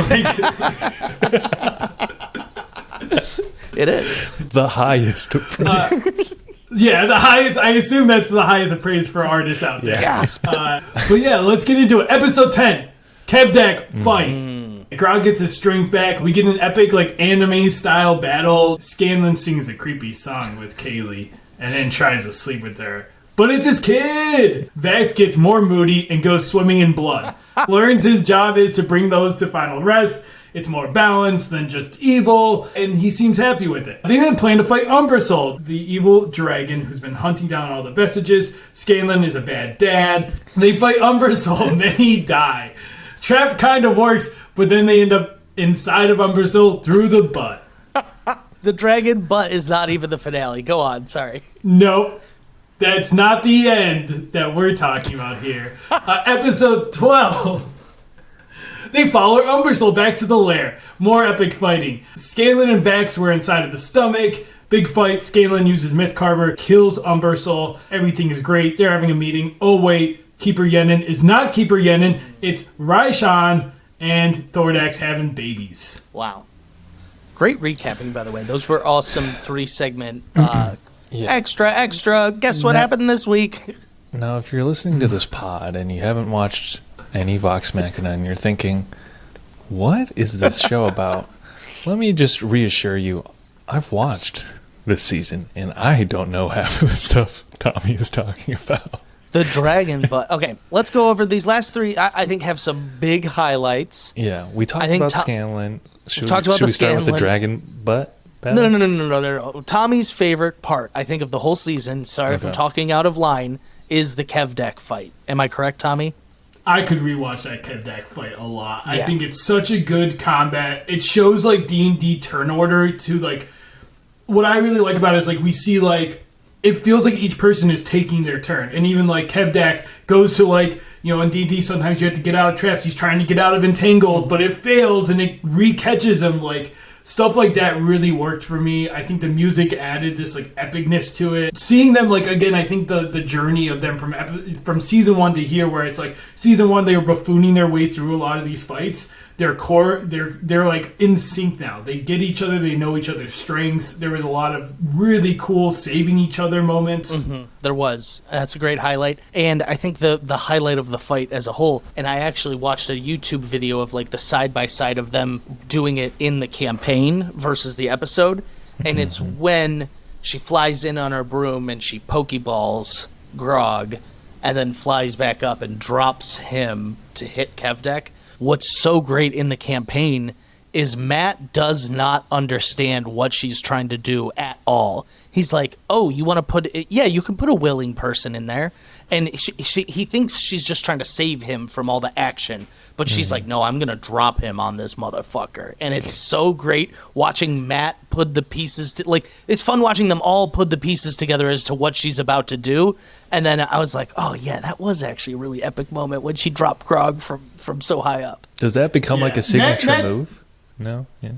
S3: It is
S2: the highest of praise.
S4: The highest. I assume that's the highest of praise for artists out there.
S3: Gasp.
S4: But let's get into it. Episode 10, Kevdak fight. Grog gets his strength back. We get an epic, like, anime-style battle. Scanlan sings a creepy song with Kaylee and then tries to sleep with her. But it's his kid! Vax gets more moody and goes swimming in blood. Learns his job is to bring those to final rest. It's more balanced than just evil, and he seems happy with it. They then plan to fight Umbersoul, the evil dragon who's been hunting down all the vestiges. Scanlan is a bad dad. They fight Umbersoul, and then he die. Trap kind of works, but then they end up inside of Umbersoul through the butt.
S3: The dragon butt is not even the finale. Go on, sorry.
S4: Nope. That's not the end that we're talking about here. Episode 12. They follow Umbersoul back to the lair. More epic fighting. Scanlan and Vax were inside of the stomach. Big fight. Scanlan uses Mythcarver, kills Umbersoul. Everything is great. They're having a meeting. Oh, wait. Keeper Yenin is not Keeper Yenin. It's Raishan and Thordax having babies.
S3: Wow. Great recapping, by the way. Those were awesome 3-segment extra. Guess what happened this week?
S2: Now, if you're listening to this pod and you haven't watched any Vox Machina and you're thinking, what is this show about? Let me just reassure you, I've watched this season and I don't know half of the stuff Tommy is talking about.
S3: The dragon butt. Okay, let's go over these last 3. I think have some big highlights.
S2: Yeah, we talked about Scanlan. Should we start with the dragon butt?
S3: No. Tommy's favorite part, I think, of the whole season, sorry if I'm talking out of line, is the Kevdak fight. Am I correct, Tommy?
S4: I could rewatch that Kevdak fight a lot. Yeah. I think it's such a good combat. It shows like D&D turn order to like what I really like about it is like we see like it feels like each person is taking their turn. And even like Kevdak goes to like, you know, in D&D sometimes you have to get out of traps. He's trying to get out of Entangled, but it fails and it re-catches him. Like stuff like that really worked for me. I think the music added this like epicness to it. Seeing them like again, I think the journey of them from season 1 to here, where it's like season 1 they were buffooning their way through a lot of these fights. They're like in sync now. They get each other. They know each other's strengths. There was a lot of really cool saving each other moments.
S3: Mm-hmm. There was. That's a great highlight. And I think the highlight of the fight as a whole, and I actually watched a YouTube video of like the side-by-side of them doing it in the campaign versus the episode. And it's when she flies in on her broom and she pokeballs Grog and then flies back up and drops him to hit Kevdak. What's so great in the campaign is Matt does not understand what she's trying to do at all. He's like, oh, you want to put it? Yeah, you can put a willing person in there. And he thinks she's just trying to save him from all the action. But she's like, no, I'm going to drop him on this motherfucker. And it's so great watching Matt put the pieces to, like, it's fun watching them all put the pieces together as to what she's about to do. And then I was like, oh, yeah, that was actually a really epic moment when she dropped Grog from so high up.
S2: Does that become like a signature move? No? Yeah.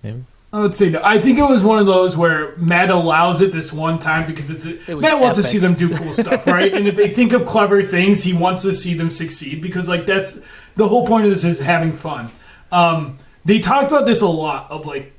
S2: Maybe.
S4: I would say no. I think it was one of those where Matt allows it this one time because Matt wants to see them do cool stuff, right? And if they think of clever things, he wants to see them succeed because, like, that's the whole point of this is having fun. They talked about this a lot of, like,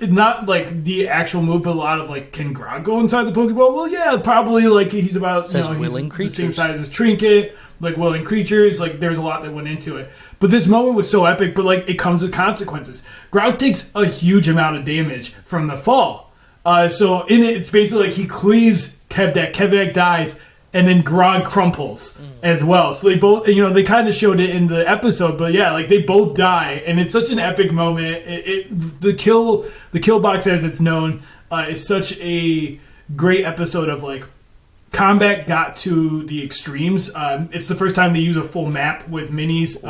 S4: not like the actual move, but a lot of like, can Grog go inside the Pokeball? Well, yeah, probably. Like he's about he's the same size as Trinket, like willing creatures. Like there's a lot that went into it. But this moment was so epic. But like it comes with consequences. Grog takes a huge amount of damage from the fall. So in it, it's basically like he cleaves Kevdak. Kevdak dies. And then Grog crumples as well. So they both, they kind of showed it in the episode, but yeah, like they both die, and it's such an epic moment. The kill box, as it's known, is such a great episode of like combat got to the extremes. It's the first time they use a full map with minis.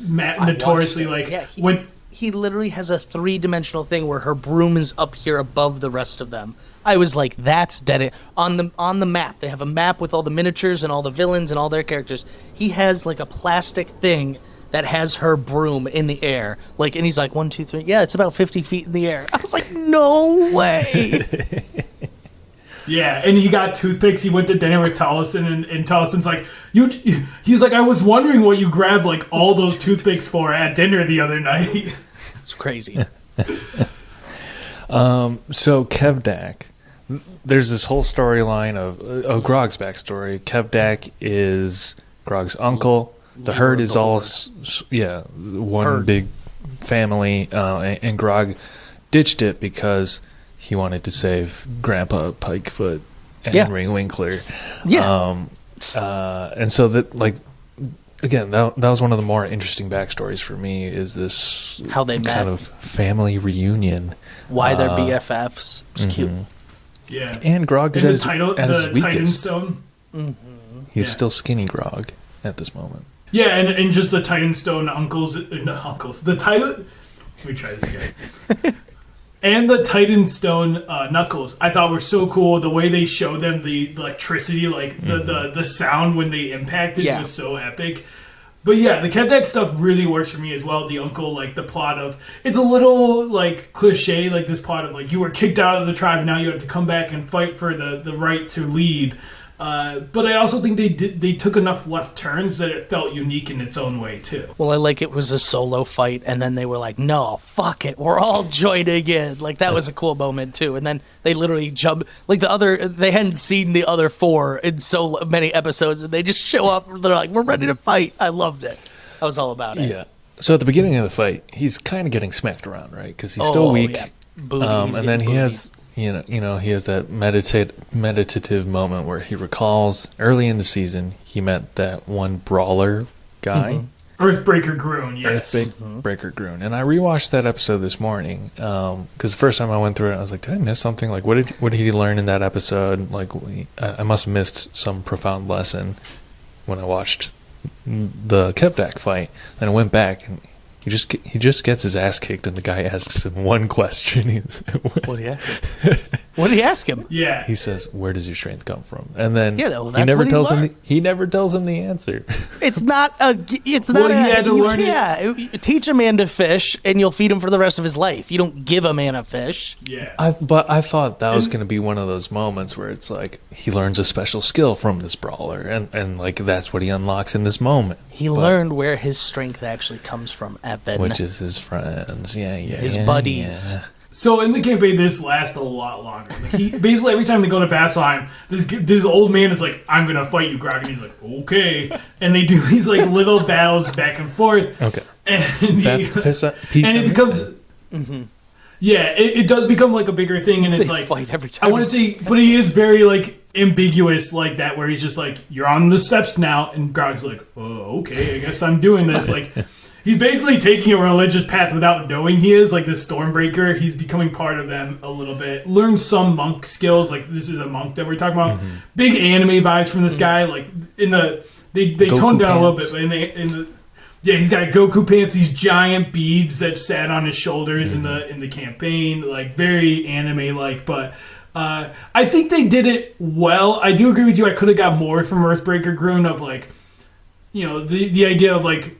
S4: Matt notoriously
S3: he literally has a 3-dimensional thing where her broom is up here above the rest of them. I was like, that's dead. On the map, they have a map with all the miniatures and all the villains and all their characters. He has like a plastic thing that has her broom in the air. Like, and he's like, 1, 2, 3. Yeah, it's about 50 feet in the air. I was like, no way.
S4: Yeah, and he got toothpicks. He went to dinner with Tollison, and Tollison's like, he's like, I was wondering what you grabbed like all those toothpicks for at dinner the other night.
S3: It's crazy.
S2: So Kevdak, there's this whole storyline of Grog's backstory. Kevdak is Grog's uncle. The herd is all one big family, and Grog ditched it because he wanted to save Grandpa Pikefoot and Ring Winkler. Yeah. And so that, like, again, that was one of the more interesting backstories for me, is this
S3: how they
S2: kind of family reunion.
S3: Why they're BFFs. It's cute.
S4: Yeah.
S2: And Grog is
S4: at his weakest. Titan Stone.
S2: Mm-hmm. He's still skinny Grog at this moment.
S4: Yeah, and just the Titan Stone uncles. The Titan... Let me try this again. And the Titan Stone knuckles, I thought were so cool. The way they showed them the electricity, like the sound when they impacted was so epic. But yeah, the Kevdak stuff really works for me as well. The uncle, like the plot of, it's a little like cliche, like this plot of like you were kicked out of the tribe and now you have to come back and fight for the right to lead. But I also think they took enough left turns that it felt unique in its own way too.
S3: Well, I like it was a solo fight, and then they were like, "No, fuck it, we're all joining in." Like that was a cool moment too. And then they literally jump like they hadn't seen the other 4 in so many episodes, and they just show up. They're like, "We're ready to fight." I loved it. I was all about it.
S2: Yeah. So at the beginning of the fight, he's kind of getting smacked around, right? Because he's still weak. Yeah. And then he has. He has that meditative moment where he recalls early in the season he met that one brawler guy.
S4: Mm-hmm. Earthbreaker Groon, yes.
S2: Earthbreaker Groon. And I rewatched that episode this morning because the first time I went through it, I was like, did I miss something? Like, what did he learn in that episode? Like, I must have missed some profound lesson when I watched the Kevdak fight. Then I went back and he just gets his ass kicked, and the guy asks him one question.
S3: What did he ask him? What did he ask him?
S4: Yeah,
S2: he says, "Where does your strength come from?" And then
S3: he never tells him.
S2: He never tells him the answer.
S3: It's not a. It's not. Well, he had to learn it. Teach a man to fish, and you'll feed him for the rest of his life. You don't give a man a fish.
S4: Yeah.
S2: But I thought that was going to be one of those moments where it's like he learns a special skill from this brawler, and like that's what he unlocks in this moment.
S3: He learned where his strength actually comes from, Evan.
S2: Which is his friends.
S3: His buddies.
S2: Yeah.
S4: So in the campaign, this lasts a lot longer. Like he basically every time they go to Vasselheim, this old man is like, "I'm gonna fight you, Grog," and he's like, "Okay," and they do these like little battles back and forth.
S2: Okay,
S4: and
S2: that's peace.
S4: And it becomes. Mm-hmm. Yeah, it does become like a bigger thing, and it's
S3: They
S4: like
S3: fight every time.
S4: I want to say, but he is very like ambiguous like that, where he's just like, "You're on the steps now," and Grog's like, "Oh, okay, I guess I'm doing this." Like, he's basically taking a religious path without knowing he is. Like this Stormbreaker, he's becoming part of them a little bit. Learns some monk skills. Like this is a monk that we're talking about. Big anime vibes from this guy. Like in the they toned down a little bit, but in the yeah, he's got Goku pants, these giant beads that sat on his shoulders in the campaign, like very anime like. But I think they did it well. I do agree with you. I could have got more from Earthbreaker Grun of like, you know, the idea of like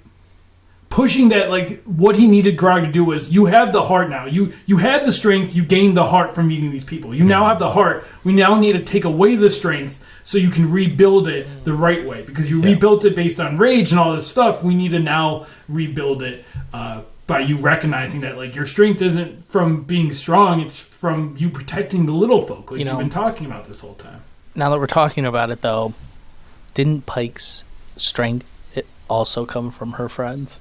S4: pushing that, like what he needed Grog to do was, you have the heart now. You had the strength. You gained the heart from meeting these people. You now have the heart. We now need to take away the strength so you can rebuild it the right way, because you rebuilt it based on rage and all this stuff. We need to now rebuild it by you recognizing that like your strength isn't from being strong. It's from you protecting the little folk, like you've been talking about this whole time.
S3: Now that we're talking about it, though, didn't Pike's strength also come from her friends?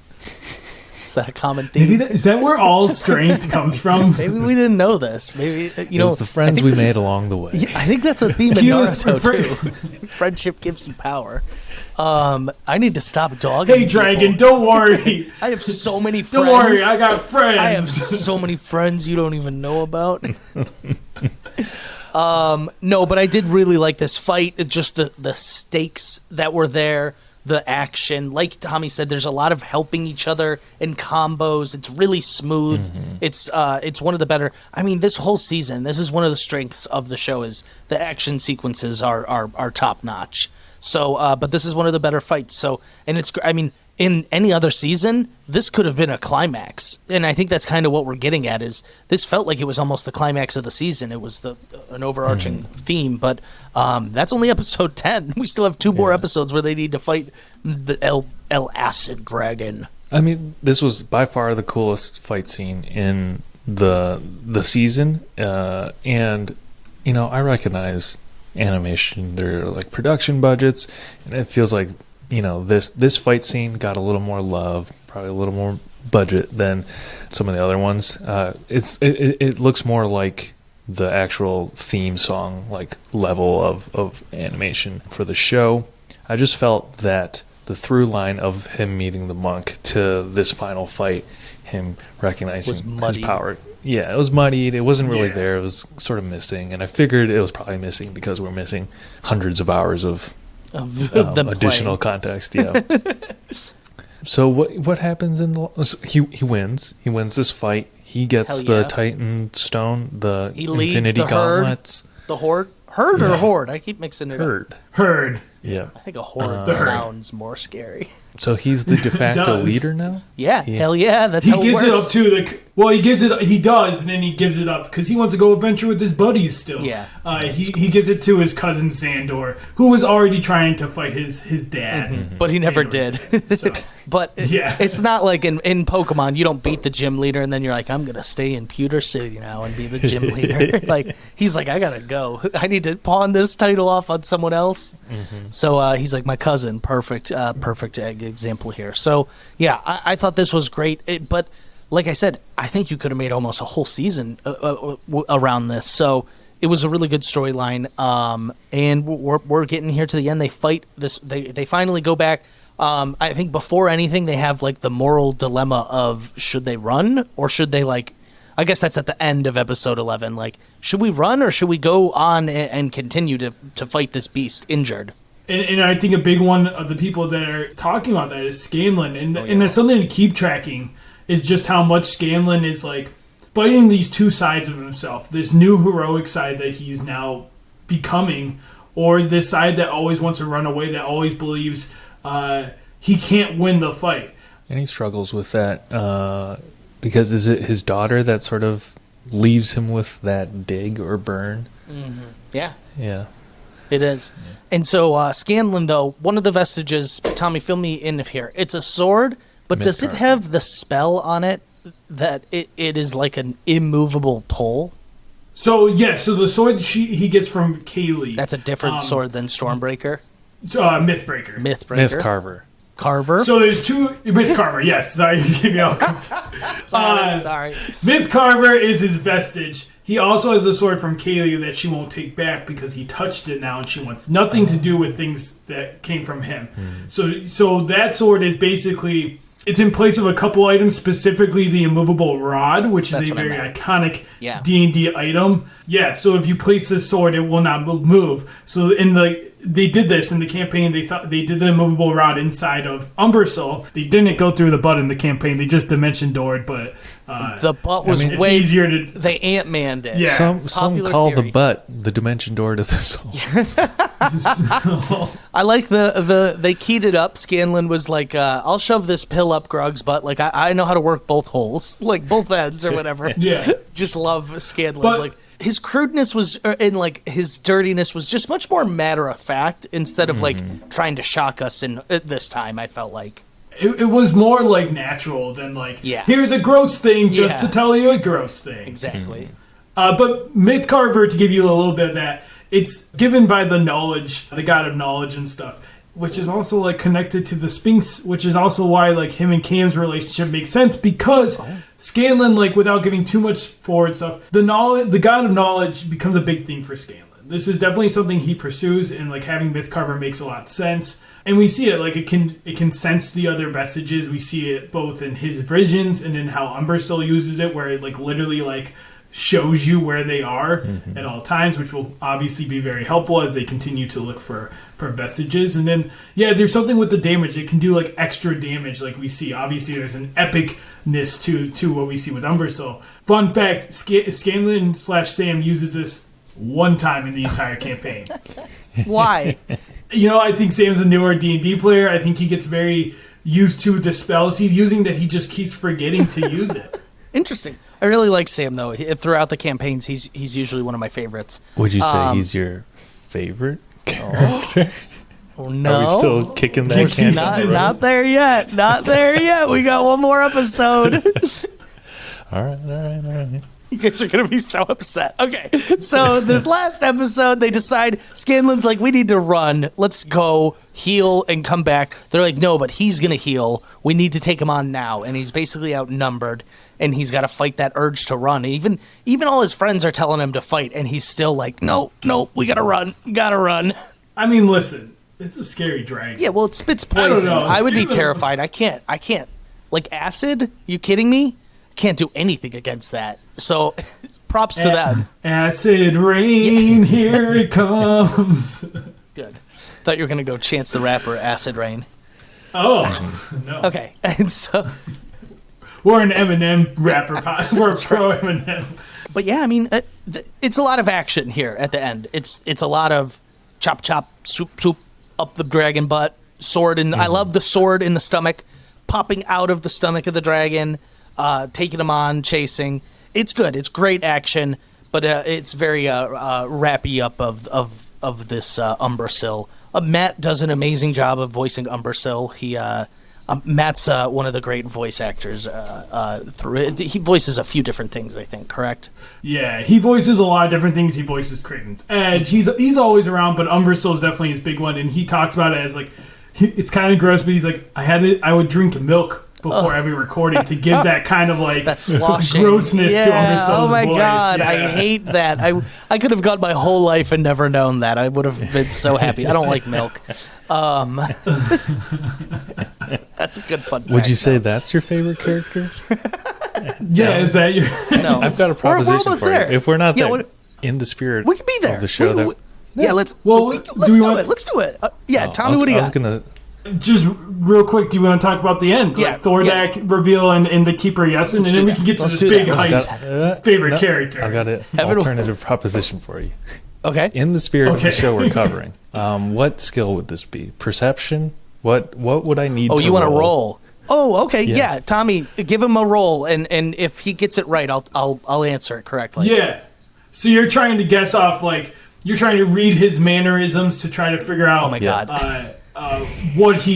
S3: Is that a common theme?
S4: Maybe is that where all strength comes from?
S3: Maybe we didn't know this. Maybe
S2: it was the friends we made along the way.
S3: I think that's a theme in Naruto too. Friendship gives you power. I need to stop dogging.
S4: Hey, Dragon, don't worry.
S3: I have so many friends.
S4: Don't worry, I got friends.
S3: I have so many friends you don't even know about. No, but I did really like this fight. It's just the stakes that were there. The action, like Tommy said, there's a lot of helping each other in combos. It's really smooth. It's one of the better. I mean, this whole season, this is one of the strengths of the show, is the action sequences are top notch. So, but this is one of the better fights. So, and it's, I mean, in any other season, this could have been a climax, and I think that's kind of what we're getting at. Is this felt like it was almost the climax of the season? It was an overarching theme, but that's only episode 10. We still have 2 more episodes where they need to fight the El Acid Dragon.
S2: I mean, this was by far the coolest fight scene in the season, and you know, I recognize animation, they're like production budgets, and it feels like, you know, this fight scene got a little more love, probably a little more budget than some of the other ones. It looks more like the actual theme song, like level of animation for the show. I just felt that the through line of him meeting the monk to this final fight, him recognizing his power. Yeah, it was muddied. It wasn't really there. It was sort of missing, and I figured it was probably missing because we're missing hundreds of hours of additional context. Yeah. So what happens in the he wins this fight. He gets the Titan Stone, the Infinity Gauntlets.
S3: The Horde or Horde? I keep mixing it up.
S4: Herd.
S2: Yeah.
S3: I think a Horde sounds more scary.
S2: So he's the de facto leader now?
S3: Yeah, hell yeah, that's how it works.
S4: He gives it up to he does, and then he gives it up because he wants to go adventure with his buddies still.
S3: Yeah.
S4: He gives it to his cousin Sandor, who was already trying to fight his dad.
S3: But he never did.
S4: So.
S3: But it's not like in Pokemon, you don't beat the gym leader and then you're like, I'm going to stay in Pewter City now and be the gym leader. Like, he's like, I got to go. I need to pawn this title off on someone else. So he's like, my cousin, perfect example here. So, yeah, I thought this was great. But like I said, I think you could have made almost a whole season around this. So it was a really good storyline. And we're getting here to the end. They fight this. They finally go back. I think before anything, they have like the moral dilemma of should they run or should they like, I guess that's at the end of episode 11. Like, should we run or should we go on and continue to fight this beast injured?
S4: And I think a big one of the people that are talking about that is Scanlan. And that's something to keep tracking, is just how much Scanlan is like fighting these two sides of himself. This new heroic side that he's now becoming, or this side that always wants to run away, that always believes he can't win the fight.
S2: And he struggles with that because is it his daughter that sort of leaves him with that dig or burn?
S3: Yeah.
S2: Yeah.
S3: It is. Yeah. And so Scanlan, though, one of the vestiges, Tommy, fill me in here. It's a sword, but does it have the spell on it that it is like an immovable pole?
S4: So, so the sword he gets from Kaylee.
S3: That's a different sword than Stormbreaker?
S4: Mythbreaker.
S2: Mythcarver.
S3: Carver.
S4: So there's two. Myth Carver, yes. Sorry,
S3: Sorry.
S4: Myth Carver is his vestige. He also has the sword from Kalia that she won't take back because he touched it now and she wants nothing to do with things that came from him. So that sword is basically, it's in place of a couple items, specifically the immovable rod, which is a very iconic D&D item. Yeah, so if you place this sword, it will not move. So they did this in the campaign. They did the immovable rod inside of Umbersil. They didn't go through the butt in the campaign. They just dimension doored, but
S3: the butt was way
S4: easier to.
S3: They Ant-Man did.
S4: Yeah.
S2: Some call the butt the dimension door to the soul.
S3: I like they keyed it up. Scanlan was like, I'll shove this pill up Grog's butt. Like I know how to work both holes, like both ends or whatever.
S4: Yeah.
S3: Just love Scanlan. Like his crudeness was, and like his dirtiness was just much more matter of fact instead of like trying to shock us. In this time, I felt like
S4: it was more like natural than like here's a gross thing just to tell you a gross thing.
S3: Exactly.
S4: But Myth Carver, to give you a little bit of that, it's given by the knowledge, the god of knowledge and stuff, which is also like connected to the Sphinx, which is also why like him and Cam's relationship makes sense because Scanlan, like without giving too much forward stuff, the god of knowledge becomes a big thing for Scanlan. This is definitely something he pursues, and like having Myth Carver makes a lot of sense. And we see it like it can sense the other vestiges. We see it both in his visions and in how Umbersil uses it, where it like literally like shows you where they are at all times, which will obviously be very helpful as they continue to look for vestiges. And then there's something with the damage. It can do like extra damage, like we see. Obviously there's an epicness to what we see with Umbersil. Fun fact, Scanlan/Sam uses this one time in the entire campaign.
S3: Why?
S4: I think Sam's a newer D&D player. I think he gets very used to the spells he's using that he just keeps forgetting to use it.
S3: Interesting. I really like Sam though. Throughout the campaigns, he's usually one of my favorites.
S2: Would you say he's your favorite character?
S3: Oh, no.
S2: Are we still kicking that can?
S3: Not there yet. Not there yet. We got one more episode.
S2: All right.
S3: You guys are going to be so upset. Okay, so this last episode, they decide, Scanlan's like, we need to run. Let's go heal and come back. They're like, no, but he's going to heal. We need to take him on now. And he's basically outnumbered, and he's got to fight that urge to run. Even all his friends are telling him to fight, and he's still like, no, we got to run. Got to run.
S4: I mean, listen, it's a scary dragon.
S3: Yeah, well, it spits poison. I would be terrified. I can't. Like acid? You kidding me? Can't do anything against that. So props to them.
S4: Acid rain, here it comes.
S3: It's good. Thought you were going to go Chance the Rapper, Acid Rain.
S4: Oh, no.
S3: Okay, and so...
S4: We're an Eminem rapper podcast. We're pro Eminem.
S3: But yeah, I mean, it's a lot of action here at the end. It's a lot of chop, soup, up the dragon butt, sword. And I love the sword in the stomach, popping out of the stomach of the dragon, taking him on, chasing. It's good. It's great action, but it's very wrappy up of this Umbersil. Matt does an amazing job of voicing Umbersil. Matt's one of the great voice actors through it. He voices a few different things, I think, correct?
S4: Yeah, he voices a lot of different things. He voices Craven's Edge. He's always around, but Umbersil is definitely his big one, and he talks about it as like, it's kind of gross, but he's like, I would drink milk before every recording to give that kind of like
S3: that sloshing
S4: grossness to Umbersil's
S3: oh my
S4: voice.
S3: God,
S4: Yeah.
S3: I hate that. I could have gone my whole life and never known that. I would have been so happy. I don't like milk. That's a good fun fact.
S2: Would you say that's your favorite character?
S4: Yeah, is that your...
S2: No. I've got a proposition for
S3: there.
S2: you. If we're not there, in the spirit
S3: we can be there.
S2: of the show,
S3: let's
S4: do
S3: it. Let's do it. Tommy, what do you got?
S4: Just real quick, do you want to talk about the end?
S3: Yeah,
S4: like Thordak reveal and the Keeper Yesin, and then we can get to this big hype favorite character.
S2: I've got an alternative proposition for you.
S3: Okay.
S2: In the spirit of the show we're covering, what skill would this be? Perception? What would I need to roll?
S3: Oh, you want to roll? Oh, okay. Yeah. Tommy, give him a roll, and if he gets it right, I'll answer it correctly.
S4: Yeah. So you're trying to guess off, like, you're trying to read his mannerisms to try to figure out...
S3: Oh, my God.
S4: Which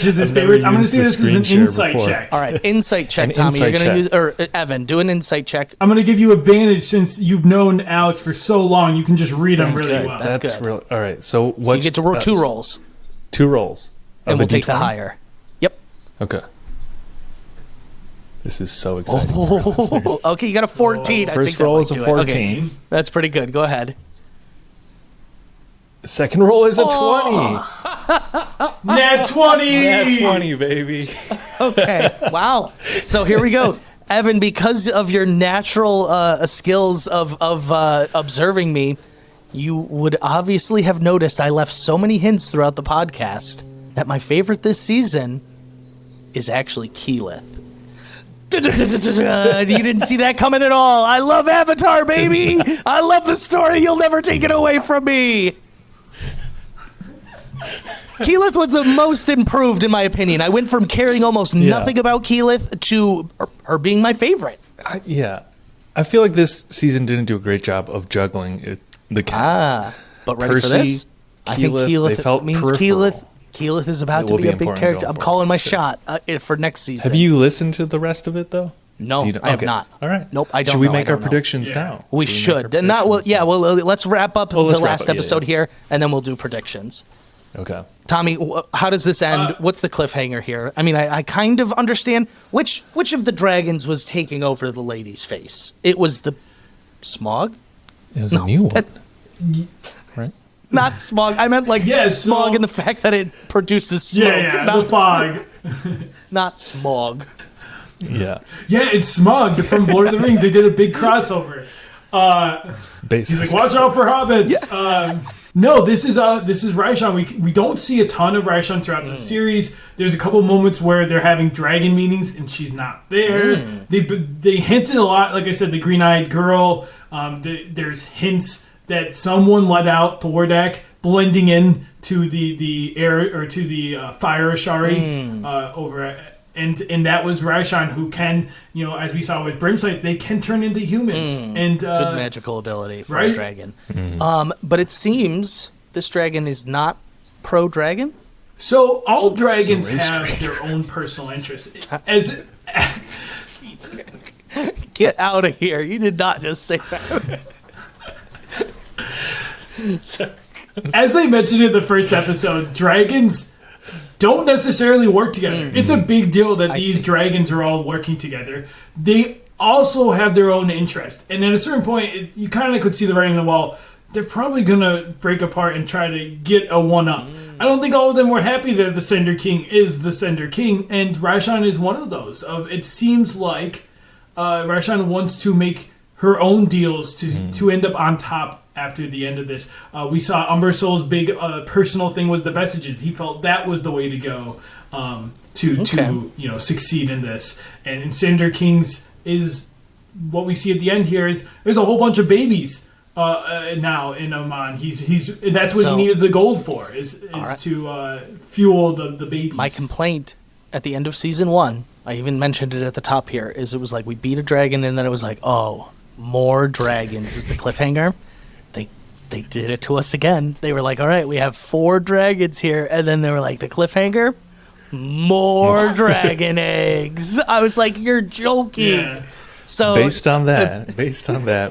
S4: is his favorite. I'm going to say this is an insight check.
S3: All right, insight check, Tommy. You're going to use, or Evan, do an insight check.
S4: I'm going to give you advantage since you've known Alex for so long. You can just read him really well.
S3: That's good.
S2: Real. All right. So
S3: you get to roll 2 rolls.
S2: 2 rolls.
S3: and
S2: the
S3: we'll take the
S2: D20?
S3: higher. Yep.
S2: Okay. This is so exciting. for our listeners.
S3: Okay, you got a 14. I
S2: First
S3: think that
S2: roll
S3: might
S2: is a
S3: do it.
S2: 14.
S3: Okay, that's pretty good. Go ahead.
S2: Second roll is a 20.
S4: Nat 20!
S2: Nat 20, baby.
S3: Okay. Wow. So here we go. Evan, because of your natural skills of observing me, you would obviously have noticed I left so many hints throughout the podcast that my favorite this season is actually Keyleth. You didn't see that coming at all. I love Avatar, baby. I love the story. You'll never take it away from me. Keyleth was the most improved, in my opinion. I went from caring almost nothing about Keyleth to her being my favorite.
S2: I feel like this season didn't do a great job of juggling the cast.
S3: But ready
S2: Percy,
S3: for this? I think
S2: they
S3: Keyleth
S2: felt
S3: means
S2: peripheral.
S3: Keyleth is about
S2: It
S3: to
S2: will
S3: be
S2: be
S3: a big
S2: important
S3: character.
S2: going
S3: I'm
S2: forward.
S3: calling my
S2: Sure.
S3: shot for next season.
S2: Have you listened to the rest of it, though?
S3: No,
S2: Do you know?
S3: I have
S2: Okay.
S3: not.
S2: All right.
S3: Nope, I don't
S2: Should we
S3: know. I
S2: make our
S3: don't know.
S2: predictions
S4: Yeah.
S2: now?
S3: We should. Let's wrap up the
S2: let's wrap
S3: last
S2: up, yeah,
S3: episode
S2: yeah.
S3: here, and then we'll do predictions.
S2: Okay.
S3: Tommy, how does this end? What's the cliffhanger here? I mean, I kind of understand which of the dragons was taking over the lady's face. It was the Smog?
S2: It was a new one. Right?
S3: Not Smog. I meant like
S4: Yes,
S3: Smog
S4: so-
S3: and the fact that it produces smoke.
S4: Yeah,
S3: not,
S4: the fog.
S3: not Smog.
S2: Yeah.
S4: Yeah, it's Smog from Lord of the Rings. They did a big crossover.
S2: Basically.
S4: He's like, watch out for hobbits. No, this is Raishan. We don't see a ton of Raishan throughout the series. There's a couple moments where they're having dragon meetings and she's not there. They hinted a lot. Like I said, the green-eyed girl. There's hints that someone let out Thordak blending in to the air or to the fire Ashari over. And that was Raishan, who can, as we saw with Brimsight, they can turn into humans. And
S3: Good magical ability for a
S4: right?
S3: dragon. But it seems this dragon is not pro-dragon.
S4: So all dragons have their own personal interests.
S3: Get out of here. You did not just say that.
S4: As they mentioned in the first episode, dragons don't necessarily work together. It's a big deal that these dragons are all working together. They also have their own interest. And at a certain point, you kind of could see the writing on the wall. They're probably going to break apart and try to get a one-up. I don't think all of them were happy that the Cinder King is the Cinder King, and Raishan is one of those. It seems like Raishan wants to make her own deals to end up on top after the end of this. We saw Umbersoul's big personal thing was the messages. He felt that was the way to go to succeed in this. And in Cinder King's is what we see at the end here is there's a whole bunch of babies now in Oman. That's what he needed the gold for is right. To fuel the babies.
S3: My complaint at the end of season 1, I even mentioned it at the top here, is it was like we beat a dragon and then it was like, oh, more dragons is the cliffhanger. They did it to us again. They were like, all right, we have 4 dragons here. And then they were like, the cliffhanger, more dragon eggs. I was like, you're joking. Yeah. So
S2: based on that,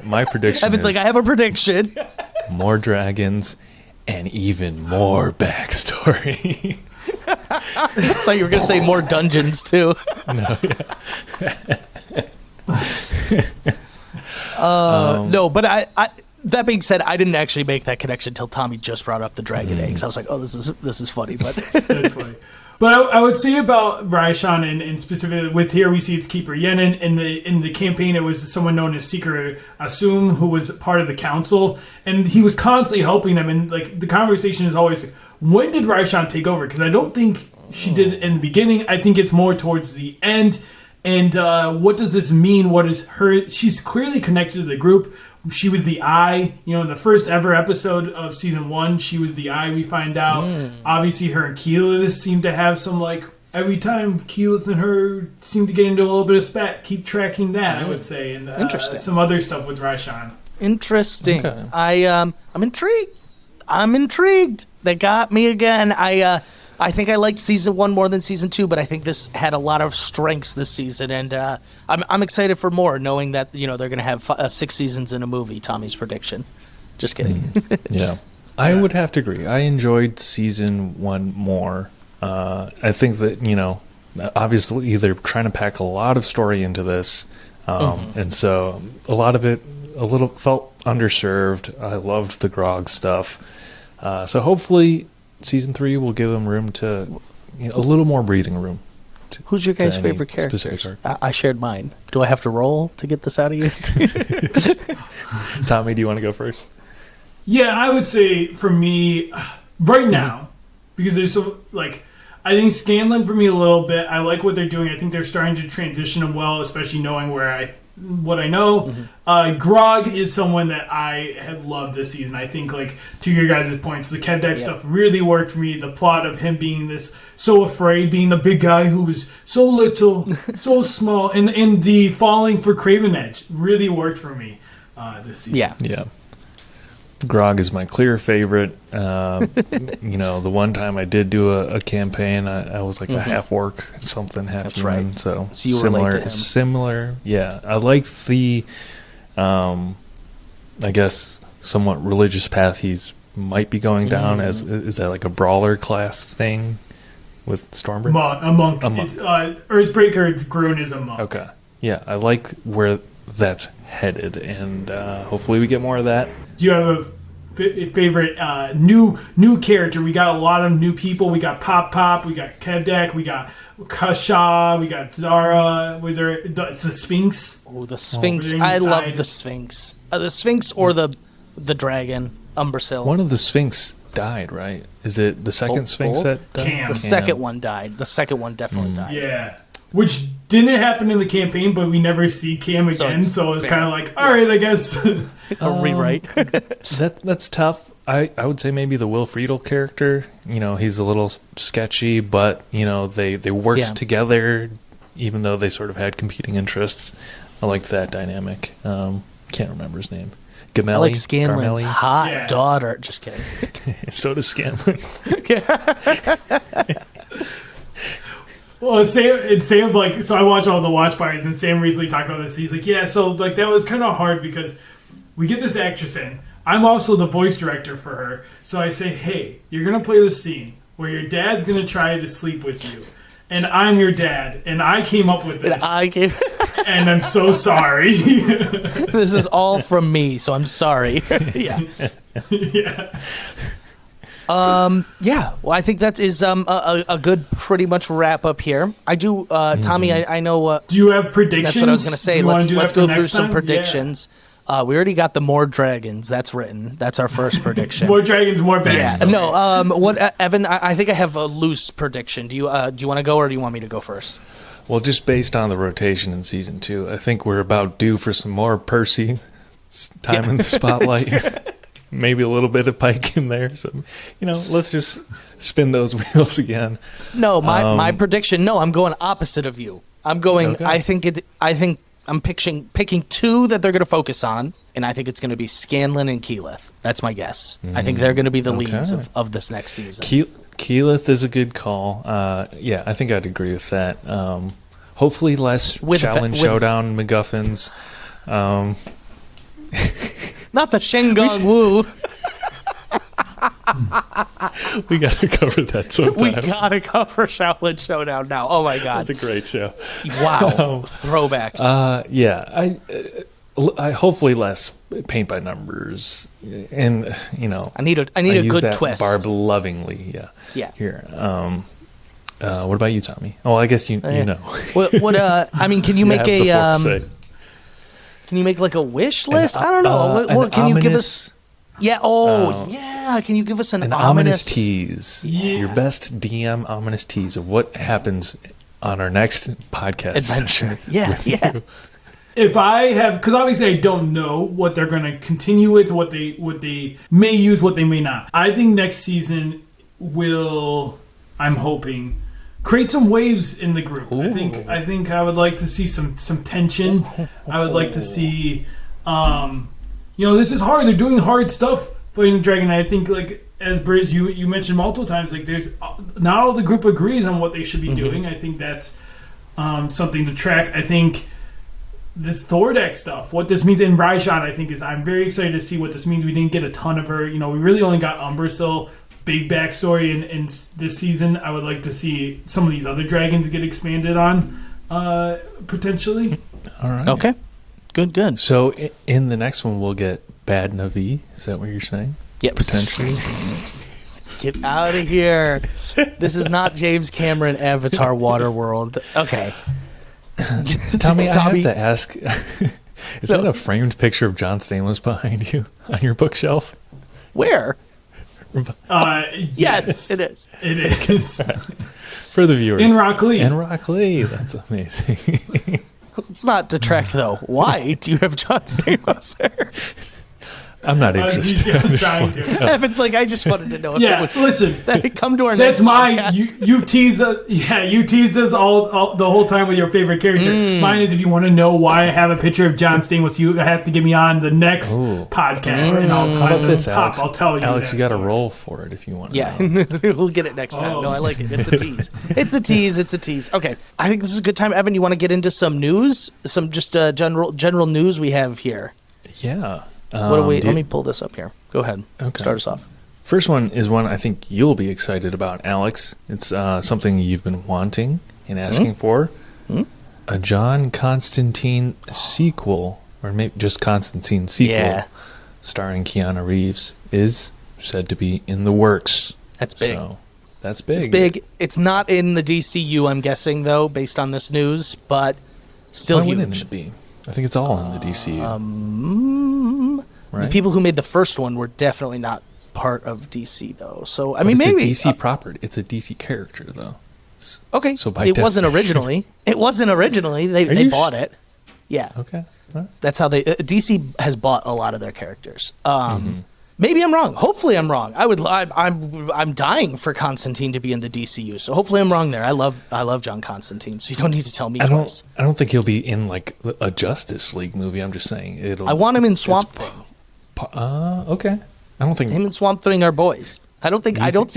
S2: my prediction
S3: Evan's
S2: is
S3: like, I have a prediction.
S2: more dragons and even more backstory.
S3: I thought you were going to say more dungeons, too.
S2: No,
S3: No, but I that being said, I didn't actually make that connection until Tommy just brought up the dragon eggs. I was like, oh, this is funny. But
S4: that's funny. But I would say about Raishan and specifically with here we see it's Keeper Yenin. In the campaign it was someone known as Seeker Asum who was part of the council and he was constantly helping them and like the conversation is always like, when did Raishan take over? Because I don't think she did it in the beginning. I think it's more towards the end. And what does this mean? What is her? She's clearly connected to the group. She was the eye. In the first ever episode of season 1, she was the eye, we find out. Obviously, her and Keyleth seem to have some, every time Keyleth and her seem to get into a little bit of spat, keep tracking that, I would say. And
S3: Interesting.
S4: Some other stuff with Raishan.
S3: Interesting.
S2: Okay.
S3: I'm intrigued. They got me again. I think I liked season 1 more than season 2, but I think this had a lot of strengths this season, and I'm excited for more, knowing that they're going to have 6 seasons in a movie. Tommy's prediction. Just kidding.
S2: Yeah, I would have to agree. I enjoyed season 1 more I think that, obviously they're trying to pack a lot of story into this. And so a lot of it felt underserved. I loved the Grog stuff. So hopefully season 3 will give them room to, a little more breathing room.
S3: Who's your guys' favorite character? I shared mine. Do I have to roll to get this out of you?
S2: Tommy, do you want to go first?
S4: Yeah, I would say for me, right now, because there's so, I think Scanlan for me a little bit. I like what they're doing. I think they're starting to transition them well, especially knowing what I know. Grog is someone that I had loved this season. I think, to your guys' points, the Kevdak stuff really worked for me. The plot of him being this so afraid, being the big guy who was so little, so small, and the falling for Craven Edge really worked for me this season.
S2: Yeah. Grog is my clear favorite. The one time I did do a campaign, I was like a half orc, something half
S3: That's
S2: human.
S3: right.
S2: So
S3: you
S2: similar,
S3: relate to him.
S2: similar. Yeah, I like the, I guess, somewhat religious path he's might be going down. Is that like a brawler class thing with Stormbreaker?
S4: A monk. It's, Earthbreaker Groon is a monk.
S2: Okay. Yeah, I like where that's headed, and hopefully we get more of that.
S4: Do you have a favorite new character? We got a lot of new people. We got Pop, we got Kevdak, we got Kasha, we got Zara. It's the Sphinx.
S3: Oh, the Sphinx! I love the Sphinx. The Sphinx or the dragon, Umbrasyl.
S2: One of the Sphinx died, right? Is it the second Sphinx that died?
S4: Cam.
S3: The second one died. The second one definitely died.
S4: Yeah. Which didn't happen in the campaign, but we never see Cam again, so it's kind of like, all right, I guess.
S3: A rewrite.
S2: That's tough. I would say maybe the Will Friedle character. He's a little sketchy, but they worked together, even though they sort of had competing interests. I liked that dynamic. Can't remember his name. Gamelli.
S3: I like Scanlan's
S2: Garmelli.
S3: hot daughter. Just kidding.
S2: So does Scanlan.
S4: Well, Sam, so I watch all the watch parties, and Sam recently talked about this. He's like, yeah, so that was kind of hard because we get this actress in. I'm also the voice director for her. So I say, hey, you're going to play this scene where your dad's going to try to sleep with you. And I'm your dad, and I came up with this. And I'm so sorry.
S3: This is all from me, so I'm sorry. Yeah.
S4: Yeah.
S3: Well, I think that is a good pretty much wrap up here. I do, Tommy, I know...
S4: do you have predictions?
S3: That's what I was going to say. Let's go through some
S4: time?
S3: predictions. Yeah. We already got the more dragons. That's written. That's our first prediction.
S4: More dragons, more bags.
S3: Yeah. No, Evan, I think I have a loose prediction. Do you want to go, or do you want me to go first?
S2: Well, just based on the rotation in season 2, I think we're about due for some more Percy time in the spotlight. Maybe a little bit of Pike in there. So, let's just spin those wheels again.
S3: No, my prediction. No, I'm going opposite of you. I'm going. Okay. I think I'm picking 2 that they're going to focus on, and I think it's going to be Scanlan and Keyleth. That's my guess. I think they're going to be the leads of this next season.
S2: Keyleth is a good call. Yeah, I think I'd agree with that. Hopefully less Shaolin Showdown MacGuffins.
S3: Not the Shengang Wu.
S2: We got to cover that sometime.
S3: We got to cover Shaolin Showdown now. Oh, my God.
S2: That's a great show.
S3: Wow. Throwback.
S2: Yeah. I hopefully less paint by numbers. And,
S3: I need a good
S2: that
S3: twist.
S2: Barb lovingly.
S3: Yeah.
S2: Here. What about you, Tommy? Oh, I guess you know.
S3: What? I mean, can you make a... Can you make like a wish list? I don't know. What can you give us? Yeah. Yeah. Can you give us an
S2: ominous tease? Yeah. Your best DM ominous tease of what happens on our next podcast
S3: adventure. Yeah.
S4: If I have, because obviously I don't know what they're going to continue with, what they may use, what they may not. I think next season will, I'm hoping, create some waves in the group. Ooh. I think I would like to see some tension. I would like to see, this is hard. They're doing hard stuff fighting the dragon. I think, as Briz, you mentioned multiple times, there's not all the group agrees on what they should be doing. I think that's something to track. I think this Thordak stuff, what this means in Raijhat, I'm very excited to see what this means. We didn't get a ton of her. We really only got Umbrasyl, big backstory in this season. I would like to see some of these other dragons get expanded on, potentially.
S2: All right.
S3: Okay. Good.
S2: So in the next one, we'll get Bad Navi. Is that what you're saying?
S3: Yep.
S2: Potentially.
S3: Get out of here. This is not James Cameron Avatar Waterworld. Okay.
S2: Tommy, I have
S3: Tommy.
S2: to ask, is that a framed picture of John Stamos behind you on your bookshelf?
S3: Where?
S4: Yes,
S3: it is.
S4: It is.
S2: For the viewers.
S4: In Rock Lee.
S2: In Rock Lee. That's amazing.
S3: Let's not detract, though. Why do you have John Stamos there?
S2: I'm not interested. I just
S4: trying
S2: want-
S4: to.
S3: Evan's like, I just wanted to know if
S4: Yeah,
S3: it was
S4: listen.
S3: that come to our
S4: That's
S3: next
S4: my
S3: podcast.
S4: you teased us. Yeah, you teased us all the whole time with your favorite character. Mine is if you want to know why I have a picture of John Stamos, you have to get me on the next podcast, and I'll
S2: How about this, Alex?
S4: I'll tell you.
S2: Alex,
S4: that
S2: you got to
S4: story.
S2: roll for it if you want to
S3: Yeah,
S2: know.
S3: we'll get it next time.
S4: Oh.
S3: No, I like it. It's a tease. It's a tease. It's a tease. Okay, I think this is a good time. Evan, you want to get into some news? Some just general news we have here.
S2: Yeah.
S3: What do we? Let me pull this up here. Go ahead.
S2: Okay.
S3: Start us off.
S2: First one is one I think you'll be excited about, Alex. It's something you've been wanting and asking for. A John Constantine sequel, or maybe just Constantine sequel,
S3: Yeah.
S2: starring Keanu Reeves, is said to be in the works.
S3: That's big.
S2: So, that's big.
S3: It's big. It's not in the DCU, I'm guessing, though, based on this news, but still
S2: Why wouldn't
S3: huge.
S2: it be? I think it's all in the DCU. Right?
S3: The people who made the first one were definitely not part of DC, though. So I
S2: But
S3: mean,
S2: it's
S3: maybe
S2: a DC property. It's a DC character, though.
S3: okay.
S2: So by
S3: it wasn't
S2: definition-
S3: originally. It wasn't originally. They
S2: you
S3: bought it. Yeah,
S2: Okay. All right.
S3: that's how they. DC has bought a lot of their characters.
S2: Mm-hmm.
S3: Maybe I'm wrong. Hopefully I'm wrong. I'm dying for Constantine to be in the DCU. So hopefully I'm wrong there. I love John Constantine. So you don't need to tell me twice.
S2: I don't think he'll be in like a Justice League movie. I'm just saying it'll.
S3: I want him in Swamp Thing.
S2: Okay. I don't think
S3: Him and Swamp Thing are boys. I don't see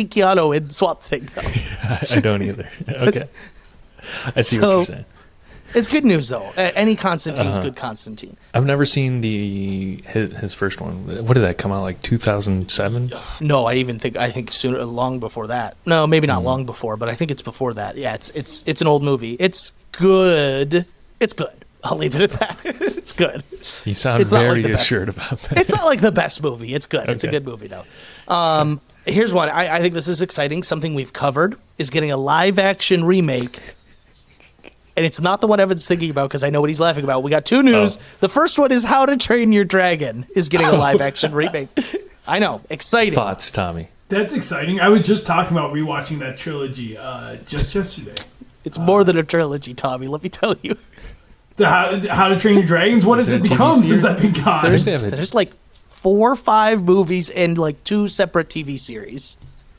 S3: Keanu in Swamp Thing though.
S2: I don't either. Okay. I see what
S3: So-
S2: you're saying.
S3: It's good news though. Any Constantine's good Constantine.
S2: I've never seen his first one. What did that come out like 2007?
S3: No, I think sooner, long before that. No, maybe not long before, but I think it's before that. Yeah, it's an old movie. It's good. It's good. I'll leave it at that. It's good.
S2: You sound
S3: It's not like
S2: very
S3: the best.
S2: assured about that.
S3: It's not like the best movie. It's good. It's a
S2: Okay.
S3: good movie though. Here's one. I think this is exciting. Something we've covered is getting a live action remake. And it's not the one Evan's thinking about because I know what he's laughing about. We got two news.
S2: Oh.
S3: The first one is How to Train Your Dragon is getting a live action remake. I know. Exciting.
S2: Thoughts, Tommy?
S4: That's exciting. I was just talking about rewatching that trilogy just yesterday.
S3: It's more than a trilogy, Tommy. Let me tell you.
S4: The How to Train Your Dragons. What has
S2: it
S4: it
S2: a TV
S4: become since
S2: series?
S4: I've been gone?
S3: There's,
S2: they have it.
S3: there's like 4 or 5 movies and like 2 separate TV series.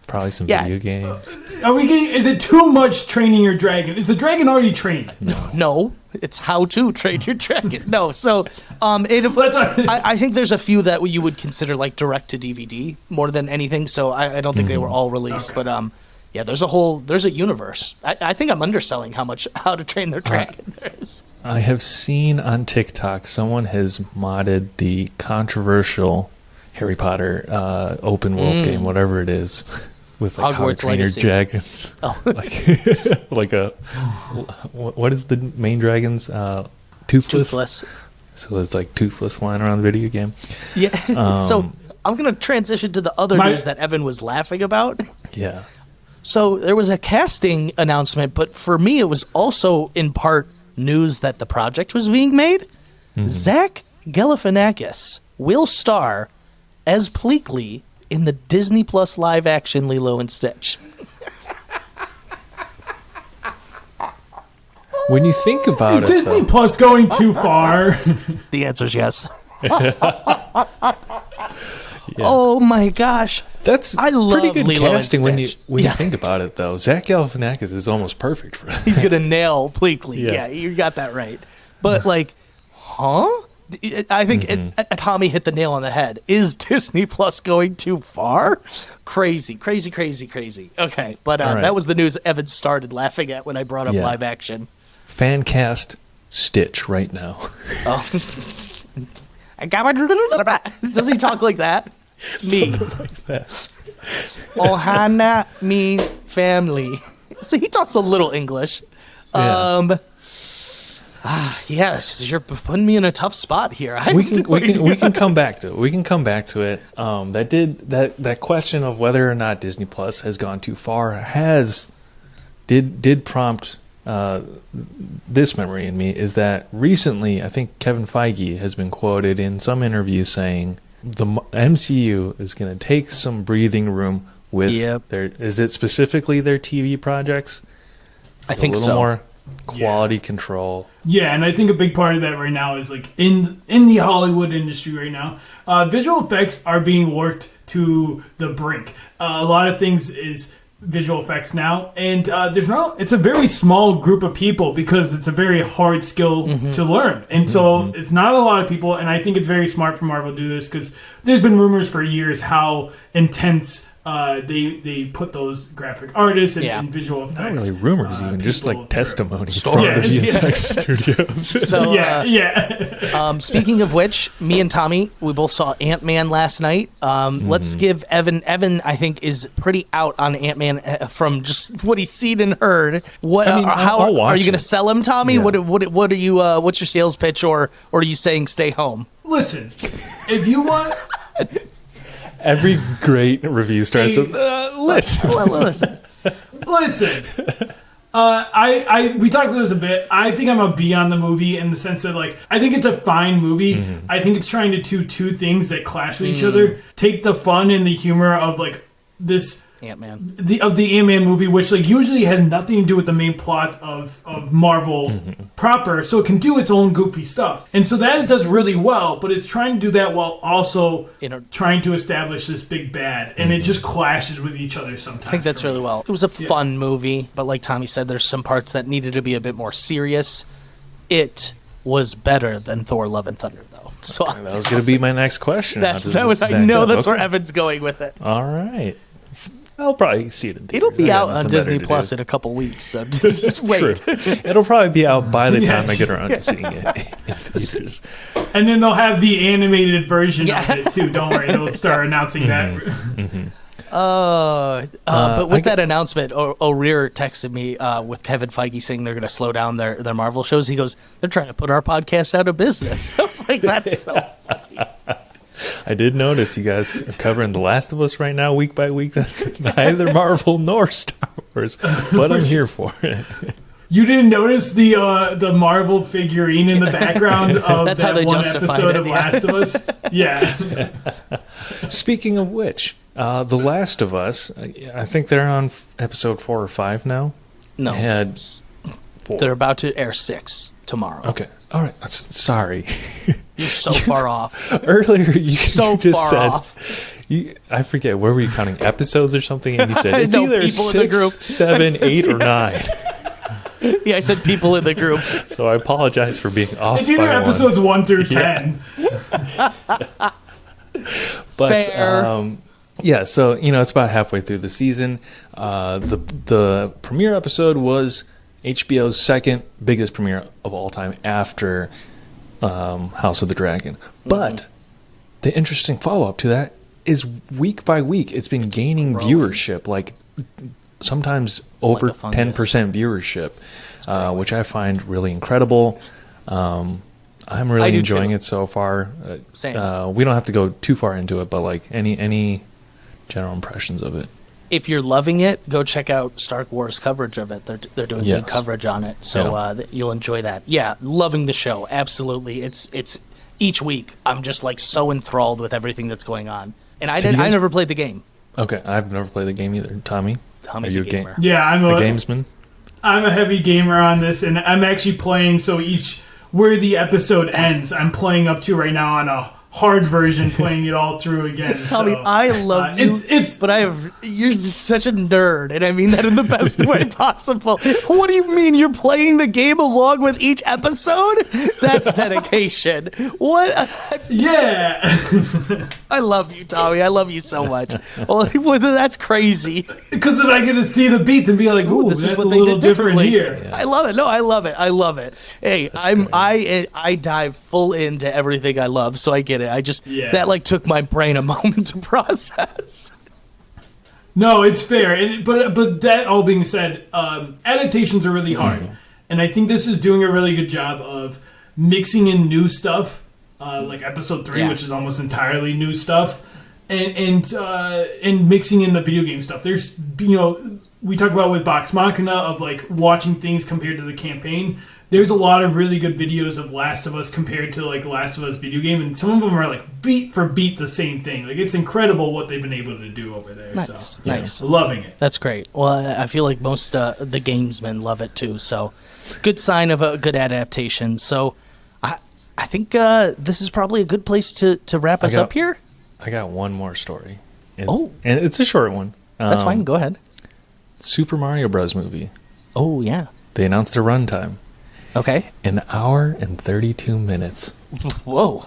S2: Probably some
S3: Yeah.
S2: video games.
S4: Are we getting? Is it too much training your dragon? Is the dragon already trained?
S3: No, it's How to Train Your Dragon. No, so
S4: That's
S3: I think there's a few that you would consider like direct to DVD more than anything. So I don't think they were all released,
S4: Okay.
S3: but yeah, there's a universe. I think I'm underselling how much How to Train Their Dragon there is.
S2: I have seen on TikTok someone has modded the controversial Harry Potter open world game, whatever it is, with like how to
S3: Hogwarts
S2: train
S3: Legacy.
S2: your dragons.
S3: Oh.
S2: like a what is the main dragon's toothless?
S3: Toothless.
S2: So it's like toothless flying around the video game.
S3: Yeah. So I'm gonna transition to the other news that Evan was laughing about.
S2: Yeah.
S3: So there was a casting announcement, but for me, it was also in part news that the project was being made. Zach Galifianakis will star as Pleakley in the Disney Plus live action Lilo and Stitch.
S2: When you think about
S4: Is
S2: it,
S4: Disney
S2: though,
S4: Plus going too far?
S3: The answer is yes. Oh my gosh.
S2: that's
S3: I love
S2: pretty good
S3: Lilo and
S2: casting when you
S3: Stitch.
S2: you think about it, though. Zach Galifianakis is almost perfect for that.
S3: He's going to nail Pleakley.
S2: Yeah.
S3: Yeah, you got that right. But like, huh? I think Tommy hit the nail on the head. Is Disney Plus going too far? Crazy. Okay, but
S2: All right.
S3: that was the news Evan started laughing at when I brought up
S2: Yeah.
S3: live action.
S2: Fan cast Stitch right now.
S3: Oh. Does he talk like that? It's me. Ohana means family. So he talks a little English.
S2: Yeah.
S3: You're putting me in a tough spot here.
S2: We can come back to it. We can come back to it. That question of whether or not Disney Plus has gone too far did prompt this memory in me, is that recently I think Kevin Feige has been quoted in some interview saying the MCU is going to take some breathing room with is it specifically their TV projects?
S3: I think so.
S2: A little more quality control.
S4: Yeah, and I think a big part of that right now is like in the Hollywood industry right now, visual effects are being worked to the brink. A lot of things is visual effects now, and it's a very small group of people because it's a very hard skill to learn, and so it's not a lot of people. And I think it's very smart for Marvel to do this because there's been rumors for years how intense they put those graphic artists and visual effects.
S2: Not really rumors, even just like testimony from
S3: Stories.
S2: the VFX studios.
S3: So speaking of which, me and Tommy, we both saw Ant-Man last night. Let's give Evan. Evan, I think, is pretty out on Ant-Man from just what he's seen and heard. What?
S2: I'll watch
S3: are you going to
S2: it.
S3: sell him, Tommy?
S2: Yeah.
S3: What are you? What's your sales pitch, or are you saying stay home?
S4: Listen, if you want.
S2: Every great review starts with listen.
S3: Listen.
S4: We talked about this a bit. I think I'm a B on the movie in the sense that, like, I think it's a fine movie. I think it's trying to do two things that clash with each other. Take the fun and the humor of like this
S3: Ant-Man.
S4: the Ant-Man movie, which like usually has nothing to do with the main plot of Marvel proper, so it can do its own goofy stuff. And so that it does really well, but it's trying to do that while also trying to establish this big bad, and it just clashes with each other sometimes.
S3: I think that's really well. It was a fun movie, but like Tommy said, there's some parts that needed to be a bit more serious. It was better than Thor: Love and Thunder, though. So
S2: that was going to be my next question.
S3: I know that's where Evan's going with it.
S2: All right. I'll probably see it in theaters.
S3: It'll be out on Disney Plus in a couple weeks, so just wait.
S2: It'll probably be out by the time I get around to seeing it in theaters.
S4: And then they'll have the animated version of it, too. Don't worry, they'll start announcing that.
S3: But with that announcement, O'Rear texted me with Kevin Feige saying they're going to slow down their Marvel shows. He goes, they're trying to put our podcast out of business. I was like, that's so funny.
S2: I did notice you guys are covering The Last of Us right now, week by week. Neither Marvel nor Star Wars, but I'm here for it.
S4: You didn't notice the Marvel figurine in the background of
S3: That's how they
S4: one
S3: justified
S4: episode
S3: it,
S4: of Last of Us? Yeah.
S2: Speaking of which, The Last of Us, I think they're on episode 4 or 5 now.
S3: No.
S2: Had 4.
S3: They're about to air 6 tomorrow.
S2: Okay. All right. Sorry.
S3: You're so far off.
S2: Earlier, you
S3: So
S2: just
S3: far
S2: said,
S3: off.
S2: I forget, where were you counting episodes or something? And you said it's
S3: No,
S2: either
S3: people
S2: 6,
S3: in the group.
S2: 7, 8, or 9.
S3: Yeah, I said people in the group.
S2: So I apologize for being off.
S4: It's either
S2: by
S4: episodes 1 through
S2: 10.
S4: 10.
S2: But
S3: Fair.
S2: yeah, so it's about halfway through the season. The premiere episode was HBO's second biggest premiere of all time after House of the Dragon. But the interesting follow-up to that is week by week, it's been gaining viewership, like sometimes over 10% viewership, which I find really incredible. I'm really enjoying it so far.
S3: Same.
S2: We don't have to go too far into it, but like any general impressions of it.
S3: If you're loving it, go check out Star Wars coverage of it. They're doing good coverage on it, so you'll enjoy that. Yeah, loving the show, absolutely. It's each week I'm just like so enthralled with everything that's going on. And I never played the game.
S2: Okay, I've never played the game either. Tommy's
S3: a gamer.
S4: Yeah, I'm
S2: a gamesman.
S4: I'm a heavy gamer on this, and I'm actually playing. So where the episode ends, I'm playing up to right now on a hard version, playing it all through again.
S3: Tommy, I love you, but you're such a nerd, and I mean that in the best way possible. What do you mean you're playing the game along with each episode? That's dedication. What?
S4: Yeah.
S3: I love you, Tommy. I love you so much. Well, that's crazy.
S4: Because then I get to see the beats and be like, ooh,
S3: this
S4: that's
S3: is what
S4: a
S3: they
S4: little
S3: did
S4: different
S3: differently.
S4: here.
S3: Yeah. I love it. No, I love it. I love it. Hey, I dive full into everything I love, so I get it. I just that like took my brain a moment to process.
S4: No, it's fair. But that all being said, adaptations are really hard. And I think this is doing a really good job of mixing in new stuff, like episode 3, which is almost entirely new stuff, and mixing in the video game stuff. There's, we talk about with Vox Machina of like watching things compared to the campaign. There's a lot of really good videos of Last of Us compared to like Last of Us video game, and some of them are like beat for beat the same thing. Like it's incredible what they've been able to do over there.
S3: Nice.
S4: Loving it.
S3: That's great. Well, I feel like most the gamesmen love it too. So, good sign of a good adaptation. So, I think this is probably a good place to wrap us up here.
S2: I got one more story. And it's a short one.
S3: That's fine. Go ahead.
S2: Super Mario Bros. Movie.
S3: Oh yeah.
S2: They announced their runtime.
S3: Okay.
S2: 1 hour and 32 minutes.
S3: Whoa.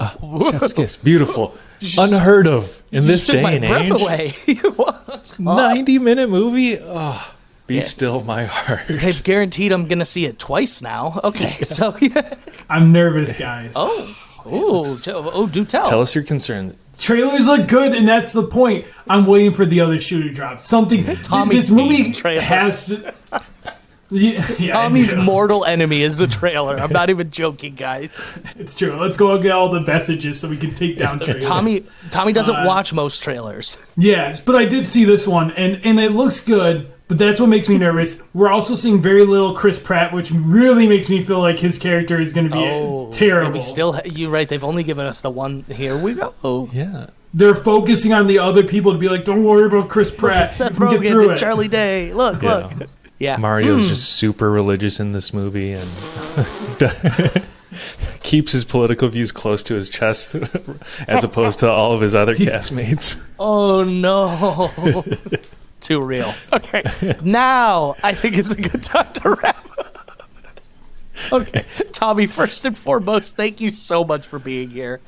S2: Chef's kiss. Beautiful. Unheard of in this day and age.
S3: Away.
S2: 90-minute movie? Oh, be still my heart.
S3: They've guaranteed I'm going to see it twice now. Okay, so yeah.
S4: I'm nervous, guys.
S3: Do tell.
S2: Tell us your concern.
S4: Trailers look good, and that's the point. I'm waiting for the other shoe to drop. Something. This movie has...
S3: Tommy's mortal enemy is the trailer. I'm not even joking, guys.
S4: It's true. Let's go and get all the messages so we can take down trailers.
S3: Tommy doesn't watch most trailers.
S4: Yes, but I did see this one, and it looks good, but that's what makes me nervous. We're also seeing very little Chris Pratt, which really makes me feel like his character is going to be terrible.
S3: You're right. They've only given us the one. Here we go.
S2: Yeah.
S4: They're focusing on the other people to be like, don't worry about Chris Pratt.
S3: Seth
S4: Rogen, get through it.
S3: Charlie Day. Look. Yeah.
S2: Mario's just super religious in this movie and keeps his political views close to his chest as opposed to all of his other castmates.
S3: Oh, no. Too real. Okay. Now, I think it's a good time to wrap up. Okay. Tommy, first and foremost, thank you so much for being here.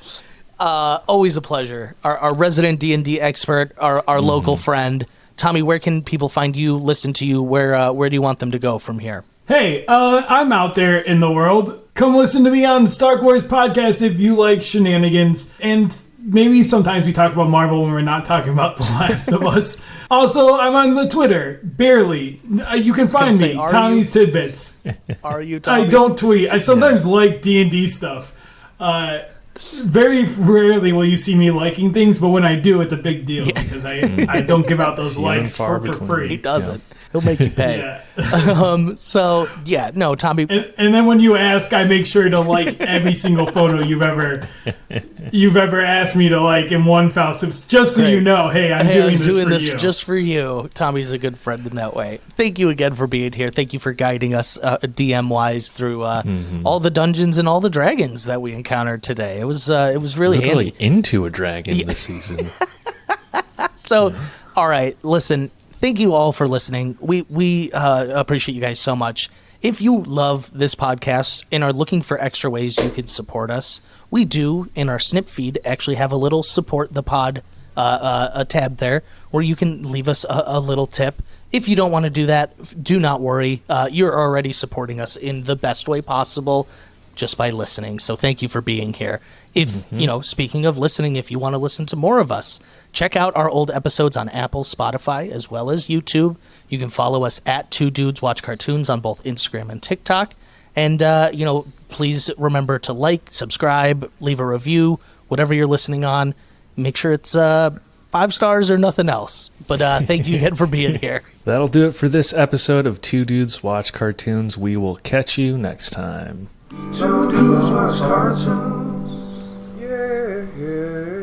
S3: Always a pleasure. Our resident D&D expert, our local friend. Tommy, where can people find you, listen to you? Where do you want them to go from here?
S4: Hey, I'm out there in the world. Come listen to me on the Star Wars podcast if you like shenanigans. And maybe sometimes we talk about Marvel when we're not talking about The Last of Us. Also, I'm on the Twitter, barely. You can find me, Tommy's Tidbits.
S3: Are you, Tommy?
S4: I don't tweet. I sometimes like D&D stuff. Very rarely will you see me liking things, but when I do, it's a big deal because I don't give out those likes for free.
S3: He doesn't. He'll make you pay. Tommy.
S4: And then when you ask, I make sure to like every single photo you've ever asked me to like in one foul swoop, just so you know, hey, I'm doing this
S3: just for you. Tommy's a good friend in that way. Thank you again for being here. Thank you for guiding us DM-wise through all the dungeons and all the dragons that we encountered today. It was really handy.
S2: Into a dragon this season.
S3: So, all right, listen. Thank you all for listening. We appreciate you guys so much. If you love this podcast and are looking for extra ways you can support us, we do, in our Snip feed, actually have a little support the pod a tab there where you can leave us a little tip. If you don't want to do that, do not worry. You're already supporting us in the best way possible just by listening. So thank you for being here. If, speaking of listening, if you want to listen to more of us, check out our old episodes on Apple, Spotify, as well as YouTube. You can follow us at 2 Dudes Watch Cartoons on both Instagram and TikTok. And, please remember to like, subscribe, leave a review, whatever you're listening on. Make sure it's 5 stars or nothing else. But thank you again for being here.
S2: That'll do it for this episode of 2 Dudes Watch Cartoons. We will catch you next time.
S1: 2 dudes watch cartoons. Yeah.